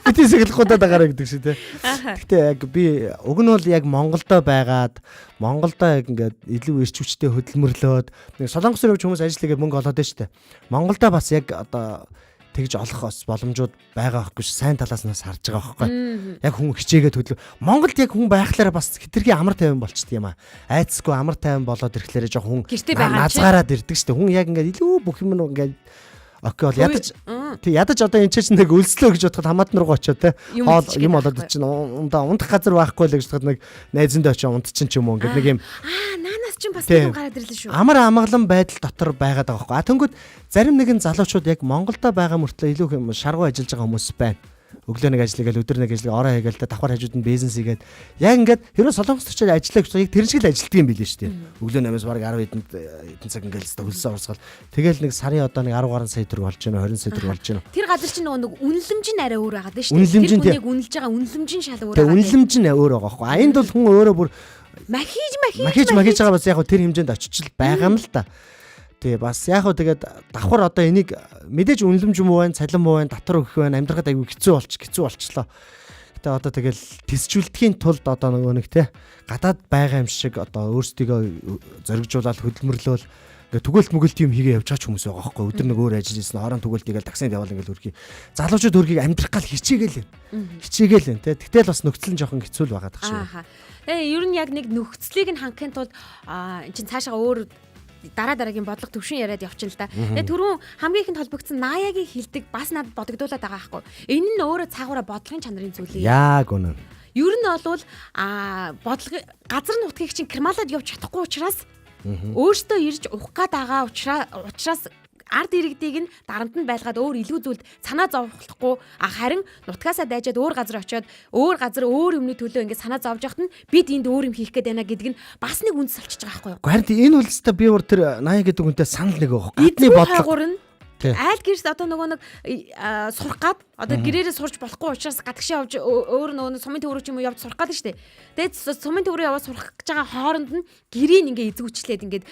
Speaker 3: Битгий сэглэхүүдээ дагараа гэдэг шиг те. Гэхдээ яг би уг нь бол яг Монголдо байгаад Монголдо яг ингээд илүү эрч хүчтэй хөдөлмөрлөөд нэг Солонгос руу хүмүүс ажиллагээд мөнгө олоод байна шүү дээ. Монголдо бас яг одоо тэгж олох боломжууд байгаа байхгүй ш сайн талаас нь харж байгаа байхгүй. Яг хүн хичээгээд хөдлөө. Монголд яг хүн байхлаараа бас хитрхи амар тайван болчт юм аа. Айцгүй амар тайван болоод ирэхлээрээ жоо хүн назгаараад ирдэг ш. Хүн яг ингээд илүү бүх юм ингээд окей бол ядаж одоо энэ ч нэг өлслөө гэж бодоход хамаатан руу очиод те хоол юм болоод чинь унтах газар байхгүй л гэж бодоход нэг найзандаа очиж унтчин ч юм уу ингээд нэг юм
Speaker 2: наанаас чинь бас юм гараад ирлээ шүү.
Speaker 3: Амар амгалан байдал дотор байгаад байгаа байхгүй. Тэнгүүд зарим нэгэн залуучууд яг Монголдо байгаа мөртлөө илүү юм шаргуу ажиллаж байгаа хүмүүс байна. Өглөө нэг ажил хийгээл өдөр нэг ажил ороо хийгээл давхар хажууд нь бизнес хийгээд яг ингээд хэрэв солонгос очиж ажиллах гэж яг тэр шиг л ажилтдаг юм билээ шүү дээ. Өглөө 8-аас бараг 10 хэдэн цаг ингээл хөлсөө урсгал. Тэгэл нэг сарын одоо нэг 10 гаруй сая төгрөг болж байна 20 сая төгрөг болж байна.
Speaker 2: Тэр газар чинь нэг үнэлэмж нь арай өөр байгаа даа шүү
Speaker 3: Үнэлэмж нь
Speaker 2: дээ. Тэр хүнийг үнэлж байгаа үнэлэмж нь шал өөр
Speaker 3: Тэгээ
Speaker 2: байгаа.
Speaker 3: үнэлэмж нь өөр байгаа байхгүй. А энд бол хүн өөрөө бүр
Speaker 2: Махиж
Speaker 3: махиж байгаа бас яг тэр хэмжээнд очиж байгаа юм л та. Тэгээ бас яг хөө тэгээд давхар одоо энийг мэдээж үнэлэмж юм уу байна, цалин муу байна, татвар өгөх байна, амьдрахад аягүй хэцүү болчлоо. Гэтэ одоо тэгэл тисчүүлдэхийн тулд одоо нөгөө нэг те гадаад байгаа юм шиг одоо өөрсдийгөө зоригжуулаад хөдөлмөрлөөл ингээ түгэлт мүгэлт юм хийгээ явж байгаа ч хүмүүс байгаа байхгүй. Өдөр нэг өөр ажил хийсэн хооронд түгэлт игээл таксинд явал ингээл хөрхий. Залуучууд хөрхийг амьдрах гал хичээгээл юм те. Тэгтэл бас нөхцөл нь жоохон хэцүү л байгаа дах шиг.
Speaker 2: Ааха. Тэгээ ер нь яг нэг нөхцөлийг нь хангахын тулд эн чин цаашаа өөр дараагийн бодлого төвшин яриад явчихна л да. Тэгээ түрүүн хамгийн ихэнд холбогдсон наяагийн хилдэг бас надад бодогдуулаад байгаа байхгүй. Энэ нь өөрөө цаагаараа бодлогын чанарын зүйл юм.
Speaker 3: Яг үнэн.
Speaker 2: Ер нь бол бодлого газар нутгийг чинь кермалаад явж чадахгүй учраас өөртөө ирж ухах гээд байгаа учраас ард иргэдийг нь дарамт нь байлгаад өөр илүү зүйлд санаа зовлохгүй харин нутгаасаа дайжаад өөр газар очиод өөр газар өөр юмны төлөө ингээд санаа зовж яхад нь бид энд өөр юм хийх гээд байна гэдг нь бас нэг үндэс болчихж байгаа байхгүй юу.
Speaker 3: Харин энэ үлстэй би өөр тэр 80 гэдэг үнтэй санал нэг байгаа.
Speaker 2: Эдний бодлого
Speaker 3: Тий.
Speaker 2: айл гэрс одоо нөгөө нэг сурах гад одоо гэрээрээ сурч болохгүй учраас гадагшаа явж өөр нөгөө сумын төв рүү ч юм уу явж сурах гад штэ. Тэгээд сумын төв рүү яваад сурах гэж байгаа хооронд нь гэрийг ингээ эзэгүчлээд ингээд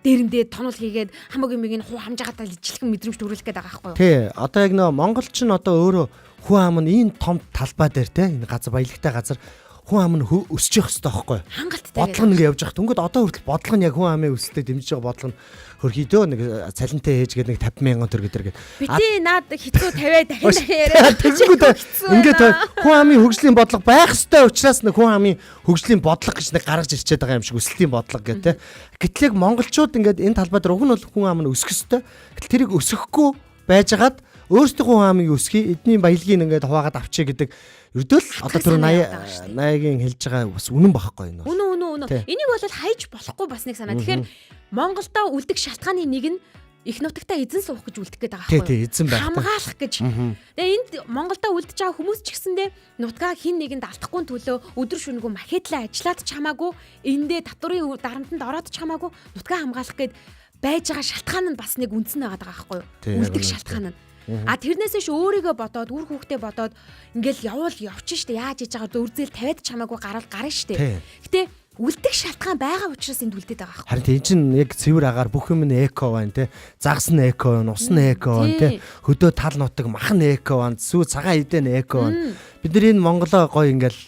Speaker 2: дээрэндээ тонол хийгээд хамаг юмыг нь хуу хамжаагаатаа ижилхэн мэдрэмж төрүүлэх гээд байгаа байхгүй юу.
Speaker 3: Тий. Одоо яг нөгөө монголч нь одоо өөрөө хүн ам нь энэ том талбай дээр те энэ газар баялагтай газар хүн ам нь өсөж явах хэрэгтэй байхгүй юу?
Speaker 2: Хангалттай.
Speaker 3: Бодлого нь ингээ явж байгаа. Түнгэд одоо хүртэл бодлого нь яг хүн амын өсөлтөд дэмжиж байгаа бодлого нь хөрхийдөө нэг цалинтай ээж гээд нэг 50,000 төгрөг гэдэг.
Speaker 2: Бити наад хитгүү 50 дахин яриад
Speaker 3: тэгвэл ингээд хүн амын хөгжлийн бодлого байх ёстой учраас нэг хүн амын хөгжлийн бодлого гэж нэг гаргаж ирчээд байгаа юм шиг өсөлтийн бодлого гэдэг. Гэтэл яг монголчууд ингээд энэ талбай дээр уг нь бол хүн ам нь өсөх ёстой. Гэтэл тэрийг өсөхгүй байжгаад өөрсдөө хүн амыг өсгий эдний баялагийг ингээд хуваагаад авчээ гэдэг ердөө л одоо тэр 80-ийн хэлж байгаа бас үнэн багхгүй энэ.
Speaker 2: Үнэн. Энийг бол хайж болохгүй бас нэг санаа. Тэгэхээр Монголдо үлдэх шалтгааны нэг нь их нутагтаа эзэн суух гэж үлдэх гээд байгаа байхгүй юу?
Speaker 3: Тий, эзэн байх.
Speaker 2: Хамгаалах гэж. Тэгээ энд Монголдо үлдэж байгаа хүмүүс ч гэсэндээ нутгаа хин нэгэнд алдахгүй төлөө өдөр шөнөгүй махетлаа ажиллаад ч хамаагүй эндээ татврын дарамтанд ороод ч хамаагүй нутгаа хамгаалах гээд байж байгаа шалтгаан нь бас нэг үндсэн байгаа байхгүй юу? Үлдэх шалтгаан нь. Тэрнээсээ өөрийгөө бодоод үр хүүхдээ бодоод ингээл явчин штэ яаж хийж байгаа үрзэл тавиад ч хамаагүй гарна штэ. Гэтэ үлдэх шалтгаан байгаа учраас энд үлдээд байгаа байхгүй.
Speaker 3: Харин тийм чинь яг цэвэр агаар бүх юм нь эко байна те. Загас нь эко байна, ус нь эко байна те. Хөдөө тал нутаг мах нь эко байна, сүү цагаан эдэн эко байна. Бид нар энэ Монголоо гоё ингээл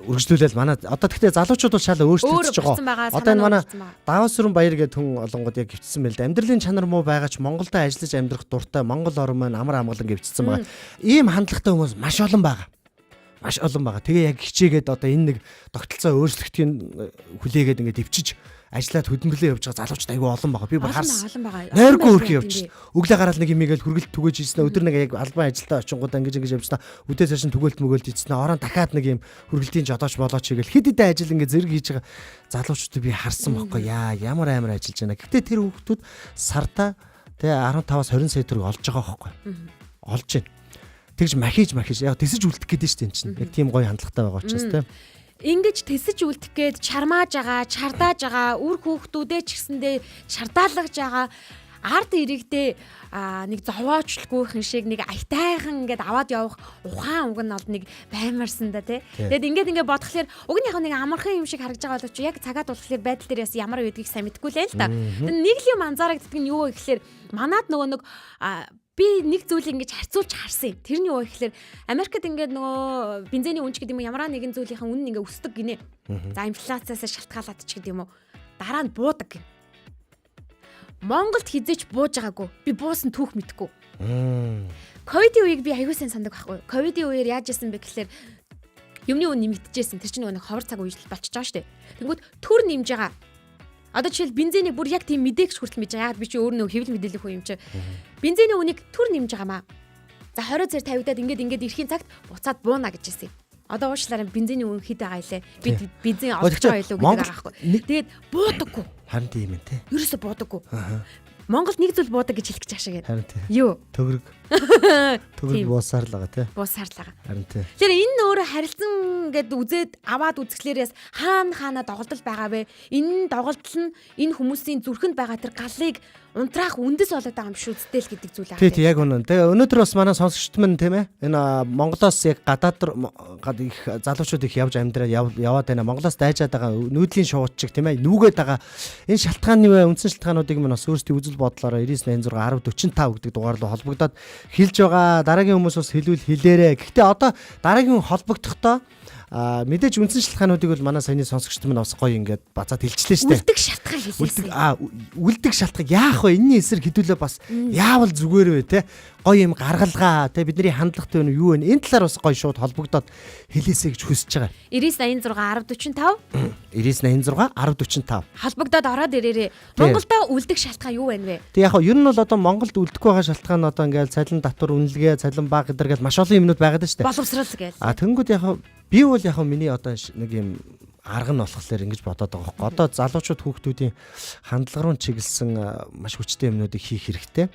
Speaker 3: үргэлжлүүлэл манай одоо тэгтээ залуучууд бол шал өөрчлөгдөж байгаа. Одоо энэ манай Даваа сүрэн баяр гэдэг хүн олонгод яг гівчсэн байл да. Амьдралын чанар муу байгаа ч Монголд ажиллаж амьдрах дуртай Монгол орн маань амар амгалан гівчсэн байгаа. Ийм хандлагатай хүмүүс маш олон байгаа. Тэгээ яг хичээгээд одоо энэ нэг тогтолцоо өөрчлөгдөхийг хүлээгээд ингээд өвчиж ажиллаад хөдөлмөрлөө явж байгаа залуучууд айгүй олон байгаа. Би харсан. Нойргүй өрхий явж. Өглөө гараад нэг имийгээл хүргэлт түгэж ийснэ. Өдөр нэг яг албан ажилдаа очингуудаа ингэж явжснаа. Үдээ цааш нь түгээлт мөгөөлт ийснэ. Орон дахиад нэг юм хүргэлтийн жодооч болооч хийгээл хэд хэдэн ажил ингээд зэрэг хийж байгаа залуучуудыг би харсан байхгүй. Ямар амар ажиллаж байна. Гэтэ тэр хүүхдүүд сарда тэгээ 15-аас 20 сая төгрөг олж байгаа байхгүй. Олж байна. Тэгж махиж яг тэсэж үлдэх гээд шүү дээ чинь. Яг тийм гоё хандлагатай байгаа учраас тийм.
Speaker 2: Ингэж тэсэж үлдэх гээд чармааж байгаа, чардааж байгаа, үр хүүхдүүдээ ч гэсэндээ чардаалгаж байгаа ард иргэдээ нэг зовоочлгүй шиг нэг аятайхан ингээд аваад явах ухаан уг нь бол нэг баймарсан да тий. Тэгэд ингээд бодхолоор уг нь яг нэг амархан юм шиг харагдж байгаа боловч яг цагаад болохоор байдал дээр яс ямар байдгийг сайн мэдэхгүй л та. Нэг л юм анзаарагддаг нь юу вэ гэхээр манад нөгөө нэг би нэг зүйлийг ингэж харьцуулж харсан юм. Тэр нь юу вэ гэхээр Америкт ингээд нөгөө бензиний үнэ ч гэдэг юм ямар нэгэн зүйлийнхэн үнэ ингээд өсдөг гинэ. За инфляциасаа шалтгаалаад ч гэдэг юм уу. Дараа нь буудаг гин. Монголд хизээч бууж байгаагүй. Би буусан түүх мэдэхгүй. Ковидын үеиг би аягүй сайн сандаг байхгүй. Ковидын үеэр яаж исэн бэ гэхээр юмны үн нэмэгдэжсэн. Тэр чинь нөгөө ховор цаг үеижл болчихж байгаа шүү дээ. Тэнгүүд төр нэмж байгаа. Одоо жишээл бензиний бүр яг тийм мэдээгч хүртэл мэдэж байгаа. Яг би чи өөр нөө хэвлэл мэдээлэх хүн юм чи. Бензиний үнийг төр нэмж байгаамаа. За 20 зэр тавигдаад ингээд ирэхийн цагт буцаад бууна гэж хэлсэн. Одоо уушлаараа бензиний үн хэд байгаа илээ. Би бензин олж байгаа илүү гэдэг байгаа байхгүй. Тэгээд буудаггүй.
Speaker 3: Харин тийм ээ те.
Speaker 2: Ерөөсө буудаггүй. Монголд нэг зүйл буудаг гэж хэлэх гэж ашиг.
Speaker 3: Харин тийм.
Speaker 2: Юу?
Speaker 3: Төгрөг. Төгөл буусаар л байгаа тий.
Speaker 2: Буусаарлаа.
Speaker 3: Харин тий.
Speaker 2: Тэгэхээр энэ өөрөө харилцан гэд үзээд аваад үзэхлээрээс хаана доголдол байгаа вэ? Энэ доголдол нь энэ хүмүүсийн зүрхэнд байгаа тэр галыг унтраах үндэс болоод байгаа юм шүү дээ л гэдэг зүйл
Speaker 3: Тий яг үнэн. Тэгээ өнөөдөр бас манай сонсогчд минь тийм ээ. Энэ Монголоос яг гадаад их залуучууд их явж амьдраад яваад байна. Монголоос дайжаад байгаа нүүдлийн шуучиг тийм ээ. Нүгээд байгаа энэ шалтгааны үндсэн шалтгаануудыг минь бас өөрсдийн үзэл бодлороо 9986 1045 гэдэг дугаар руу холбогдоод хэлж байгаа. Дараагийн хүмүүс бас хэлвэл хэлээрэ. Гэхдээ одоо дараагийн холбогдохдоо мэдээж үндсэн шалтгаануудыг бол манай саяны сонсогчд минь бас гоё ингээд бацаад хэлчихлээ шүү дээ.
Speaker 2: үлдэх шалтгаан хэлсэн.
Speaker 3: Үлдэх шалтгаан яах вэ? Энэний эсрэг хэдүүлээ бас яавал зүгээр вэ те? Гоё юм гаргалгаа те бидний хандлагатай вэ юу вэ? Энэ талаар бас гоё шууд холбогдоод хэлээсэй гэж хүсэж байгаа.
Speaker 2: 9986 1045
Speaker 3: 9986 1045
Speaker 2: холбогдоод ороод ирээрээ. Монголдо үлдэх шалтгаан юу вэ?
Speaker 3: Тэг яг нь ер нь бол одоо Монголд үлдэхгүй байгаа шалтгаан одоо ингээд цалин татвар үнэлгээ, цалин баг гэдэргээл маш олон юмнууд байгаад байна шүү дээ.
Speaker 2: Боловсрал гээл.
Speaker 3: Тэнгүүд яг би бол яг миний одоо нэг юм арга нь болохоор ингэж бодоод байгаа хөөе. Одоо залуучууд хүүхдүүдийн хандлага руу чиглэсэн маш хүчтэй юмнуудыг хийх хэрэгтэй.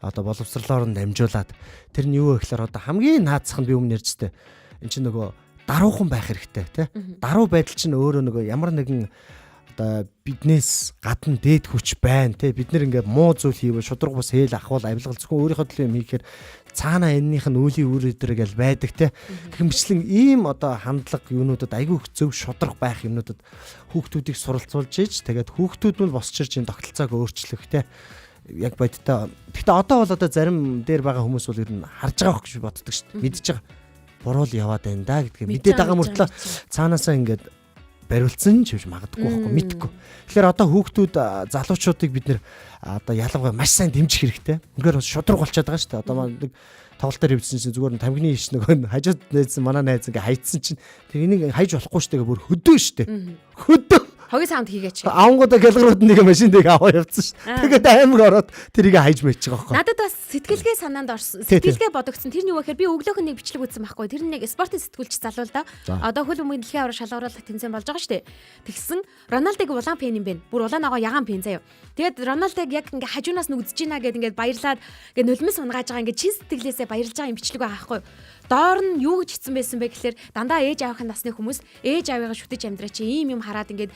Speaker 3: Одоо боловсрлоор нь дамжуулаад тэр нь юу вэ гэхээр одоо хамгийн наацх нь би өмнө ярьжтэй. Энд чинь нөгөө даруухан байх хэрэгтэй тий. Даруу байдал чинь өөрөө нөгөө ямар нэгэн одоо биднээс гадна дээд хүч байна тий. Бид нэр ингээд муу зүйл хийвэл шудраг бус хээл ахвал авилгал зөвхөн өөрийнхөө төлөө юм хийхээр цаана эннийх нь үлийн үр өдөр гэл байдаг те. Гэх мэтлэн ийм одоо хандлага юунуудад айгүй зөв шудраг байх юмнуудад хүүхдүүдийг суралцуулж ийж тэгээд хүүхдүүд нь босчирж энэ тогтолцоог өөрчлөх те. Яг бодтой. Гэхдээ одоо бол одоо зарим дээр байгаа хүмүүс бол ер нь харж байгаа хөөх гэж боддог шүү дээ. Мэдж байгаа. Буруу л яваад байна да гэдгээ мэдээд байгаа мөртлөө цаанаасаа ингээд бариулсан ч гэж магадгүй байхгүй мэдгүй. Тэгэхээр одоо хүүхдүүд залуучуудыг бид нэр одоо ялангуяа маш сайн дэмжих хэрэгтэй. Үнээр шудраг болчиход байгаа шүү дээ. Одоо нэг тоглолт дээр ивсэн чинь зүгээр нь тамхины иш нөгөө хажууд найзсан манай найз ингээ хайцсан чинь тэр энийг хайж болохгүй шүү дээ бүр хөдөө шүү дээ. Хөдөө.
Speaker 2: Хогийн саунд хийгээч.
Speaker 3: Авангуудаа гэлгрууд нэг машиныг аваа явцсан шүү. Тэгээд аймаг ороод тэрийг хайж мэйчих байгаа байхгүй.
Speaker 2: Надад бас сэтгэлгээ санаанд орсон. Сэтгэлгээ бодогдсон. Тэр нь юу гэхээр би өглөөх нь нэг бичлэг үзсэн байхгүй. Тэр нэг спортын сэтгүүлч залуу л да. Одоо хөл өмгийн дэлхийн аврал шалгаруулах тэмцээн болж байгаа шүү дээ. Тэгсэн Роналдыг улаан пен юм бэ. Бүр улаан агоо ягаан пен заяа. Тэгээд Роналдыг яг ингээ хажуунаас нь үзэж гинэ гэд ингээ баярлаад ингээ нулимс унгааж байгаа ингээ чин сэтгэлээсээ баярлж байгаа юм бичлэг байгаа байхгүй. Доор нь юу гэж хэлсэн байсан бэ гэхээр дандаа ээж аавынхаа насны хүмүүс ээж аавыгаа шүтэж амьдраа чи ийм юм хараад ингээд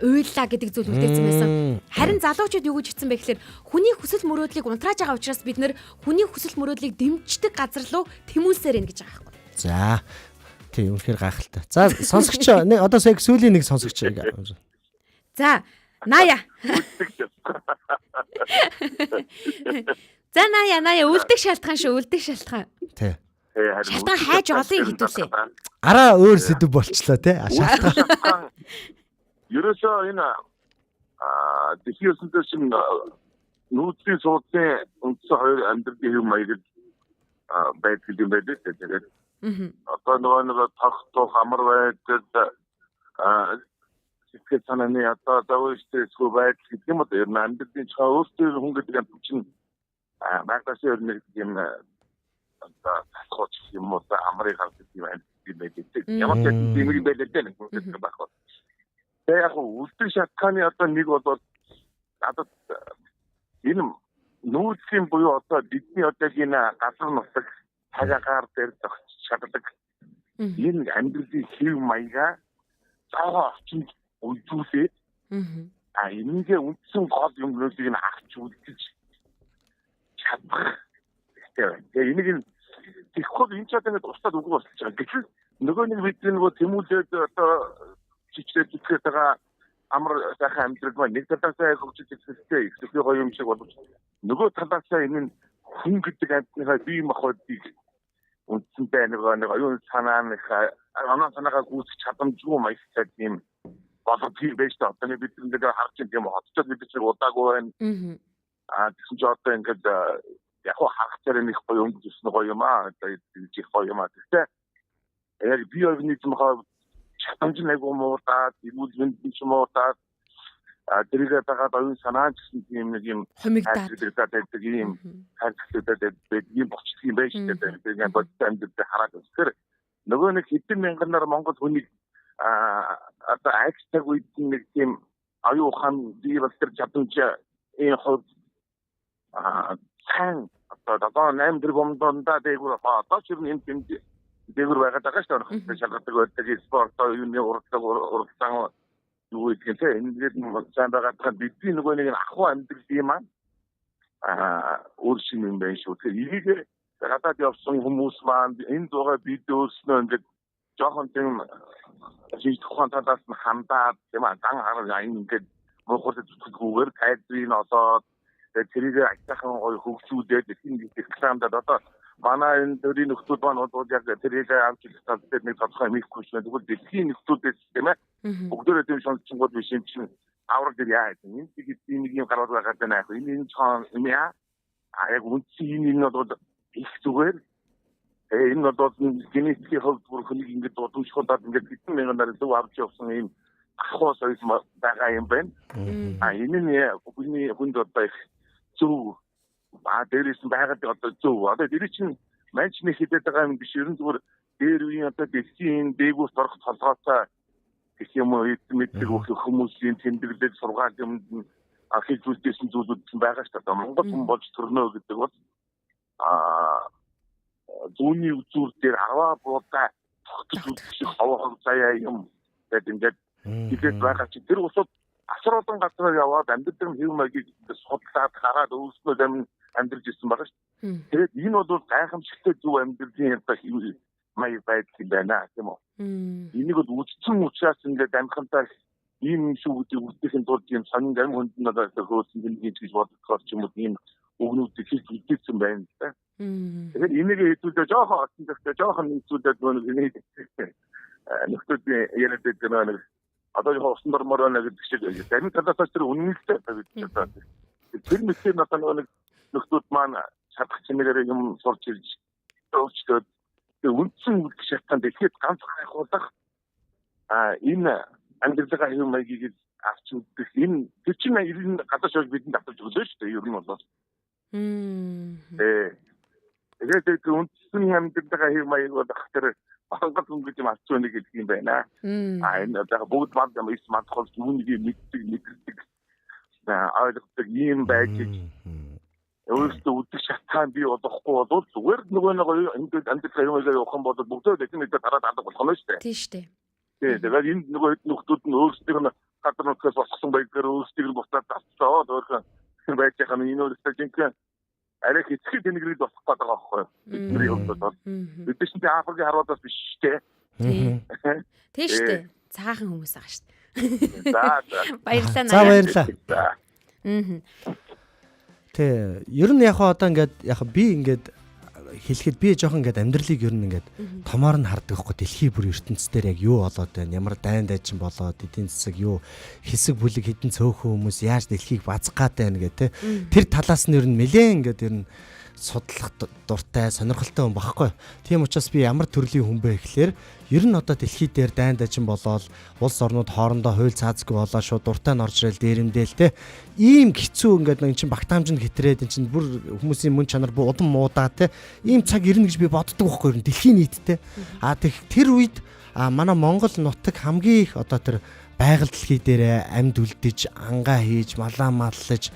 Speaker 2: уйллаа гэдэг зүйл үлдээсэн байсан. Харин залуучууд юу гэж хэлсэн бэ гэхээр хүний хүсэл мөрөөдлийг унтрааж байгаа учраас бид нэр хүний хүсэл мөрөөдлийг дэмждэг газар руу тэмүүлсээр байна гэж байгаа байхгүй.
Speaker 3: За. Тийм үнэхээр гайхалтай. За сонсогч нэг одоо яг сүүлийн нэг сонсогч.
Speaker 2: За Ная. За Ная үлдэх шалтгаан шүү үлдэх шалтгаан.
Speaker 3: Тий.
Speaker 2: Шалтгаан хайж олон хэдүүлээ.
Speaker 3: Араа өөр сэдв болчлоо тий. Шалтгаан.
Speaker 5: Ерөөсөө энэ дихиосэнтэй чинь нүүдлийн суудсан үндсэн хоёр амьдралын хэв маяг байдаг юм байдаг тэгээд одоо нөгөө тогтох амар байдал сэтгэл санааны одоо давштай байдал гэдэг юм одоо ер нь амьдралын цаа өөртөө хүн гэдэг юм чинь магадгүй ер нь юм tasхоч юм уу амрыг хардаг юм байдаг. Ямар ч юм байдаг нэг юм байхгүй. Яг үлдэх шалтгааны одоо нэг бол надад энэ нүүдлийн буюу одоо бидний одоо энэ газар нутаг цагаагаар дээр зогсож чаддаг энэ амьдралын хэв маяга цаага очинд үйлдүүлээд энийгээ үндсэн гол юмнуудыг нь авч үлдэж чадах. Тэгээ энийг тэгэхгүй энэ ч одоо ингэ устдад үгүй болчихж байгаа. Гэтэл нөгөө нэг бидний нөгөө тэмүүлээд одоо чичээд итгэж байгаа амар сайхан амьдрал маань нэг талаасаа хөгжиж ирсэнтэй ихтэй гоё юм шиг боловч нөгөө талаасаа энэ хүн гэдэг амьтныхаа бие махбодыг үндсэндээ нэг оюун санаагаа гүйцэх чадамжгүй маягтай тийм боловч байж та одоо бид нэг харж тийм хотчод бид чинь удаагүй байна. Тэгсэн чинь одоо ингээд яг харах зэрэг нэг гоё юм гэсэн гоё юм одоо их гоё юм гэхдээ яг биоорганизмын чадамж найгуу муудаад, ирүүл мэнд ч муудаад, тэрийгээ дагаад оюун санаа гэсэн тийм нэг юм
Speaker 2: хумигдаад
Speaker 5: байдаг юм харилцаатай байдаг юм болчихсон юм байна шүү дээ. Тэгээд бодтой амьдрал хараад үзэхээр нөгөө нэг хэдэн мянганаар Монгол хүнийг одоо айцтаг үед нэг тийм оюун ухаан бий бол тэр чадамж энэ хувьд сайн одоо 8 тэрбум дондаа дээгүүр одоо ч юм тэнд дээгүүр байгаад байгаа шүү дээ. Шалгадаг байдаг спорт юуны уралдаан юу гэх юм те энэ сайн байгаа бидний нөгөө нэг ахуй амьдрал юм өөр шиг юм байна шүү. Тэгэхээр гадаад явсан хүмүүс маань энэ дугаа бид өөрснөө ингээд жоохон тийм хийж тухайн талаас нь хандаад тийм дан хараа ингээд мохот зүтгэгээр тайлбарыг олоод тэрийг айтайхан гоё хөгжүүлээд энэ рекламадад одоо манай энэ төрийн нөхдүүд маань бол яг тэрийг авч ирсэн нэг тодорхой мэдэхгүй шүү. Тэгвэл дэлхийн нөхдүүдээс тийм ээ бүгдөө тийм шонцгод биш юм чинь аврал дээр яа гэдэг. Энэ тийм нэг юм гараад байгаа даа яг энэ цаан юм яа. Яг үнцгийн энэ бол их зүгээр. Энэ бол генетикийн хувьд бүр хүнийг ингэж дуудамжуулаад ингэж хэдэн мянган дараа зөв авч явсан юм ахуй соёл байгаа юм байна. Энэ нь хүний хүнд одоо их зөв дээрээс нь байгаад одоо зөв. Одоо тэр чинь манчны хідэд байгаа юм биш. Ерөн зүгээр дээр үеийн одоо дэлхийн дээгүүрт орох толгойтой гэх юм уу мэддэг хүмүүсийн тэмдэглэл сургаал юмд хийж үлдээсэн зүйлүүд байгаа шүү дээ. Монгол хүн болж төрнө гэдэг бол зүүнний үзүүр дээр 10 буудаа тогтож үлдэх ховоо заяа юм гэдэг ингээд хэлээд байгаа чи тэр усууд асар олон газар яваад амьдрал хэв маягийг судлаад хараад өөрснөө зарим амьдрж ирсэн байгаа шүү. Тэгээд энэ бол гайхамшигтай зөв амьдралын янзтай маяг байдал юм байна тийм үү. Энийг бол үздсэн учраас ингээд амхантай ийм шүү гэдэг үлдэхийн тулд юм сонин зарим хүнд нь одоо хөөсөн гэж бодохоор ч юм уу ийм өгнүүдийг хийж үлдээсэн байна л да. Тэгэхээр энийг хэдүүлээ жоохон орсон гэхдээ жоохон нэгцүүлээд нэг нөхдөд яриад байгаа нэг одоо яг усан дормоор нэг гэдэг шиг зарим талаас тэр үнэнтэй байдаг. Тэр мэтгэн одоо нэг нөхдөд маань шатах чимээрээ юм сурч ирж өөрчлөөд үндсэн үлдэх шалтгаан дэлхийд ганц хайхуулах энэ амьдралаа юм маягийг авч үлдэх энэ тэр чинь энэ гадаа шууд бидэнд авч өгсөн шүү дээ. Ер нь бол тэгээд үндсэн амьдралаа юм маяг болох тэр хангат өнгөж юм авч өгнө гэдэг юм байна. Энэ одоо бүгд манд юм ის мандхол үүнийг мэддэг ойлгодог юм байж өөрөөсөө үлдэх шалтгаан бий болохгүй бол зүгээр нөгөө нэг ингээд амьдралаа юм маяг явах юм бол бүгдөө тэд дараа алга болох нь шүү дээ. Тийм шүү дээ. Тэгээд энэ нөгөө нөхдүүд нь өөрсдөө гадар нутгаас босгосон байгаар өөрсдөө буцаад татцаа өөрхөн байж байгаа нь энэ өөрсдөө жинхэнэ арай хэцүү тэнэгрээд босгох гэдэг байгаа байхгүй юу? Бидний хувьд бол бид чинь Африкийн харуудаас биш шүү дээ.
Speaker 2: Тийм шүү дээ. Цаахан хүмүүс байгаа шүү дээ.
Speaker 5: За
Speaker 2: баярлалаа.
Speaker 3: За баярлалаа. Тэ ер нь яг одоо ингээд яг би ингээд хэлэхэд би жоохон ингээд амьдралыг ер нь ингээд томоор нь хардаг байхгүй дэлхийн бүр ертөнцийн дээр яг юу болоод байна, ямар дайн дайчин болоод эдийн засаг юу хэсэг бүлэг хідэн цөөхөн хүмүүс яаж дэлхийг базах гад байна гэх тэр талаас нь ер нь нэлээд ингээд ер нь судлах дуртай, сонирхолтой хүн багхгүй. Тийм учраас би ямар төрлийн хүн бэ гэхлээр ер нь одоо дэлхий дээр дайн дайчин болоод улс орнууд хоорондоо хууль цаазгүй болоо шууд дуртай нь орж ирэл дээрэмдээл те. Ийм хэцүү ингээд нэг чинь багтаамжинд хэтрээд энэ чинь бүр хүмүүсийн мөн чанар бүр удам муудаа те. Ийм цаг ирнэ гэж би боддог байхгүй юу дэлхийн нийтдээ. Тэр үед манай Монгол нутаг хамгийн их одоо тэр байгаль дэлхий дээр амьд үлдэж, ангаа хийж, малаа маллаж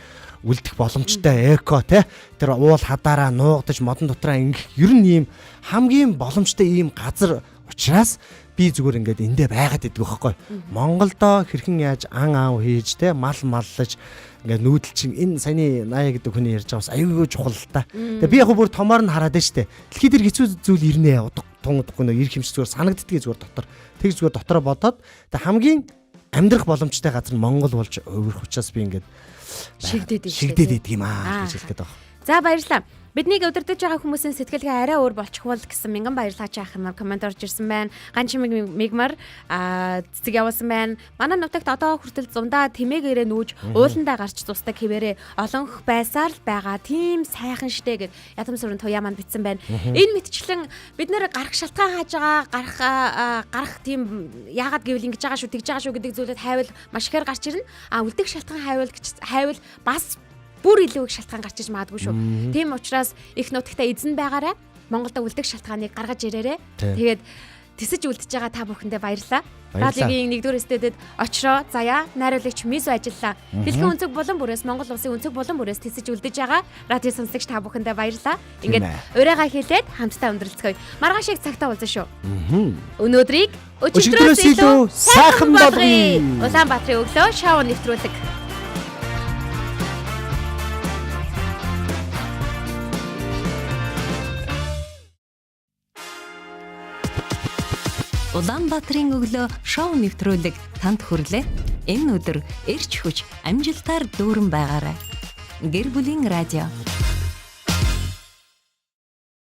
Speaker 3: үлдэх боломжтой эко те тэр уул хадаараа нуугдаж модон дотроо ингэх ер нь ийм хамгийн боломжтой ийм газар учраас би зүгээр ингээд эндээ байгаад идэх байхгүй. Монголдо хэрхэн яаж ан аав хийж те мал маллаж ингээд нүүдэл чинь энэ саяны 80 гэдэг хүний ярьж байгаас аюулгүй чухал л та. Тэгээ би яг бүр томоор нь хараад байна штэ. Дэлхий дээр хэцүү зүйл ирнэ тунгадахгүй нөө ирэх юм шиг зүгээр санагддгийг зүгээр дотор. Тэг зүгээр дотороо бодоод тэг хамгийн амьдрах боломжтой газар нь Монгол болж өөрөх учраас би ингээд шигдээд идэг юм гэж хэлгээд байгаа.
Speaker 2: За баярлалаа. Бидний удирдах байгаа хүмүүсийн сэтгэлгээ арай өөр болчихвол гэсэн мянган баярлалаа чаах юм комент орж ирсэн байна. Ганчин мигмар цэцэг явуулсан байна. Манай нутагт одоо хүртэл зундаа тэмээгээрээ нүүж ууландаа гарч тусдаг хэвээрээ олонх байсаар л байгаа. Тийм сайхан штэ гэд ядам сүрэн туяа маань битсэн байна. Энэ мэтчлэн бид нэр гарах шалтгаан хааж байгаа гарах тийм яагаад гэвэл ингэж байгаа шүү тэгж байгаа шүү гэдэг зүйлүүд хайвал маш ихээр гарч ирнэ. Үлдэх шалтгаан хайвал бас бүр илүү их шалтгаан гарч иж магадгүй шүү. Тийм учраас их нутагтаа эзэн байгаарай. Монголд үлдэх шалтгааныг гаргаж ирээрэй. Тэгээд тэсэж үлдэж байгаа та бүхэндээ баярлалаа.
Speaker 3: Баярлалаа.
Speaker 2: Радиогийн 1-р студид очроо заяа найруулагч Мисо ажиллаа. Дэлхийн өнцөг болон бүрээс Монгол улсын өнцөг болон бүрээс тэсэж үлдэж байгаа радио сонсогч та бүхэндээ баярлалаа. Ингээд урайгаа хэлээд хамтдаа өндөрлцгөөе. Маргааш шиг цагтаа уулзна шүү. Өнөөдрийг өчигдрөөс илүү сайхан болгоё. Улаанбаатарын өглөө шоу нэвтрүүлэг.
Speaker 4: Улаанбаатарын өглөө шоу нэвтрүүлэг танд хүрлээ. Энэ өдөр эрч хүч амжилтаар дүүрэн байгаарай. Гэр бүлийн радио